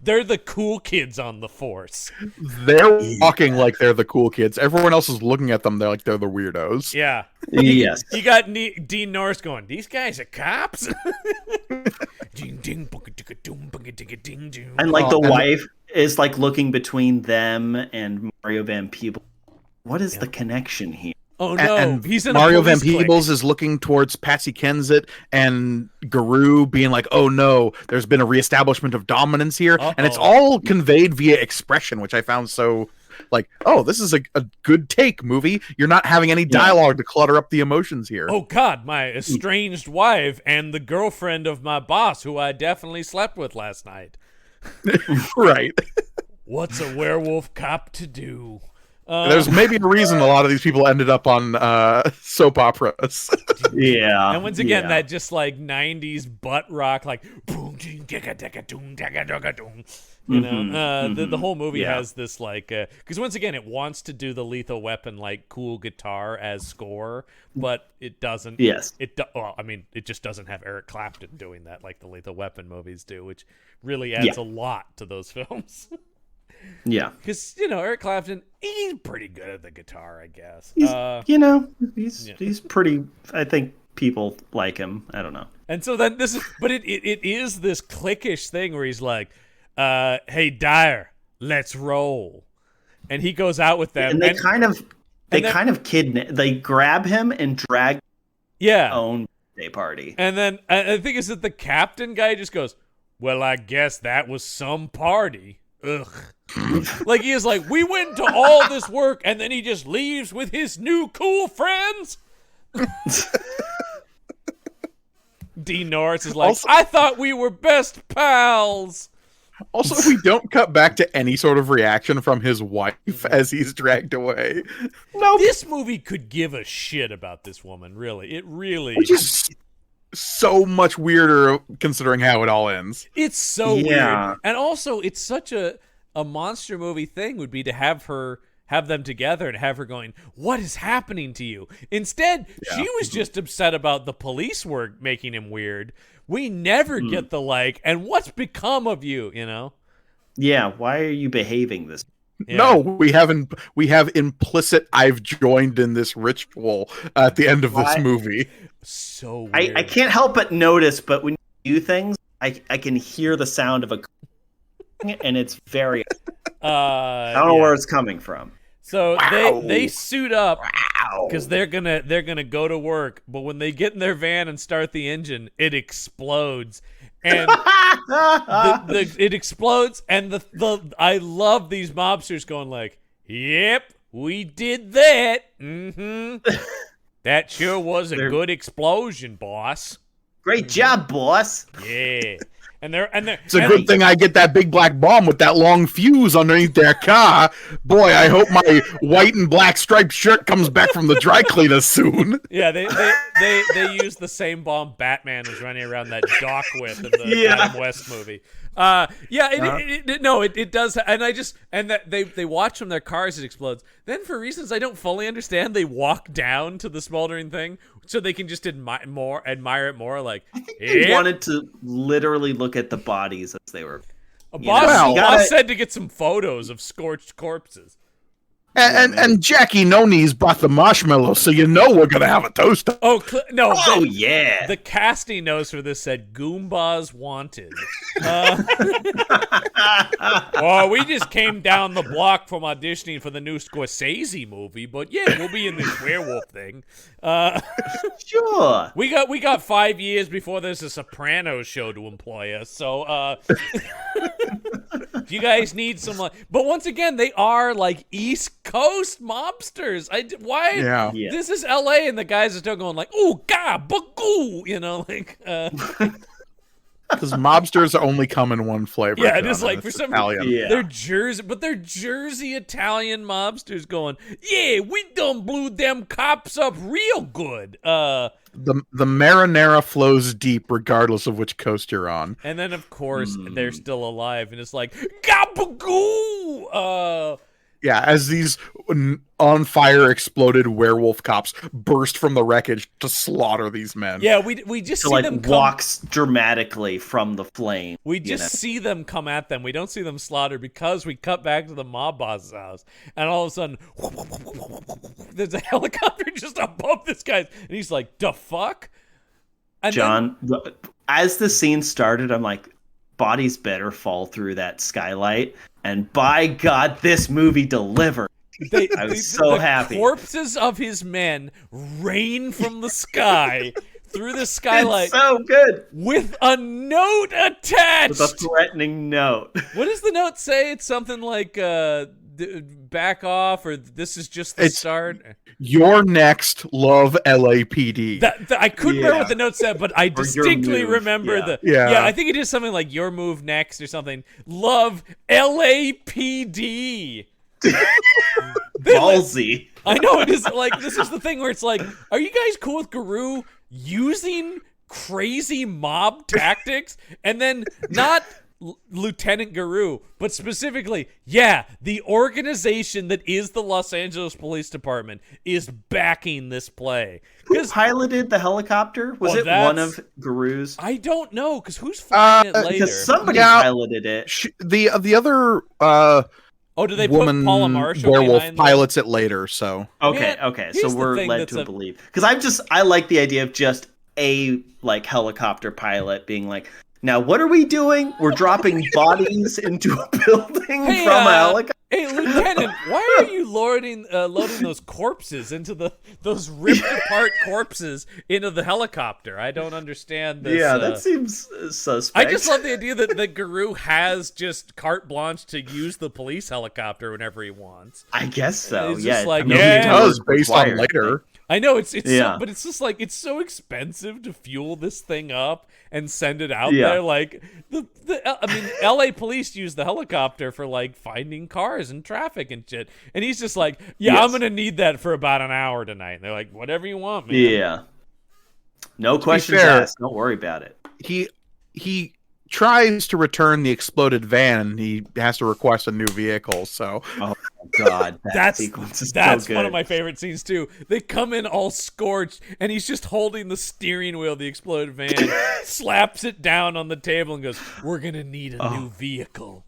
They're the cool kids on the Force. They're walking like they're the cool kids. Everyone else is looking at them. They're like they're the weirdos. Yeah. Yes. You got Dean Norris going, these guys are cops? And like the wife is like looking between them and Mario Van Peebles. What is the connection here? Oh no, And he's in Mario a Van police Peebles is looking towards Patsy Kensit and Guru being like, oh no, there's been a reestablishment of dominance here. And it's all conveyed via expression, which I found so like, oh, this is a good take, movie. You're not having any dialogue to clutter up the emotions here. Oh God, my estranged wife and the girlfriend of my boss, who I definitely slept with last night. Right. What's a werewolf cop to do? There's maybe a reason a lot of these people ended up on soap operas. Yeah. And once again, that just like 90s butt rock, like boom, you know, the whole movie has this like, because once again, it wants to do the Lethal Weapon like cool guitar as score, but it doesn't. Yes. Well, I mean, it just doesn't have Eric Clapton doing that like the Lethal Weapon movies do, which really adds a lot to those films. Yeah. Because, you know, Eric Clapton, he's pretty good at the guitar, I guess. He's pretty, I think people like him. I don't know. And so then this is, but it is this cliquish thing where he's like, hey, Dyer, let's roll. And he goes out with them. And they kind of kidnap, they grab him and drag their own birthday party. And then I think it's that the captain guy just goes, well, I guess that was some party. Ugh. Like he is like, we went to all this work and then he just leaves with his new cool friends. Dean Norris is like, also, I thought we were best pals. Also, we don't cut back to any sort of reaction from his wife as he's dragged away. No, this movie could give a shit about this woman, really. It really... Which is so much weirder considering how it all ends. It's so weird. And also, it's such a monster movie thing would be to have them together and have her going, what is happening to you? Instead, she was just upset about the police were making him weird. We never get the like, and what's become of you, you know? Yeah, why are you behaving this? Yeah. No, we have implicit I've joined in this ritual at the end of this movie. So weird. I can't help but notice, but when you do things, I can hear the sound of a and it's very I don't know where it's coming from. So they suit up because they're gonna go to work, but when they get in their van and start the engine, it explodes, and it explodes, and the I love these mobsters going like, "Yep, we did that. That sure was a good explosion, boss. Great job, boss." Yeah. And they're it's a good thing I get that big black bomb with that long fuse underneath their car. Boy, I hope my white and black striped shirt comes back from the dry cleaner soon. Yeah, they use the same bomb Batman was running around that dock with in the Adam West movie. It does, and they watch from their cars, it explodes. Then for reasons I don't fully understand, they walk down to the smoldering thing so they can just admire it more. Like I think they wanted to literally look at the bodies as they were. Boss said to get some photos of scorched corpses. And Jackie No Knees brought the marshmallows, so you know we're gonna have a toast. Yeah. The casting notes for this said Goombas wanted. We just came down the block from auditioning for the new Scorsese movie, but yeah, we'll be in this werewolf thing. Sure. We got 5 years before there's a Sopranos show to employ us, so if you guys need some, but once again, they are like East Coast mobsters. Why? Yeah. This is LA, and the guys are still going like, "Ooh, God, bagoo," you know, like. Because mobsters only come in one flavor. Yeah, just like for some Italian. reason, they're Jersey Italian mobsters going, yeah, we done blew them cops up real good. The marinara flows deep regardless of which coast you're on. And then of course they're still alive, and it's like, gabagoo. Yeah, as these on fire exploded werewolf cops burst from the wreckage to slaughter these men. Yeah, we just To see like them come. walks dramatically from the flame. We you just know? see them come at them. We don't see them slaughter because we cut back to the mob boss's house, and all of a sudden, there's a helicopter just above this guy, and he's like, "The fuck?" And John, as the scene started, I'm like, bodies better fall through that skylight. And by God, this movie delivered. I was so happy. Corpses of his men rain from the sky through the skylight It's so good. with a note attached. With a threatening note. What does the note say? It's something like back off, or this is just the start. You're next, love LAPD. I couldn't remember what the note said, but I distinctly move, remember yeah. yeah, I think it is something like your move next or something. Love LAPD. Ballsy. I know it is like, this is the thing where it's like, are you guys cool with Guru using crazy mob tactics and then not Lieutenant Guru, but specifically, the organization that is the Los Angeles Police Department is backing this play. Who piloted the helicopter? Was it one of Guru's? I don't know, because who's flying it later? Because somebody piloted it. The other do they woman put Paula Marshall werewolf behind pilots it later, so Okay. here's So the we're thing led that's to believe. Because I like the idea of just a like helicopter pilot being like, now what are we doing? We're dropping bodies into a building from a helicopter. Hey, Lieutenant, why are you loading those corpses into those ripped apart corpses into the helicopter? I don't understand this. Yeah, that seems suspect. I just love the idea that Guru has just carte blanche to use the police helicopter whenever he wants. I guess so. It's Yeah, just like, I mean, yeah. he does based on required. later. I know it's Yeah. but it's just like, it's so expensive to fuel this thing up and send it out Yeah. there. Like I mean, LA police use the helicopter for like finding cars and traffic and shit. And he's just like, Yes. I'm gonna need that for about an hour tonight. And they're like, whatever you want, man. Yeah. No questions fair- asked. Don't worry about it. He tries to return the exploded van, and he has to request a new vehicle. So Oh God, that sequence is so good. one of my favorite scenes too. They come in all scorched, and he's just holding the steering wheel of the exploded van, slaps it down on the table, and goes, "We're gonna need a new vehicle."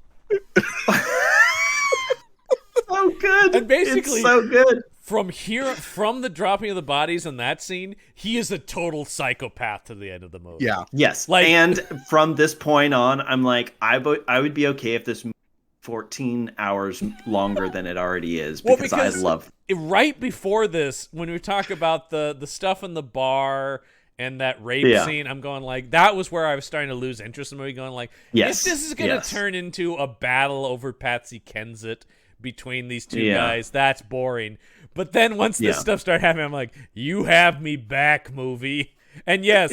So good. And basically, it's so good. From the dropping of the bodies in that scene, he is a total psychopath to the end of the movie. yeah, Yes, Like- and from this point on, I'm like, I would be okay if this movie was 14 hours longer than it already is because I love. Right before this, when we talk about the stuff in the bar and that rape scene, I'm going like, that was where I was starting to lose interest in the movie, going like, Yes, if this is going to turn into a battle over Patsy Kensit between these two guys, that's boring. But then once this stuff started happening, I'm like, you have me back, movie. And yes,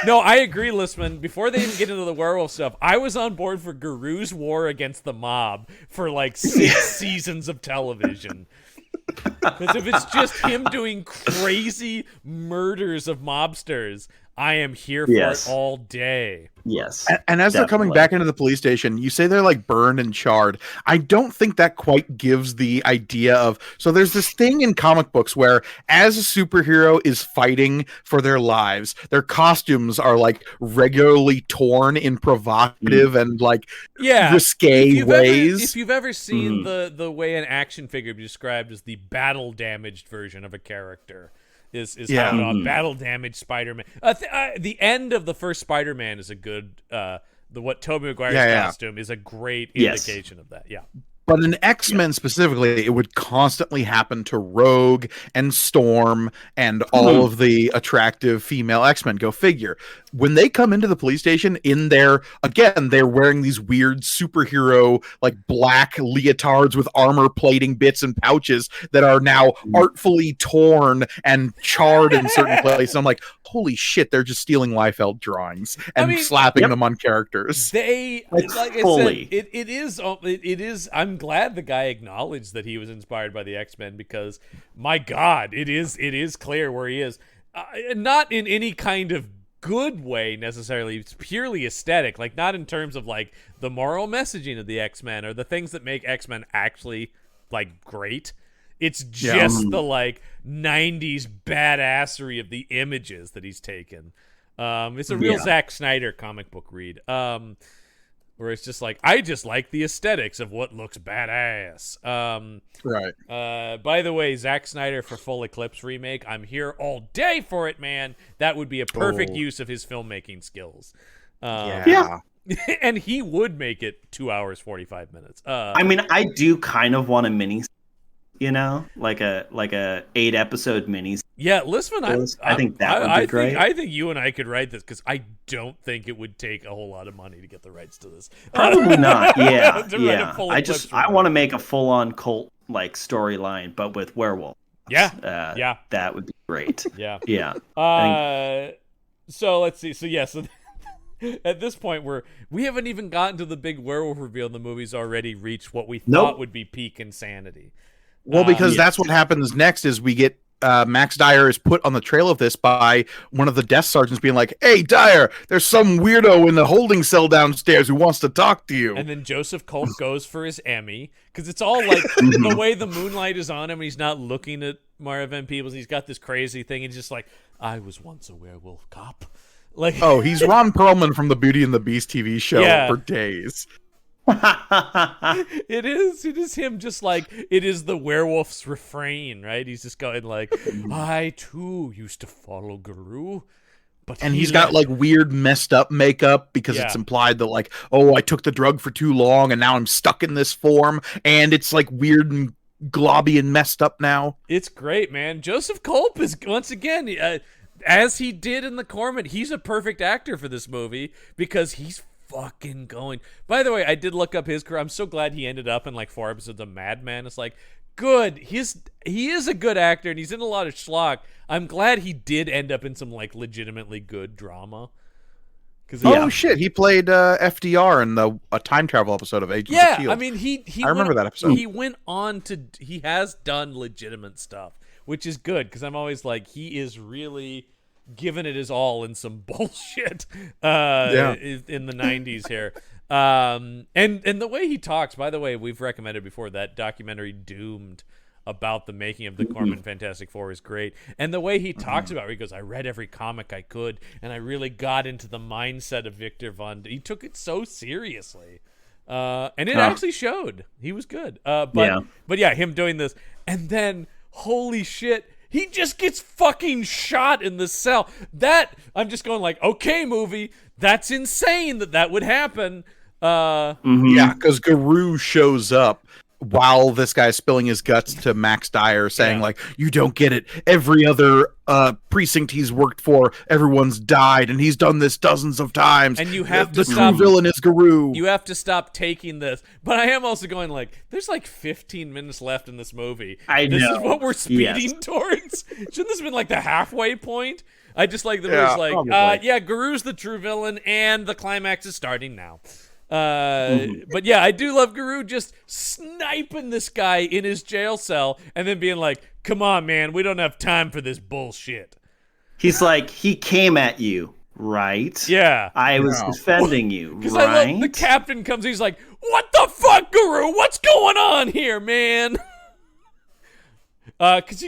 no, I agree, Listman. Before they even get into the werewolf stuff, I was on board for Guru's war against the mob for like 6 seasons of television. Because if it's just him doing crazy murders of mobsters, I am here for it all day. Yes, and as they're coming back into the police station, you say they're like burned and charred. I don't think that quite gives the idea of. So there's this thing in comic books where, as a superhero is fighting for their lives, their costumes are like regularly torn in provocative and like risque ways. If you've ever seen the way an action figure would be described as the battle damaged version of a character. Is how battle damaged Spider-Man. The end of the first Spider-Man is a good. What Tobey Maguire's costume is a great indication of that. Yeah. But in X-Men specifically, it would constantly happen to Rogue and Storm and all of the attractive female X-Men. Go figure. When they come into the police station they're wearing these weird superhero, like black leotards with armor plating bits and pouches that are now artfully torn and charred in certain places. I'm like, holy shit, they're just stealing Liefeld drawings and slapping them on characters. Like I said, it is. I'm glad the guy acknowledged that he was inspired by the X-Men, because my God, it is clear where he is. Not in any kind of good way necessarily. It's purely aesthetic, not in terms of like the moral messaging of the X-Men or the things that make X-Men actually like great. It's just the like 90s badassery of the images that he's taken. It's a real Zack Snyder comic book read. Where it's just like, I just like the aesthetics of what looks badass. Right. By the way, Zack Snyder for full Eclipse remake, I'm here all day for it, man. That would be a perfect use of his filmmaking skills. Yeah. And he would make it 2 hours 45 minutes. I mean, I do kind of want a mini, like a 8-episode mini. Yeah, listen, I think that would be great. I think you and I could write this because I don't think it would take a whole lot of money to get the rights to this. Probably not. Yeah, yeah. I want to make a full-on cult like storyline, but with werewolves. Yeah, yeah, that would be great. Yeah, yeah. So let's see. So yeah, so at this point we haven't even gotten to the big werewolf reveal. The movie's already reached what we thought would be peak insanity. Well, because that's what happens next is we get Max Dyer is put on the trail of this by one of the desk sergeants being like, "Hey, Dyer, there's some weirdo in the holding cell downstairs who wants to talk to you." And then Joseph Culp goes for his Emmy because it's all like the way the moonlight is on him. He's not looking at Mario Van Peebles. He's got this crazy thing. He's just like, "I was once a werewolf cop." Like, oh, he's Ron Perlman from the Beauty and the Beast TV show for days. It is him, just like it is the werewolf's refrain, right? He's just going like, I too used to follow Guru, but he's got like weird messed up makeup because it's implied that like, oh, I took the drug for too long and now I'm stuck in this form, and it's like weird and globby and messed up now. It's great, man. Joseph Culp is once again, as he did in The Corman, he's a perfect actor for this movie because he's fucking going. By the way, I did look up his career. I'm so glad he ended up in like 4 episodes of Mad Men. It's like, good. He is a good actor and he's in a lot of schlock. I'm glad he did end up in some like legitimately good drama. Shit, he played FDR in a time travel episode of Agents of S.H.I.E.L.D. I mean, I remember that episode. He went on to, he has done legitimate stuff, which is good because I'm always like, he is really giving it his all in some bullshit in the 90s here. And the way he talks, by the way, we've recommended before that documentary Doomed about the making of the Corman Fantastic Four is great. And the way he talks about it, he goes, I read every comic I could and I really got into the mindset of Victor Von D. He took it so seriously. And it actually showed. He was good. But yeah, him doing this. And then, holy shit, he just gets fucking shot in the cell. That, I'm just going like, okay, movie, that's insane that would happen. Yeah, because Guru shows up while this guy's spilling his guts to Max Dyer, saying like, you don't get it. Every other precinct he's worked for, everyone's died, and he's done this dozens of times. And you have to the stop. True villain is Guru. You have to stop taking this. But I am also going like, there's like 15 minutes left in this movie. This is what we're speeding towards. Shouldn't this have been like the halfway point? I just like that it was like, Guru's the true villain, and the climax is starting now. But yeah, I do love Guru just sniping this guy in his jail cell and then being like, come on, man, we don't have time for this bullshit. He's like, he came at you, right? Yeah. I was defending you, right? Because I love the captain comes, he's like, what the fuck, Guru? What's going on here, man? Because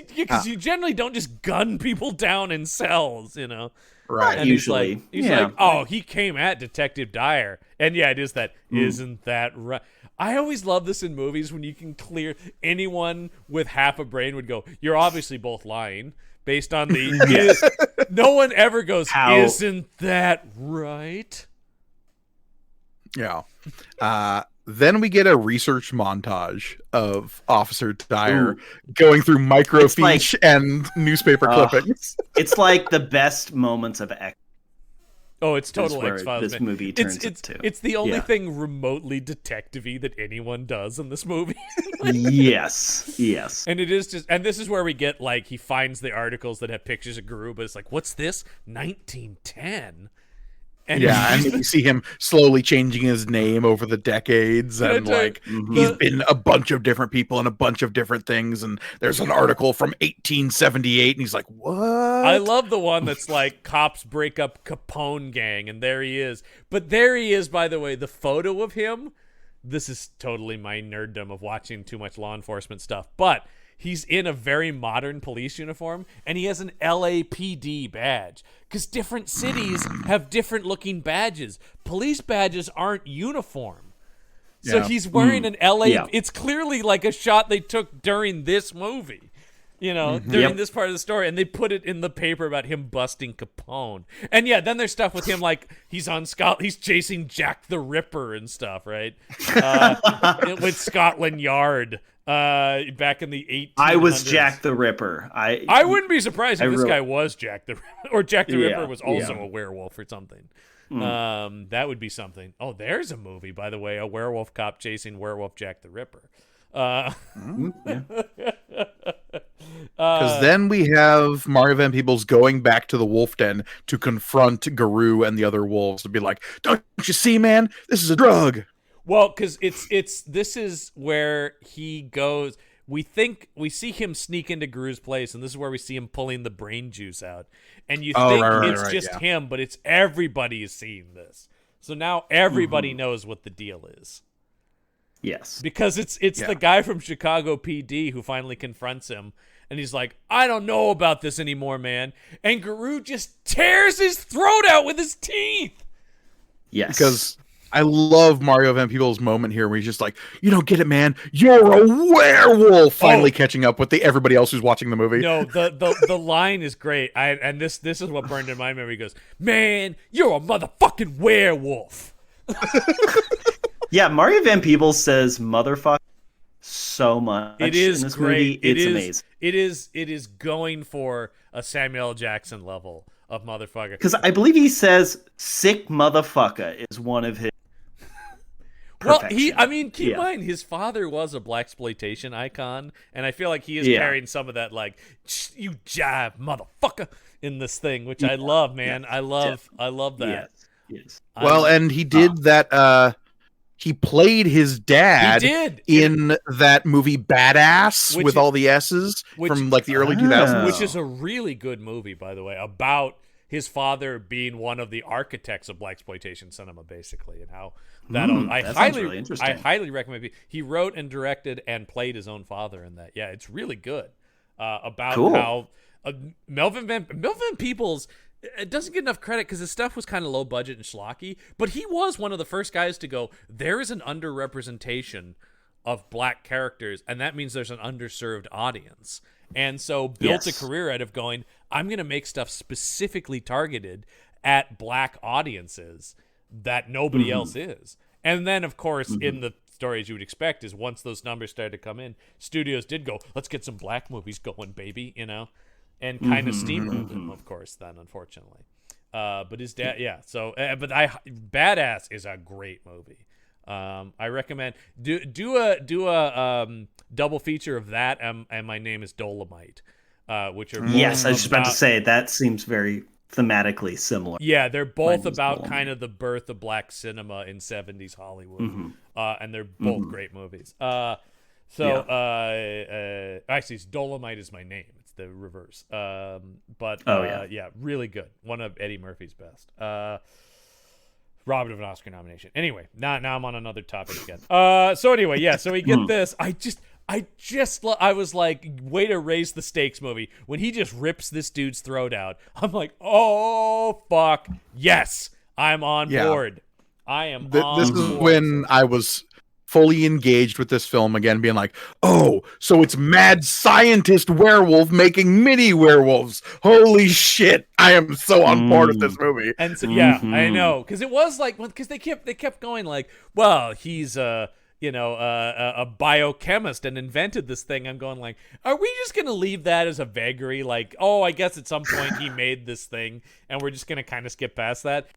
you generally don't just gun people down in cells, you know? Right. And usually. He's like, oh, he came at Detective Dyer. And yeah, it is that. Isn't that right? I always love this in movies when you can clear anyone with half a brain would go, you're obviously both lying based on the, no one ever goes, isn't that right? Yeah. Then we get a research montage of Officer Dyer going through microfiche and newspaper clippings. It's like the best moments of X. Oh, it's total X-Files. This movie turns into. It's the only thing remotely detective-y that anyone does in this movie. Yes. And it is just, and this is where we get like he finds the articles that have pictures of Guru, but it's like, what's this? 1910. And and you see him slowly changing his name over the decades, and like he's been a bunch of different people and a bunch of different things. And there's an article from 1878, and he's like, "What?" I love the one that's like cops break up Capone gang, and there he is. But there he is, by the way, the photo of him this is totally my nerddom of watching too much law enforcement stuff, but he's in a very modern police uniform, and he has an LAPD badge. Because different cities have different looking badges. Police badges aren't uniform. So he's wearing an LA... Yeah. It's clearly like a shot they took during this movie. During this part of the story, and they put it in the paper about him busting Capone. And then there's stuff with him like he's chasing Jack the Ripper and stuff, right? With Scotland Yard back in the 1800s. I was Jack the Ripper. I wouldn't be surprised if this guy was Jack the Ripper, or Jack the Ripper was also a werewolf or something. That would be something. Oh, there's a movie, by the way, a werewolf cop chasing werewolf Jack the Ripper. Because then we have Mario Van Peebles going back to the wolf den to confront Garou and the other wolves to be like, "Don't you see, man? This is a drug." Well, because this is where he goes. We see him sneak into Garou's place, and this is where we see him pulling the brain juice out. And you think it's just him, but it's everybody is seeing this. So now everybody knows what the deal is. Yes. Because it's the guy from Chicago PD who finally confronts him, and he's like, "I don't know about this anymore, man." And Garou just tears his throat out with his teeth. Yes. Because I love Mario Van Peebles' moment here where he's just like, "You don't get it, man. You're a werewolf." Finally catching up with everybody else who's watching the movie. No, the line is great. And this is what burned in my memory. He goes, "Man, you're a motherfucking werewolf." Yeah, Mario Van Peebles says "motherfucker" so much. It is in this great. Movie. It's amazing. It is going for a Samuel L. Jackson level of motherfucker. Because I believe he says "sick motherfucker" is one of his. Well, keep in mind, his father was a blaxploitation icon, and I feel like he is carrying some of that, like, "you jive, motherfucker," in this thing, which I love, man. Yes. I love that. Yes. Well, and he did that. He played his dad in that movie Badass with all the S's from like the early 2000s. Which is a really good movie, by the way, about his father being one of the architects of blaxploitation cinema, basically, and how that. I highly recommend. He wrote and directed and played his own father in that. Yeah, it's really good. About how Melvin Van Peebles. It doesn't get enough credit because his stuff was kind of low budget and schlocky, but he was one of the first guys to go, there is an underrepresentation of black characters, and that means there's an underserved audience. And so built a career out of going, I'm going to make stuff specifically targeted at black audiences that nobody else is. And then, of course, in the stories you would expect is once those numbers started to come in, studios did go, let's get some black movies going, baby, and kind of steamrolled him, of course, then, unfortunately. But his dad, so, Badass is a great movie. I recommend, do a double feature of that and My Name is Dolomite, which are yes, I was just about to say, that seems very thematically similar. Yeah, they're both about kind of the birth of black cinema in 70s Hollywood, and they're both great movies. Actually, Dolomite is My Name. The reverse, really good. One of Eddie Murphy's best. Robbed of an Oscar nomination. Anyway, now I'm on another topic again. So we get this. I was like, way to raise the stakes, movie. When he just rips this dude's throat out, I'm like, oh fuck, yes, I'm on board. I am. This is when I was fully engaged with this film again, being like, oh, so it's mad scientist werewolf making mini werewolves. Holy shit, I am so on board with this movie. And so, I know, because it was like, because they kept going like, well, he's a biochemist and invented this thing. I'm going like, are we just gonna leave that as a vagary? Like, oh, I guess at some point he made this thing, and we're just gonna kind of skip past that.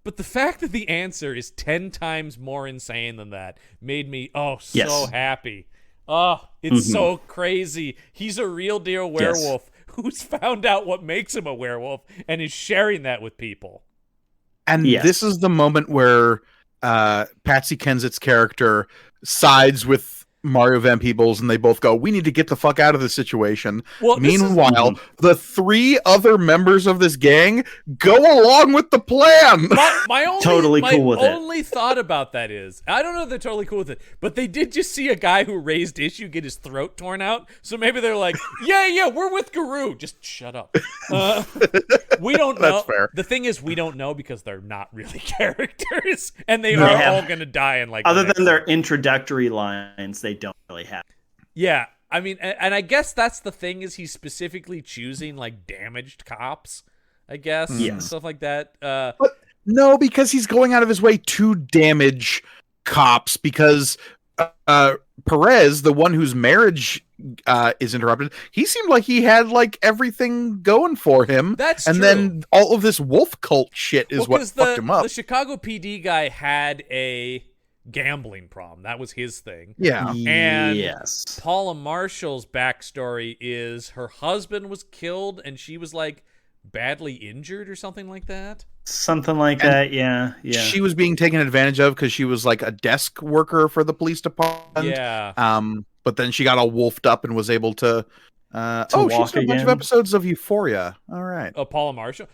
But the fact that the answer is 10 times more insane than that made me so happy. Oh, it's so crazy. He's a real deal werewolf who's found out what makes him a werewolf and is sharing that with people. And this is the moment where Patsy Kensett's character sides with Mario Van Peebles, and they both go, "We need to get the fuck out of this situation." Well, Meanwhile, the 3 other members of this gang go along with the plan. My only thought about that is, I don't know if they're totally cool with it, but they did just see a guy who raised issue get his throat torn out, so maybe they're like, yeah, we're with Guru. Just shut up. We don't know. That's fair. The thing is, we don't know because they're not really characters, and they are all going to die in like. Other than their introductory lines, they don't really have. Yeah, I mean, and I guess that's the thing is he's specifically choosing like damaged cops, I guess, stuff like that. But no, because he's going out of his way to damage cops. Because Perez, the one whose marriage is interrupted, he seemed like he had like everything going for him. That's and true. then all of this wolf cult shit is what fucked him up. The Chicago PD guy had a gambling problem. That was his thing. Yeah. And yes. Paula Marshall's backstory is her husband was killed and she was like badly injured or something like that. Something like that, yeah. She was being taken advantage of because she was like a desk worker for the police department. Yeah. But then she got all wolfed up and was able to walk she's in a bunch of again. episodes of Euphoria. All right. Oh, Paula Marshall.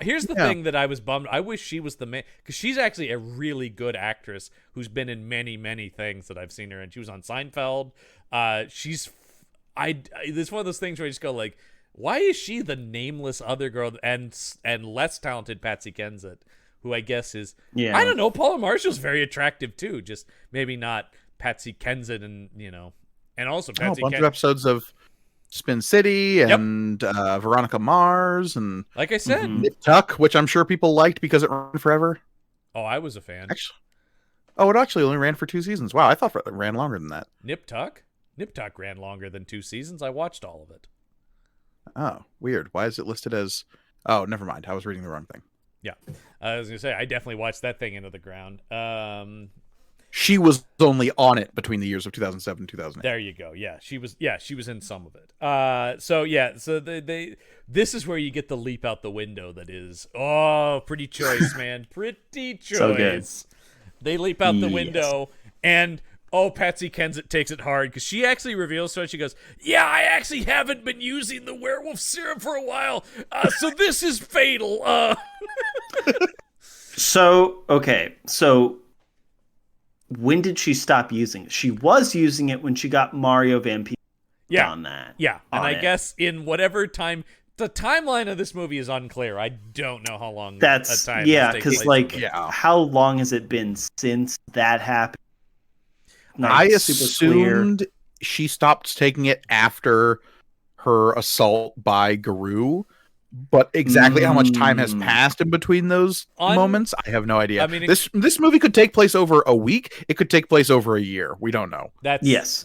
Here's the thing that I was bummed. I wish she was the main, because she's actually a really good actress who's been in many, many things that I've seen her in. She was on Seinfeld. It's one of those things where I just go like, why is she the nameless other girl and less talented Patsy Kensit, who I guess is, I don't know, Paula Marshall's very attractive too, just maybe not Patsy Kensit and also Patsy a bunch of episodes of Spin City and Veronica Mars and like I said, Nip Tuck, which I'm sure people liked because it ran forever. Oh, I was a fan. It actually only ran for 2 seasons. Wow, I thought it ran longer than that. Nip Tuck ran longer than 2 seasons. I watched all of it. Oh, weird. Why is it listed as... Oh, never mind. I was reading the wrong thing. Yeah. I was going to say, I definitely watched that thing into the ground. She was only on it between the years of 2007 and 2008. There you go. Yeah, she was in some of it. So this is where you get the leap out the window that is, pretty choice, man. Pretty choice. So good. They leap out the window and Patsy Kensit takes it hard because she actually reveals to her, she goes, yeah, I actually haven't been using the werewolf serum for a while, so this is fatal. So when did she stop using it? She was using it when she got Mario Van Peebles on that. Yeah, and I guess in whatever time, the timeline of this movie is unclear. I don't know how long that's that time because how long has it been since that happened? I assumed she stopped taking it after her assault by Guru, but exactly how much time has passed in between those moments, I have no idea. I mean, this movie could take place over a week. It could take place over a year. We don't know. Yes.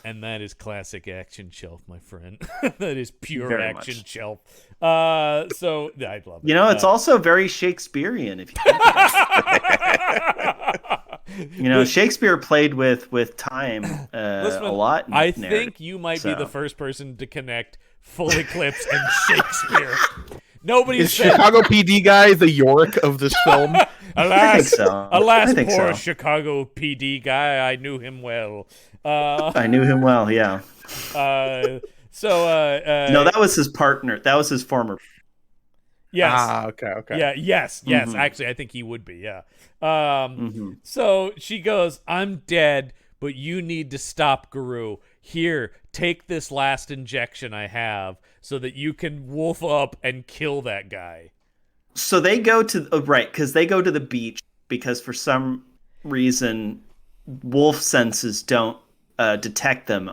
And that is classic action shelf, my friend. That is pure Very action much. shelf. So I love it. It's also very Shakespearean. If you think about it. Shakespeare played with time a lot. I think you might be the first person to connect Full Eclipse and Shakespeare. Nobody's Is Chicago PD guy the Yorick of this film? Alas, I think poor so. Chicago PD guy. I knew him well. I knew him well. Yeah. No, that was his partner. That was his former. Yes. Okay. Yeah. Yes. Mm-hmm. Actually, I think he would be. Yeah. So she goes, "I'm dead, but you need to stop Guru. Here, take this last injection I have, so that you can wolf up and kill that guy." So they go to because they go to the beach because for some reason wolf senses don't detect them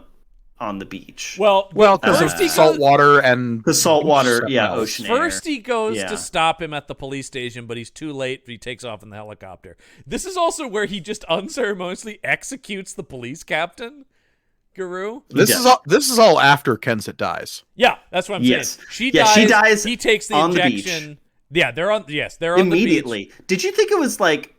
on the beach. Well, because of salt water and the salt water, ocean air. First he goes to stop him at the police station, but he's too late. He takes off in the helicopter. This is also where he just unceremoniously executes the police captain, Guru. This is all after Kensit dies. Yeah, that's what I'm saying. She dies. He takes the injection. Yeah, they're on. Yes, they're on immediately. The beach. Did you think it was like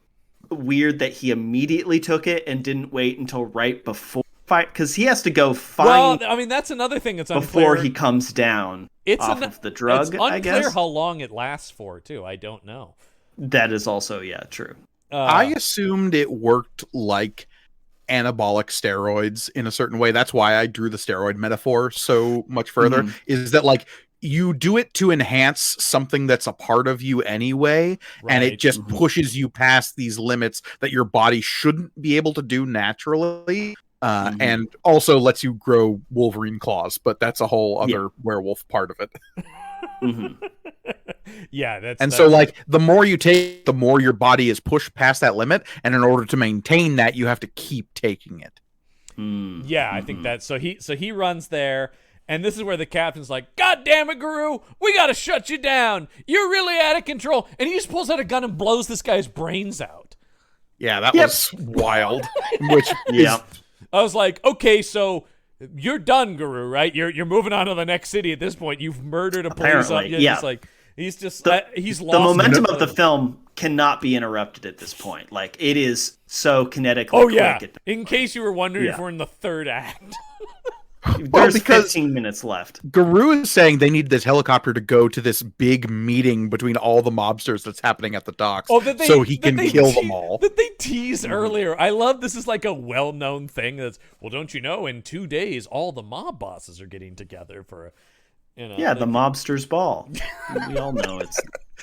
weird that he immediately took it and didn't wait until right before fight? Because he has to go find. Well, I mean, that's another thing that's unclear. Before he comes down off of the drug. It's unclear I guess how long it lasts for too. I don't know. That is also true. I assumed it worked like anabolic steroids in a certain way. That's why I drew the steroid metaphor so much further, is that like you do it to enhance something that's a part of you anyway, and it just pushes you past these limits that your body shouldn't be able to do naturally. And also lets you grow Wolverine claws, but that's a whole other werewolf part of it. Yeah, that's so like the more you take, the more your body is pushed past that limit, and in order to maintain that, you have to keep taking it. Yeah, I think that. So he runs there, and this is where the captain's like, "God damn it, Guru, we gotta shut you down. You're really out of control." And he just pulls out a gun and blows this guy's brains out. Yeah, that was wild. Which I was like, okay, so you're done, Guru, right? You're moving on to the next city at this point. You've murdered a police officer. Yeah. Just like he's just he's lost. The momentum of the film cannot be interrupted at this point. Like, it is so kinetically quick. In case you were wondering if we're in the third act. There's 15 minutes left. Guru is saying they need this helicopter to go to this big meeting between all the mobsters that's happening at the docks, so he can kill them all. That they teased earlier. I love this is like a well-known thing. That's, well, don't you know? In 2 days, all the mob bosses are getting together for, the mobsters ball. We all know it's.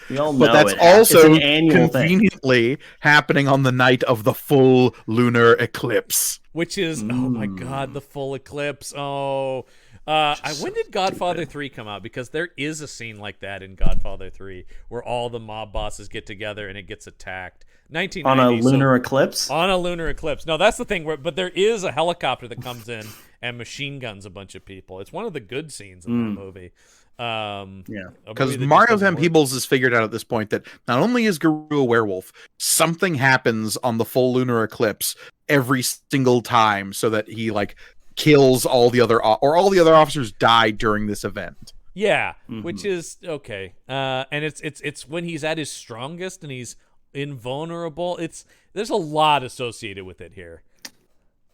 We all know but that's it's also an annual conveniently happening on the night of the full lunar eclipse. Which is, oh my god, the full eclipse. Oh, when did Godfather 3 come out? Because there is a scene like that in Godfather 3 where all the mob bosses get together and it gets attacked. 1990, on a lunar eclipse? On a lunar eclipse. No, that's the thing. But there is a helicopter that comes in and machine guns a bunch of people. It's one of the good scenes in the movie. Because Mario Van Peebles has figured out at this point that not only is Guru a werewolf, something happens on the full lunar eclipse every single time, so that he like kills all the other all the other officers die during this event. Yeah, which is okay. And it's when he's at his strongest and he's invulnerable. There's a lot associated with it here.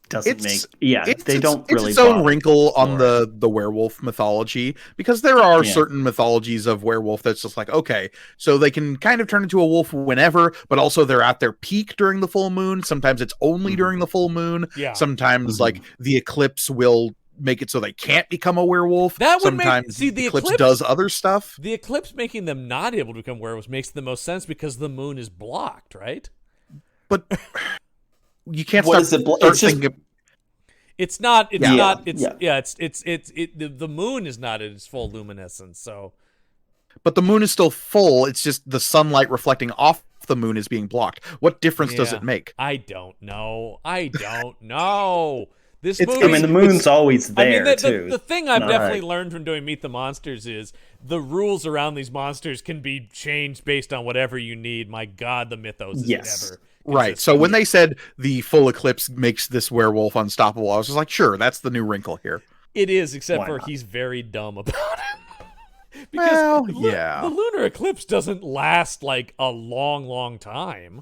They don't really. It's its own wrinkle on the werewolf mythology, because there are certain mythologies of werewolf that's just like, okay, so they can kind of turn into a wolf whenever, but also they're at their peak during the full moon. Sometimes it's only during the full moon. Yeah. Sometimes like the eclipse will make it so they can't become a werewolf. That would sometimes the eclipse does other stuff. The eclipse making them not able to become werewolves makes the most sense because the moon is blocked, right? But you can't start thinking. It's not. It's not. It's the moon is not at its full luminescence. So, but the moon is still full. It's just the sunlight reflecting off the moon is being blocked. What difference does it make? I don't know. This movie. I mean, the moon's always there too. The thing I've definitely learned from doing Meet the Monsters is the rules around these monsters can be changed based on whatever you need. My God, the mythos is never. Right. So when they said the full eclipse makes this werewolf unstoppable, I was just like, sure, that's the new wrinkle here. It is, except for he's very dumb about it. Because the lunar eclipse doesn't last like a long, long time.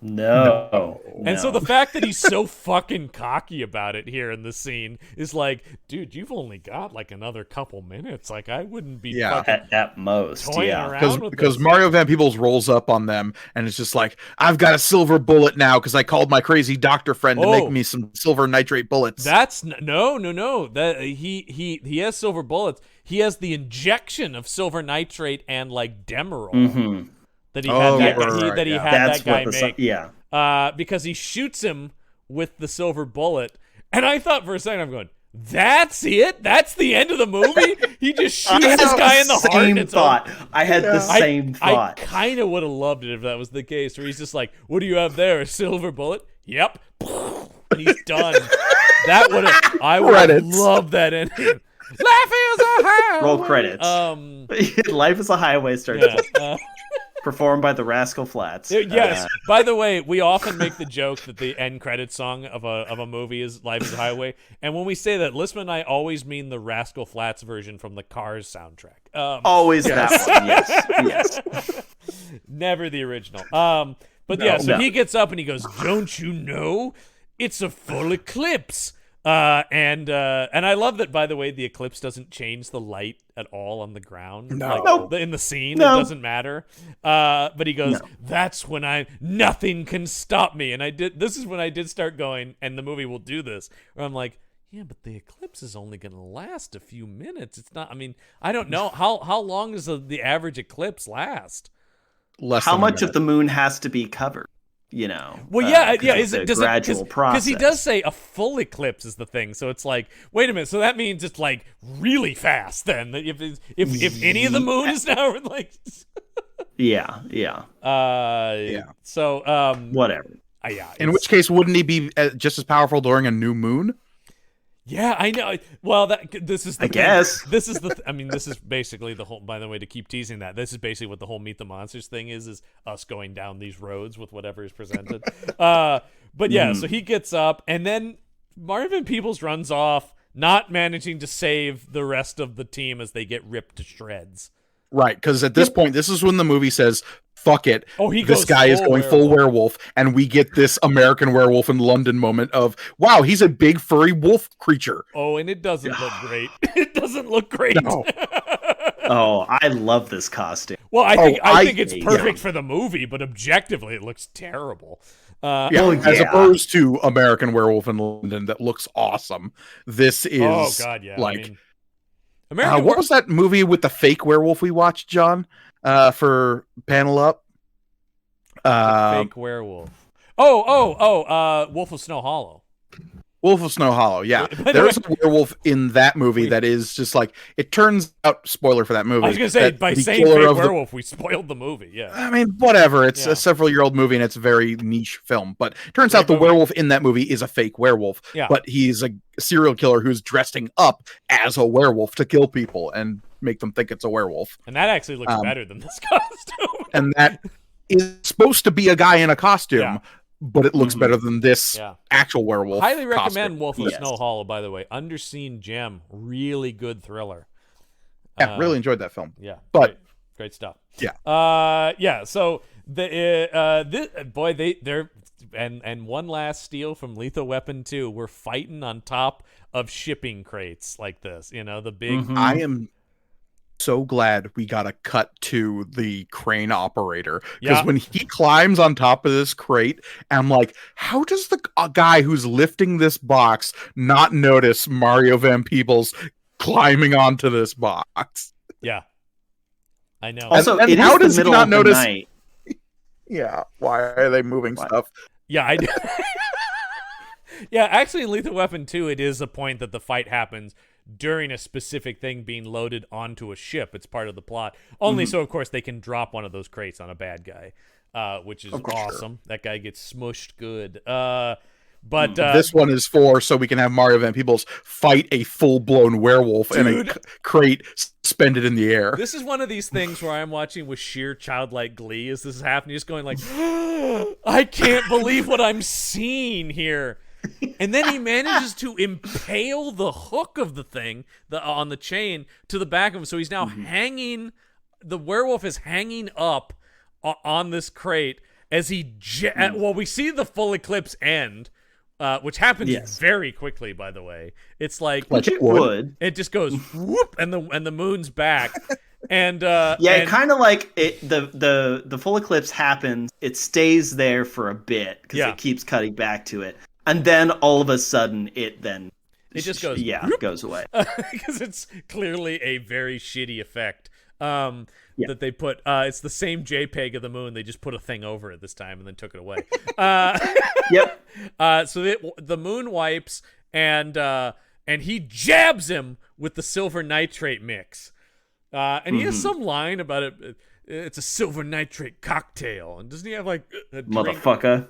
No. And so the fact that he's so fucking cocky about it here in the scene is like, dude, you've only got like another couple minutes. Like, I wouldn't be fucking at most. toying around with because this. Mario Van Peebles rolls up on them and it's just like, I've got a silver bullet now because I called my crazy doctor friend to make me some silver nitrate bullets. That's no. That he has silver bullets. He has the injection of silver nitrate and like Demerol. That he had that guy make. Because he shoots him with the silver bullet. And I thought for a second, I'm going, that's it? That's the end of the movie? He just shoots this guy in the heart. And it's I had the same thought. I kind of would have loved it if that was the case, where he's just like, what do you have there, a silver bullet? Yep. And he's done. I would have loved that ending. Life is a highway. Roll credits. Life is a highway starts. Performed by the Rascal Flatts. Yes. By the way, we often make the joke that the end credit song of a movie is "Life Is a Highway," and when we say that, Lisman and I always mean the Rascal Flatts version from the Cars soundtrack. Always that one. Yes. Never the original. He gets up and he goes, "Don't you know? It's a full eclipse. And I love that, by the way, the Eclipse doesn't change the light at all on the ground. No. Like, Nope. in the scene, No. it doesn't matter. But he goes, No. that's when nothing can stop me. And this is when I did start going, and the movie will do this, where I'm like, yeah, but the eclipse is only going to last a few minutes. It's not, I mean, I don't know. How long does the average eclipse last? Less How than a much of minute. the moon has to be covered? You know. Well, yeah, 'cause yeah. it's a gradual process? Because he does say a full eclipse is the thing. So it's like, wait a minute. So that means it's like really fast. Then if any of the moon is now like, Yeah. Yeah. So Whatever. yeah. In which case, wouldn't he be just as powerful during a new moon? Yeah, I know. Well, this is the I thing. guess. This is the I mean, this is basically the whole, by the way, to keep teasing that, this is basically what the whole Meet the Monsters thing is us going down these roads with whatever is presented. But yeah, so he gets up, and then Marvin Peoples runs off, not managing to save the rest of the team as they get ripped to shreds. Right, because at this point, this is when the movie says, fuck it. Oh, this goes guy is full going full werewolf, and we get this American Werewolf in London moment of, wow, he's a big furry wolf creature. Oh, and it doesn't look great. It doesn't look great. No. Oh, I love this costume. Well, I think it's yeah. perfect for the movie, but objectively, it looks terrible. Yeah, Well, as yeah. opposed to American Werewolf in London that looks awesome. This is Oh God, yeah. like, I mean, American what was that movie with the fake werewolf we watched, John, for Panel Up? fake werewolf. Wolf of Snow Hollow. Wolf of Snow Hollow, yeah. By the There's way- a werewolf in that movie that is just like, it turns out, spoiler for that movie. I was gonna say, that by the saying killer fake of the- werewolf, we spoiled the movie. Yeah. I mean, whatever. It's Yeah. a several-year-old movie, and it's a very niche film. But turns Great out the movie. werewolf in that movie is a fake werewolf. Yeah. But he's a serial killer who's dressing up as a werewolf to kill people and make them think it's a werewolf. And that actually looks better than this costume. And that is supposed to be a guy in a costume, Yeah. but it looks better than this Yeah. actual werewolf. Highly costume. recommend Wolf of Yes. Snow Hollow, by the way. Underseen gem. Really good thriller. Yeah, really enjoyed that film. Yeah. But- great stuff. Yeah. Yeah, so they're and one last steal from Lethal Weapon 2. We're fighting on top of shipping crates like this, you know, the big I am so glad we got a cut to the crane operator, because Yeah. when he climbs on top of this crate, I'm like, how does the guy who's lifting this box not notice Mario Van Peebles climbing onto this box? Yeah. I know. Also, and it how is does the he middle not of the notice- night. Yeah, why are they moving stuff? Yeah, I do. Yeah, actually, in Lethal Weapon 2, it is a point that the fight happens during a specific thing being loaded onto a ship. It's part of the plot. Only so, of course, they can drop one of those crates on a bad guy, which is awesome. That guy gets smushed good. But This one is so we can have Mario Van Peebles fight a full-blown werewolf in a Dude. crate suspended in the air. this is one of these things where I'm watching with sheer childlike glee as this is happening, just going like, I can't believe what I'm seeing here. And then he manages to impale the hook of the thing on the chain to the back of him. So he's now hanging. The werewolf is hanging up on this crate as he. Well, we see the full eclipse end, which happens very quickly. By the way, it's like Which it would. it just goes whoop, and the moon's back. And It kind of like the full eclipse happens. It stays there for a bit because it keeps cutting back to it, and then all of a sudden it just goes goes away. because it's clearly a very shitty effect that they put. It's the same JPEG of the moon. They just put a thing over it this time and then took it away. Yep. So the moon wipes and he jabs him with the silver nitrate mix. And he has some line about it. It's a silver nitrate cocktail. And doesn't he have like a drink? Motherfucker.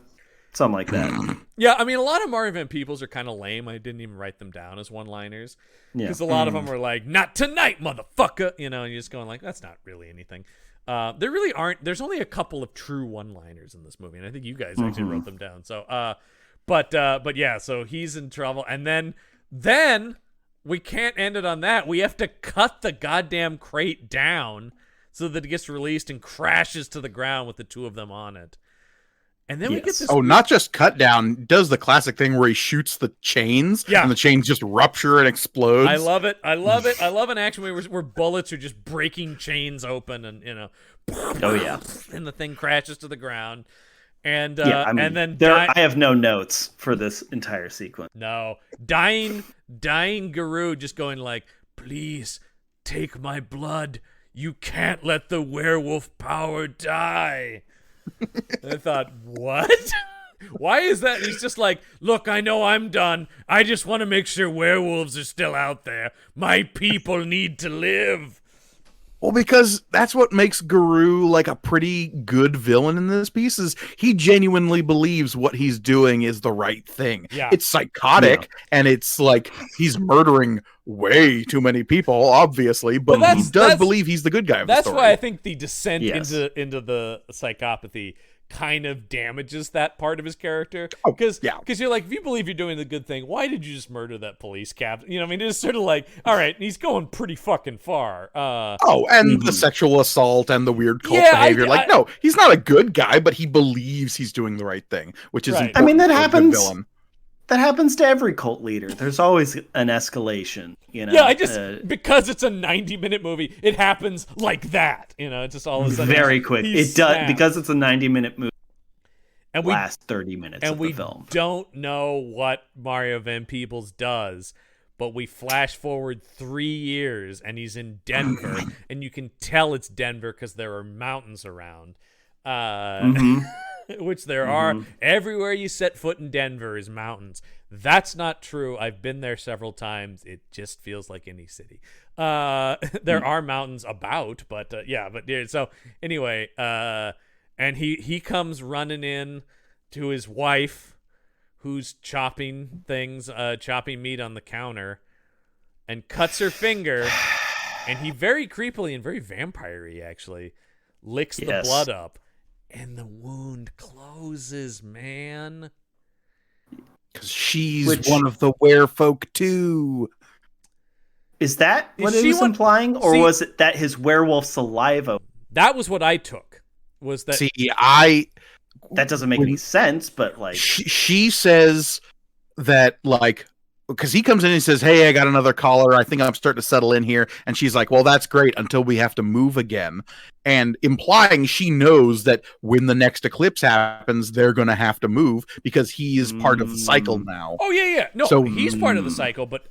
Something like that. Yeah, I mean, a lot of Mario Van Peebles are kind of lame. I didn't even write them down as one-liners. Yeah. Because a lot of them were like, not tonight, motherfucker. You know, and you're just going like, that's not really anything. There really aren't. There's only a couple of true one-liners in this movie. And I think you guys actually wrote them down. So, but yeah, so he's in trouble. And then we can't end it on that. We have to cut the goddamn crate down so that it gets released and crashes to the ground with the two of them on it. And then we get Yes. this. Oh, not just cut down. Does the classic thing where he shoots the chains, Yeah. and the chains just rupture and explodes. I love it. I love it. I love an action movie where bullets are just breaking chains open, and Oh yeah. and the thing crashes to the ground. And and then I have no notes for this entire sequence. No, dying Guru just going like, please take my blood. You can't let the werewolf power die. I thought, what? Why is that? He's just like, look, I know I'm done. I just want to make sure werewolves are still out there. My people need to live. Well, because that's what makes Guru like a pretty good villain in this piece is he genuinely believes what he's doing is the right thing. Yeah. It's psychotic, and it's like he's murdering way too many people, obviously, but he does believe he's the good guy of the story. That's why I think the descent Yes. into the psychopathy kind of damages that part of his character. Oh, Because yeah. you're like, if you believe you're doing the good thing, why did you just murder that police captain? You know what I mean? It's sort of like, all right, he's going pretty fucking far. And the sexual assault and the weird cult Yeah, behavior. No, he's not a good guy, but he believes he's doing the right thing, which is Right. important I mean, that for a good happens. villain. That happens to every cult leader. There's always an escalation, you know. Yeah, I just because it's a 90-minute movie, it happens like that. You know, it's just all of a sudden very quick. he It does snaps. because it's a 90-minute movie. And we Last 30 minutes and of we the film. don't know what Mario Van Peebles does, but we flash forward 3 years and he's in Denver, and you can tell it's Denver because there are mountains around. Which there are. Everywhere you set foot in Denver is mountains. That's not true. I've been there several times. It just feels like any city. There are mountains about, but so anyway, and he comes running in to his wife, who's chopping meat on the counter, and cuts her finger, and he very creepily and very vampire-y actually licks the blood up. And the wound closes, man. Because she's one of the werefolk too. Is that what Is it she was one- implying? Or See- was it that his werewolf saliva? That was what I took. Was that That doesn't make any sense, but like... she says that, like, because he comes in and he says, hey, I got another caller. I think I'm starting to settle in here. And she's like, well, that's great until we have to move again. And implying she knows that when the next eclipse happens, they're going to have to move because he is part of the cycle now. Oh, yeah. No, So- he's part of the cycle, but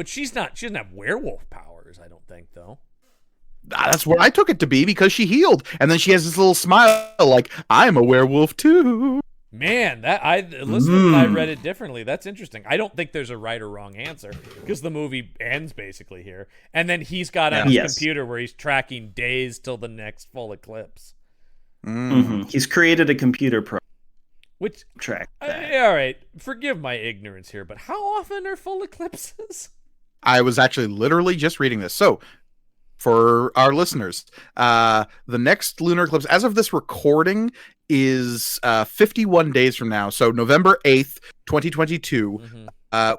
she's not. She doesn't have werewolf powers, I don't think, though. That's what I took it to be because she healed. And then she has this little smile like, I'm a werewolf too. Man, I read it differently. That's interesting. I don't think there's a right or wrong answer because the movie ends basically here, and then he's got on his computer where he's tracking days till the next full eclipse. He's created a computer program. Which Track that. all right, forgive my ignorance here, but how often are full eclipses? I was actually literally just reading this. So, for our listeners, the next lunar eclipse, as of this recording, is 51 days from now. So, November 8th, 2022,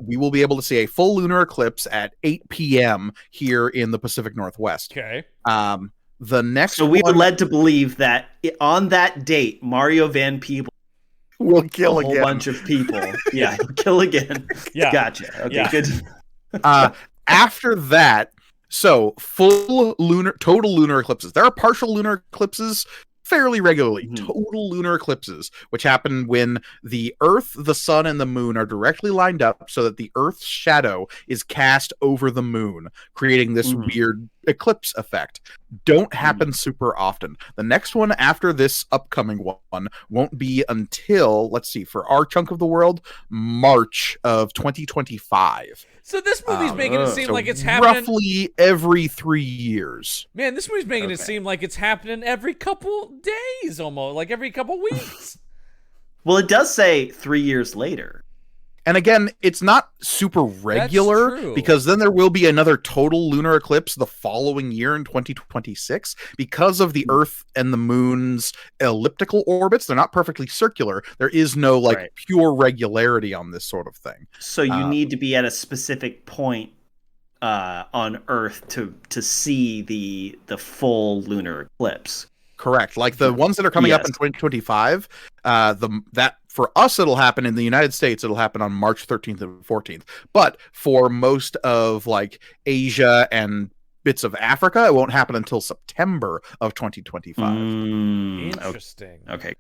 we will be able to see a full lunar eclipse at 8 p.m. here in the Pacific Northwest. Okay. The next So we one were led to believe that on that date, Mario Van Peebles will kill a whole again. bunch of people. Yeah, he'll kill again. Yeah. Gotcha. Okay, Yeah. good. After that, so total lunar eclipses. There are partial lunar eclipses fairly regularly. Total lunar eclipses, which happen when the Earth, the Sun, and the Moon are directly lined up so that the Earth's shadow is cast over the Moon, creating this weird eclipse effect. Don't happen super often. The next one after this upcoming one won't be until, let's see, for our chunk of the world, March of 2025. So this movie's making it seem like it's happening roughly every 3 years. Man, this movie's making it seem like it's happening every couple days, almost like every couple weeks. Well, it does say 3 years later. And again, it's not super regular true. because then there will be another total lunar eclipse the following year in 2026 because of the Earth and the Moon's elliptical orbits. They're not perfectly circular. There is no pure regularity on this sort of thing. So you need to be at a specific point on Earth to see the full lunar eclipse. Correct. Like the ones that are coming up in Yes. 2025, that for us it'll happen in the United States. It'll happen on March 13th and 14th. But for most of like Asia and bits of Africa, it won't happen until September of 2025. Interesting. Okay.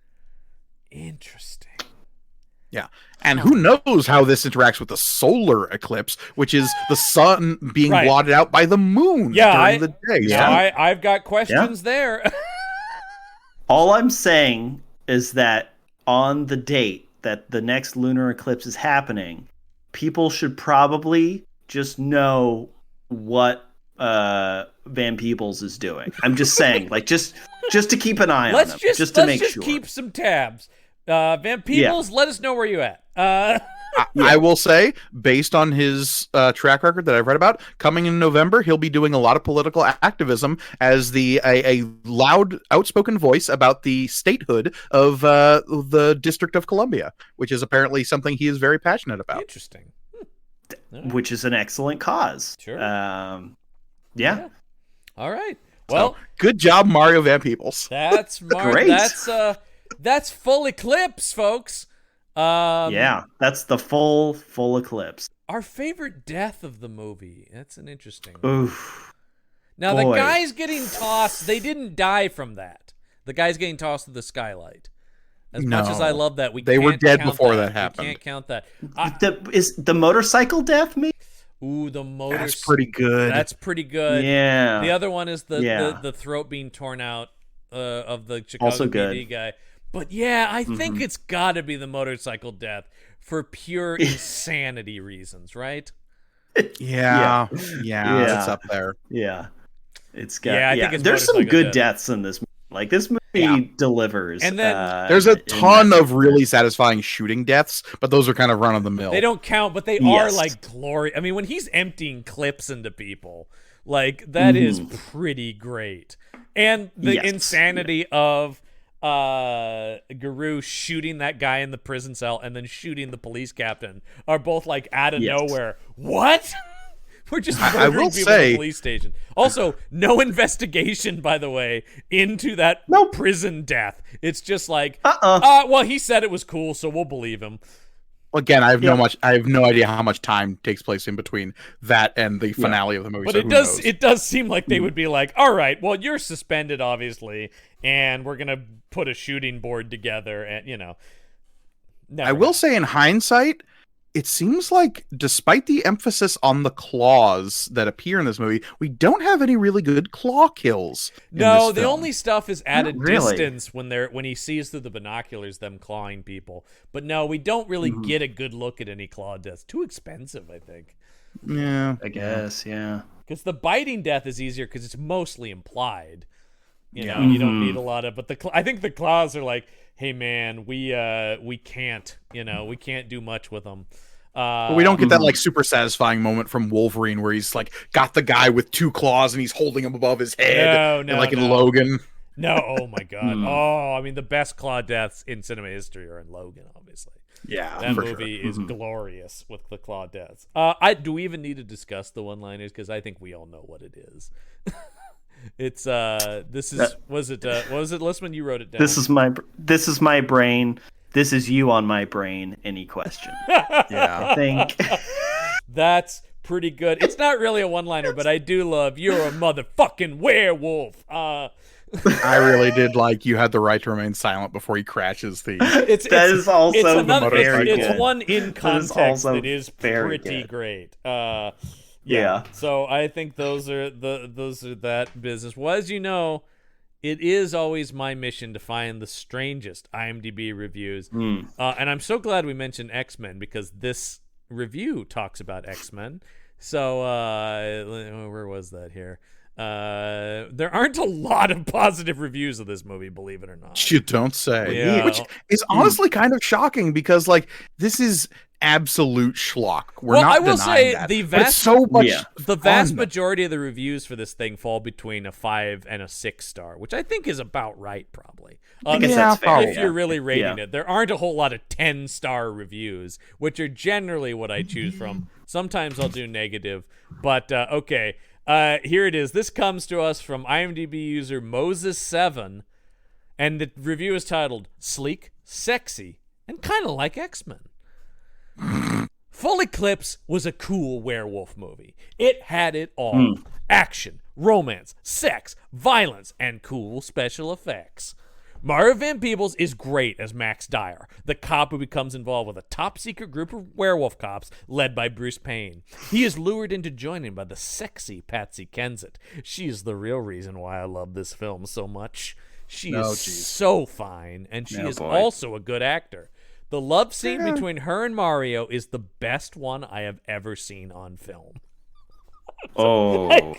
Interesting. Yeah. And who knows how this interacts with the solar eclipse, which is the sun being Right. blotted out by the moon during the day. So I've got questions there. All I'm saying is that on the date that the next lunar eclipse is happening, people should probably just know what Van Peebles is doing. I'm just saying, like, just to keep an eye on him, just to make sure. Keep some tabs. Van Peebles, let us know where you at. I will say, based on his track record that I've read about, coming in November, he'll be doing a lot of political activism as a loud, outspoken voice about the statehood of the District of Columbia, which is apparently something he is very passionate about. Interesting. Which is an excellent cause. Sure. Yeah. All right. Well, So, good job, Mario Van Peebles. that's Great. That's full eclipse, folks. Yeah, that's the full eclipse. Our favorite death of the movie. That's an interesting one. Oof. Now, boy. the guys getting tossed, they didn't die from that. The guys getting tossed to the skylight. As much as I love that, They were can't dead count before that happened. We can't count that. Is the motorcycle death me? Ooh, the motor. That's pretty good. That's pretty good. Yeah. The other one is the Yeah. throat being torn out of the Chicago Also PD good. guy. But yeah, I think it's got to be the motorcycle death for pure insanity reasons, right? Yeah, Yeah. it's up there. Yeah. It's got. Yeah, I think it's there's some motorcycle good death. deaths in this movie. Like, this movie delivers. And then There's a in ton that- of really satisfying shooting deaths, but those are kind of run of the mill. They don't count, but they are Yes. like glory. I mean, when he's emptying clips into people, like that is pretty great. And the Yes. insanity of Guru shooting that guy in the prison cell and then shooting the police captain are both like out of Yes. nowhere. What? We're just I murdering will people in say- the police station. Also, no investigation, by the way, into that prison death. It's just like, well, he said it was cool, so we'll believe him. Again, I have no idea how much time takes place in between that and the finale of the movie. But so it who does knows? it does seem like they would be like, all right, well, you're suspended, obviously, and we're gonna put a shooting board together, and I will say, in hindsight, it seems like, despite the emphasis on the claws that appear in this movie, we don't have any really good claw kills. in No, this the film. only stuff is at a Not really. distance when he sees through the binoculars them clawing people. But no, we don't really get a good look at any claw deaths. Too expensive, I think. Yeah, I guess, yeah. Because the biting death is easier because it's mostly implied. You know, you don't need a lot of. But I think the claws are like, hey man, we can't. We can't do much with them. But we don't get that like super satisfying moment from Wolverine where he's like got the guy with two claws and he's holding him above his head, No, like in no. Logan. No, oh my god. Oh, I mean, the best claw deaths in cinema history are in Logan, obviously. Yeah, That for movie sure. is glorious with the claw deaths. Do we even need to discuss the one-liners? Because I think we all know what it is. It's this is was it what was it, Listman? You wrote it down. This is my brain. This is you on my brain. Any question? Yeah. I think. That's pretty good. It's not really a one-liner, but I do love "You're a motherfucking werewolf." I really did like "You had the right to remain silent" before he crashes the. That is also it's another, very it's good. one in context also that is very pretty good. great. Yeah. So I think those are that business. Well, as you know, it is always my mission to find the strangest IMDb reviews. And I'm so glad we mentioned X-Men because this review talks about X-Men. So where was that here? There aren't a lot of positive reviews of this movie, believe it or not. You don't say. Yeah. Which is honestly kind of shocking because like this is absolute schlock. We're Well, not I will denying say that, the but it's vast- so much. Yeah. The vast fun. majority of the reviews for this thing fall between a 5 and a 6 star, which I think is about right, probably. I guess Yeah, that's fair. probably. If you're really rating Yeah. it, there aren't a whole lot of 10-star reviews, which are generally what I choose from. Sometimes I'll do negative, but okay. Here it is. This comes to us from IMDb user Moses7. And the review is titled Sleek, Sexy, and kind of like X-Men. Full Eclipse was a cool werewolf movie. It had it all. Action, romance, sex, violence, and cool special effects. Mario Van Peebles is great as Max Dyer, the cop who becomes involved with a top-secret group of werewolf cops led by Bruce Payne. He is lured into joining by the sexy Patsy Kensit. She is the real reason why I love this film so much. She is so fine, and she is also a good actor. The love scene between her and Mario is the best one I have ever seen on film. Wow.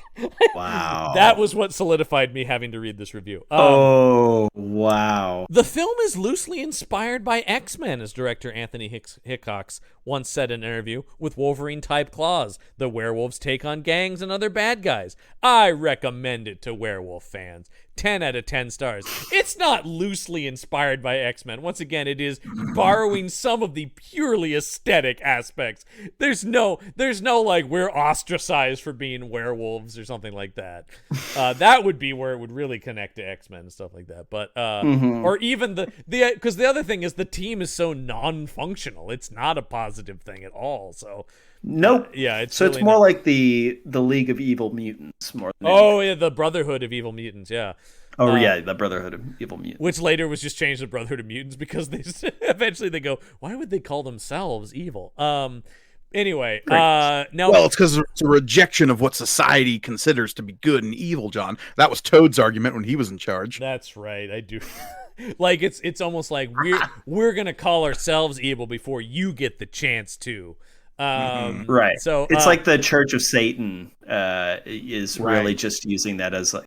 That was what solidified me having to read this review. Wow. The film is loosely inspired by X-Men, as director Anthony Hickox once said in an interview, with Wolverine-type claws. The werewolves take on gangs and other bad guys. I recommend it to werewolf fans. 10 out of 10 stars. It's not loosely inspired by X-Men. Once again, it is borrowing some of the purely aesthetic aspects. There's no like we're ostracized for being werewolves or something like that. That would be where it would really connect to X-Men and stuff like that. But or even because the other thing is the team is so non-functional. It's not a positive thing at all. So nope. It's really more like the League of Evil Mutants more than anything. The Brotherhood of Evil Mutants, the Brotherhood of Evil Mutants, which later was just changed to Brotherhood of Mutants because they eventually they go, why would they call themselves evil? Anyway, now it's because it's a rejection of what society considers to be good and evil, John. That was Toad's argument when he was in charge. That's right, I do. Like it's almost like we're gonna call ourselves evil before you get the chance to. Right. So it's like the Church of Satan is really just using that as like,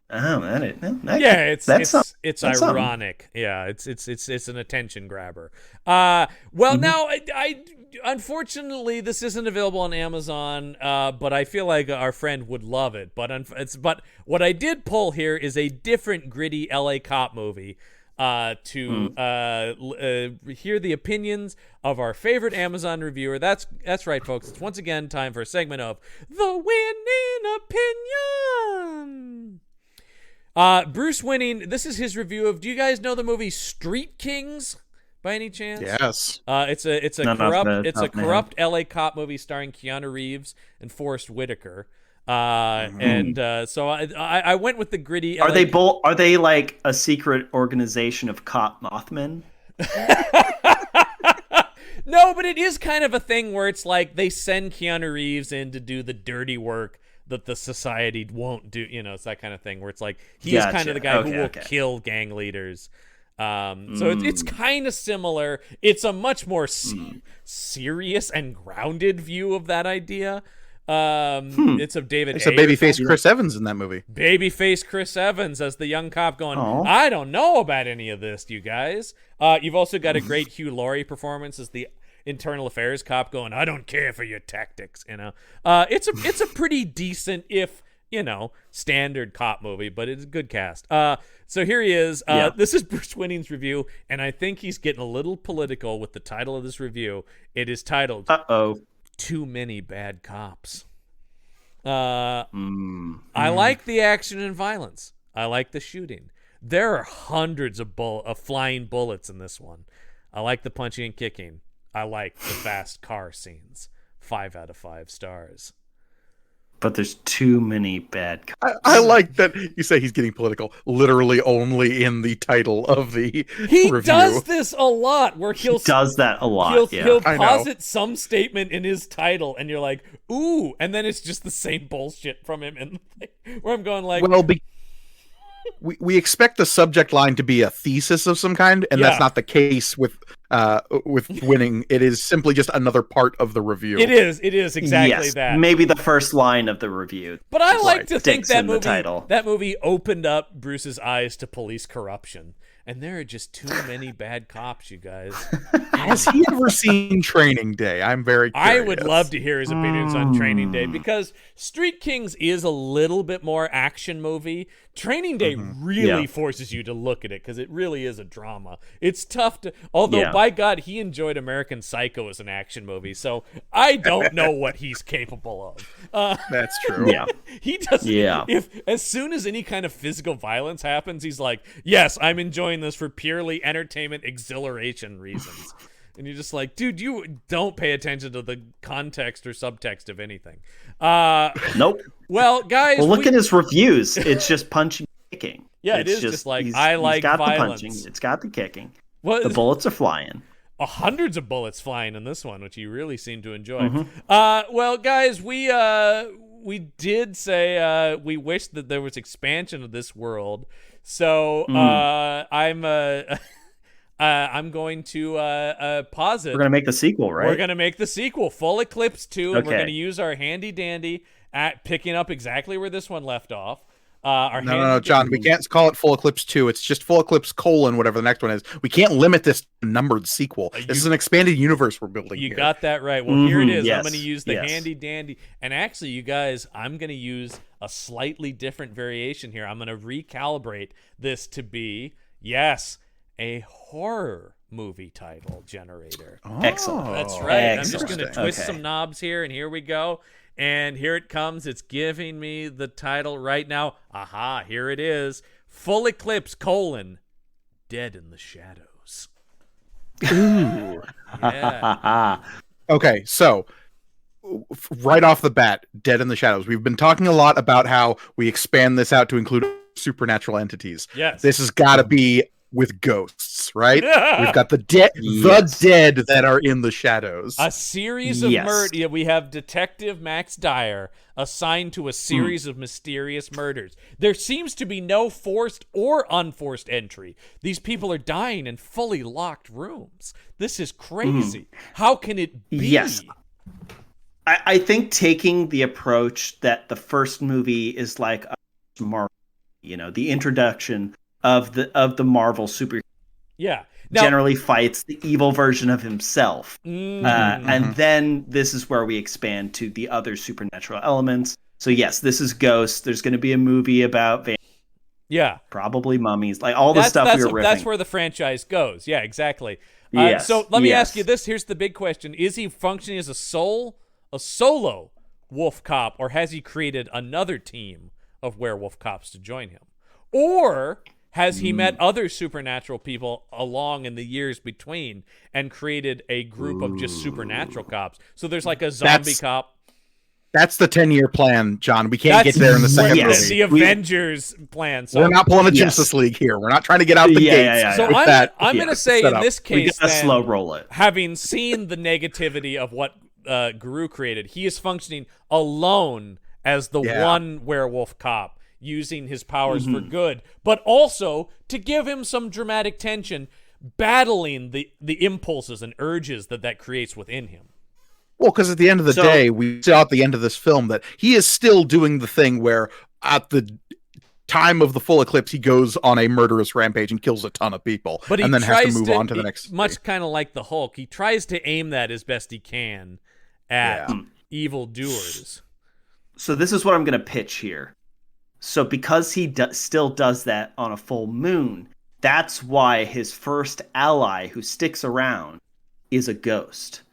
it's ironic. Yeah, it's an attention grabber. Now I unfortunately this isn't available on Amazon, but I feel like our friend would love it. But what I did pull here is a different gritty LA cop movie. To hear the opinions of our favorite Amazon reviewer. That's right, folks. It's once again time for a segment of The Winning Opinion. Bruce Winning, this is his review of, do you guys know the movie Street Kings by any chance? Yes. It's a corrupt LA cop movie starring Keanu Reeves and Forrest Whitaker. So I went with the gritty. Are they like a secret organization of cop Mothmen? No, but it is kind of a thing where it's like they send Keanu Reeves in to do the dirty work that the society won't do. You know, it's that kind of thing where it's like he's kind of the guy who will kill gang leaders. So it's kind of similar. It's a much more serious and grounded view of that idea. It's of David. It's a babyface Chris Evans in that movie. Babyface Chris Evans as the young cop going, I don't know about any of this, you guys. You've also got a great Hugh Laurie performance as the internal affairs cop going, I don't care for your tactics, you know. It's a pretty decent, if standard cop movie, but it's a good cast. So here he is. This is Bruce Winning's review, and I think he's getting a little political with the title of this review. It is titled Too Many Bad Cops. I like the action and violence. I like the shooting. There are hundreds of flying bullets in this one. I like the punching and kicking. I like the fast car scenes. 5 out of 5 stars. But there's too many bad cops. I like that you say he's getting political, literally only in the title of the review. He does this a lot, where he'll posit some statement in his title, and you're like, ooh, and then it's just the same bullshit from him, and where I'm going like, well, we expect the subject line to be a thesis of some kind, and that's not the case with Winning. It is simply just another part of the review. It is exactly that. Maybe the first line of the review. But I like to think that movie opened up Bruce's eyes to police corruption. And there are just too many bad cops, you guys. Has he ever seen Training Day? I'm very curious. I would love to hear his opinions on Training Day, because Street Kings is a little bit more action movie. Training Day really forces you to look at it, because it really is a drama. It's tough to... Although, by God, he enjoyed American Psycho as an action movie, so I don't know what he's capable of. That's true. He doesn't... If as soon as any kind of physical violence happens, he's like, yes, I'm enjoying doing this for purely entertainment exhilaration reasons. And you're just like, dude, you don't pay attention to the context or subtext of anything. Nope. Well, guys, Well, look at his reviews. It's just punching, kicking. Yeah, it's it is just like, I like It's got violence. the punching. It's got the kicking. Well, The bullets are flying. hundreds of bullets flying in this one, which you really seem to enjoy. Mm-hmm. Well, guys, we did say we wish that there was expansion of this world. So I'm going to pause it. We're gonna make the sequel, right? We're going to make the sequel, Full Eclipse 2, and we're Okay. going to use our handy dandy at picking up exactly where this one left off. No, John, we can't call it Full Eclipse 2. It's just Full Eclipse : whatever the next one is. We can't limit this to numbered sequel. This is an expanded universe we're building You here. got that right. Well, here it is. I'm Yes, going to use the yes. handy dandy. And actually, you guys, I'm going to use a slightly different variation here. I'm going to recalibrate this to be, yes, a horror movie title generator. Excellent. That's right. I'm Excellent. just going to twist Okay. some knobs here, and here we go. And here it comes. It's giving me the title right now. Aha, here it is. Full Eclipse, Dead in the Shadows. Ooh. Yeah. Okay, so right off the bat, Dead in the Shadows. We've been talking a lot about how we expand this out to include supernatural entities. Yes. This has got to be with ghosts, right? Yeah. We've got the Yes. dead that are in the shadows. A series of Yes. murders. Yeah, we have Detective Max Dyer assigned to a series of mysterious murders. There seems to be no forced or unforced entry. These people are dying in fully locked rooms. This is crazy. How can it be? Yes. I think taking the approach that the first movie is like a Marvel, the introduction of the Marvel super Yeah. Now, generally fights the evil version of himself. mm, And then this is where we expand to the other supernatural elements. So yes, this is Ghosts. There's going to be a movie about yeah. probably mummies, like all the stuff we were riffing. That's where the franchise goes. Yeah, exactly. Yes, So let me yes. ask you this. Here's the big question. Is he functioning as a solo wolf cop, or has he created another team of werewolf cops to join him? Or has he met other supernatural people along in the years between and created a group of just supernatural cops? So there's like a zombie cop. That's the 10-year plan, John. We can't get there in the second yes. movie. The Avengers plan. So We're not pulling a Yes. Justice League here. We're not trying to get out the Yeah, gates. yeah, yeah, So yeah. with I'm going to say set in up. this We case, gotta then, slow roll it. having seen the negativity of what Guru created, he is functioning alone as the one werewolf cop, using his powers for good, but also to give him some dramatic tension, battling the impulses and urges that creates within him. Well, because at the end of the day, we saw at the end of this film that he is still doing the thing where at the time of the full eclipse, he goes on a murderous rampage and kills a ton of people, But he and then has to tries move on to the next. Much kind of like the Hulk, he tries to aim that as best he can at evil doers. So this is what I'm going to pitch here. So because he still does that on a full moon, that's why his first ally who sticks around is a ghost.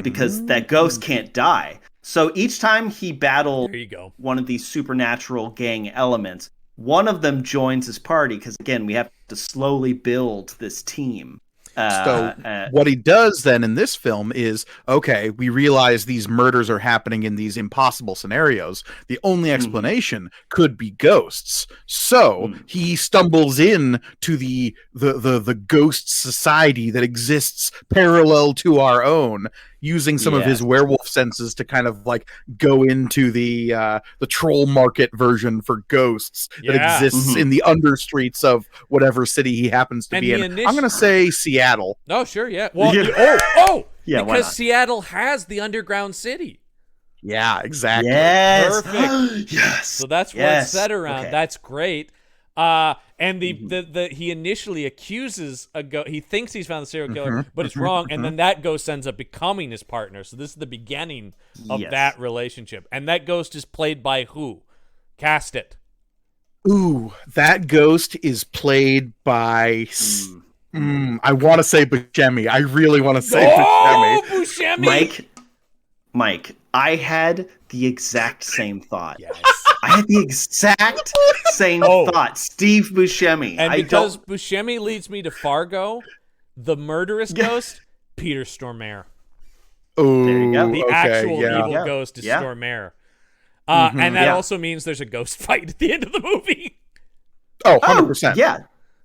Because that ghost can't die. So each time he battles There you go. one of these supernatural gang elements, one of them joins his party. Because again, we have to slowly build this team. So what he does then in this film is, okay, we realize these murders are happening in these impossible scenarios. The only explanation could be ghosts. So he stumbles in to the ghost society that exists parallel to our own, using some of his werewolf senses to kind of like go into the troll market version for ghosts that exists in the understreets of whatever city he happens to be in. I'm going to say Seattle. Oh, sure, yeah. Well, Yeah, why because not? Seattle has the underground city. Yeah, exactly. Yes. Perfect. Yes. So that's what Yes. it's set around. Okay. That's great. And the he initially accuses a ghost. He thinks he's found the serial killer, but it's wrong. And then that ghost ends up becoming his partner. So this is the beginning of that relationship. And that ghost is played by who? Cast it. Ooh, that ghost is played by. I want to say Buscemi. I really want to say Oh, Buscemi. Buscemi! Mike, I had the exact same thought. Yes. I had the exact same thought. Steve Buscemi. And because Buscemi leads me to Fargo, the murderous ghost, Peter Stormare. Oh, There you go. The actual evil ghost is Stormare. And that also means there's a ghost fight at the end of the movie. Oh, 100%. Yeah.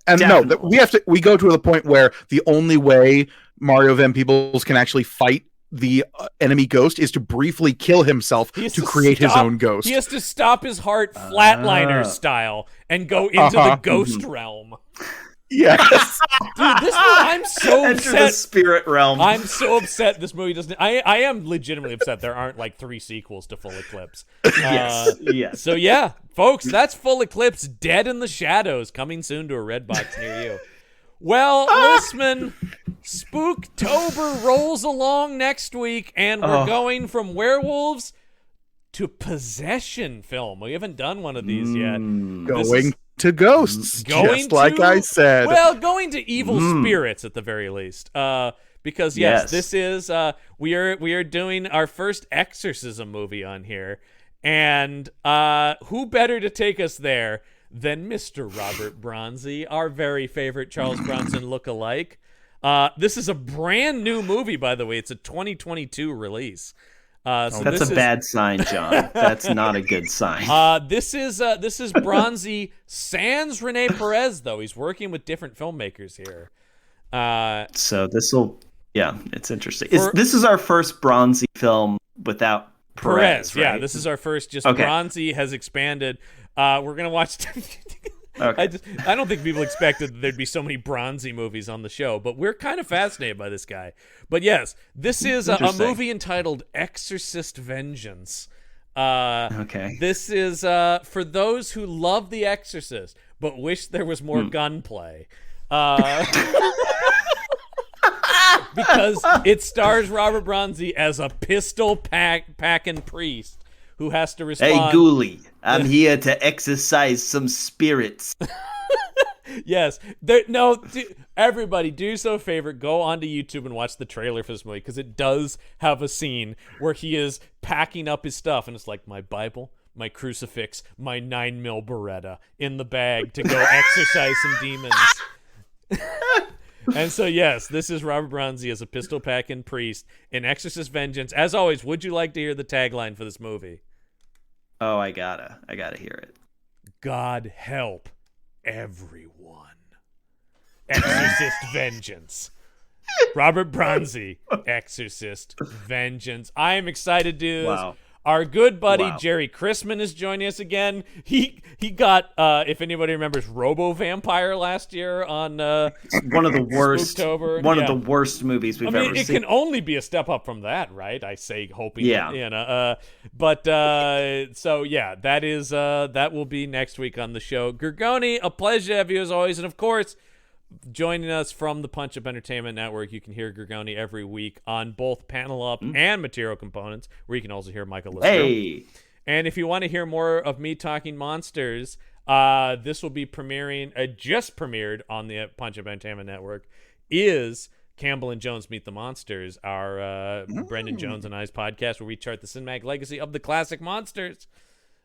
And definitely. no, we go to the point where the only way Mario Van Peebles can actually fight the enemy ghost is to briefly kill himself to create his own ghost. He has to stop his heart flatliner style and go into the ghost realm. Yes. Dude, I'm so Enter upset. the spirit realm. I'm so upset this movie doesn't. I am legitimately upset there aren't like 3 sequels to Full Eclipse. Yes. So yeah, folks, that's Full Eclipse, Dead in the Shadows, coming soon to a Redbox near you. Well, Listman, Spooktober rolls along next week, and we're going from werewolves to possession film. We haven't done one of these yet. Going to ghosts, just like I said. Well, going to evil spirits at the very least. Because yes, this is we are doing our first exorcism movie on here, and who better to take us there than Mr. Robert Bronzy, our very favorite Charles Bronson look-alike. This is a brand new movie, by the way. It's a 2022 release. So that's a bad sign, John. That's not a good sign. This is Bronzy sans Rene Perez, though. He's working with different filmmakers here. So it's interesting. This is our first Bronzy film without Perez, right? Yeah, this is our first. Bronzy has expanded. We're gonna watch. Okay. I don't think people expected that there'd be so many Bronzy movies on the show, but we're kind of fascinated by this guy. But yes, this is a movie entitled Exorcist Vengeance. Okay. This is for those who love The Exorcist but wish there was more gunplay. Because it stars Robert Bronzy as a pistol packing priest who has to respond. Hey, Ghoulie, I'm here to exorcise some spirits. Yes. Everybody, do yourself a favor. Go onto YouTube and watch the trailer for this movie, because it does have a scene where he is packing up his stuff, and it's like, my Bible, my crucifix, my 9mm Beretta in the bag to go exorcise some demons. And so, yes, this is Robert Bronzy as a pistol-packing priest in Exorcist Vengeance. As always, would you like to hear the tagline for this movie? Oh, I gotta hear it. God help everyone. Exorcist Vengeance. Robert Bronzy, Exorcist Vengeance. I am excited to do this. Wow. Our good buddy Jerry Chrisman is joining us again. He got if anybody remembers Robo Vampire last year on one of the worst Spooktober. One of the worst movies we've ever it seen. can only be a step up from that, right? I say, hoping. Yeah. So yeah, that is that will be next week on the show. Gorgone, a pleasure to have you as always, and of course, joining us from the Punch Up Entertainment Network, you can hear Gorgone every week on both Panel Up and Material Components, where you can also hear Michael Lister. Hey! And if you want to hear more of me talking monsters, this will be premiering, just premiered on the Punch Up Entertainment Network, is Campbell and Jones Meet the Monsters, our Brendan Jones and I's podcast, where we chart the cinematic legacy of the classic monsters.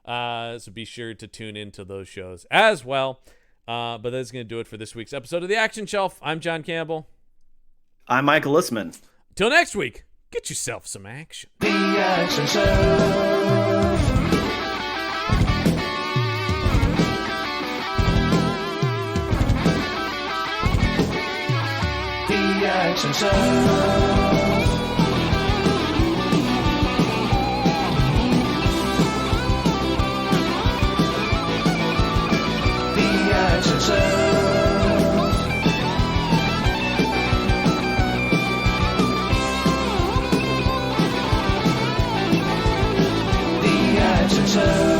So be sure to tune into those shows as well. But that's going to do it for this week's episode of The Action Shelf. I'm John Campbell. I'm Michael Listman. Till next week, get yourself some action. The Action Show. The Action Show. Action Show. The Action Show.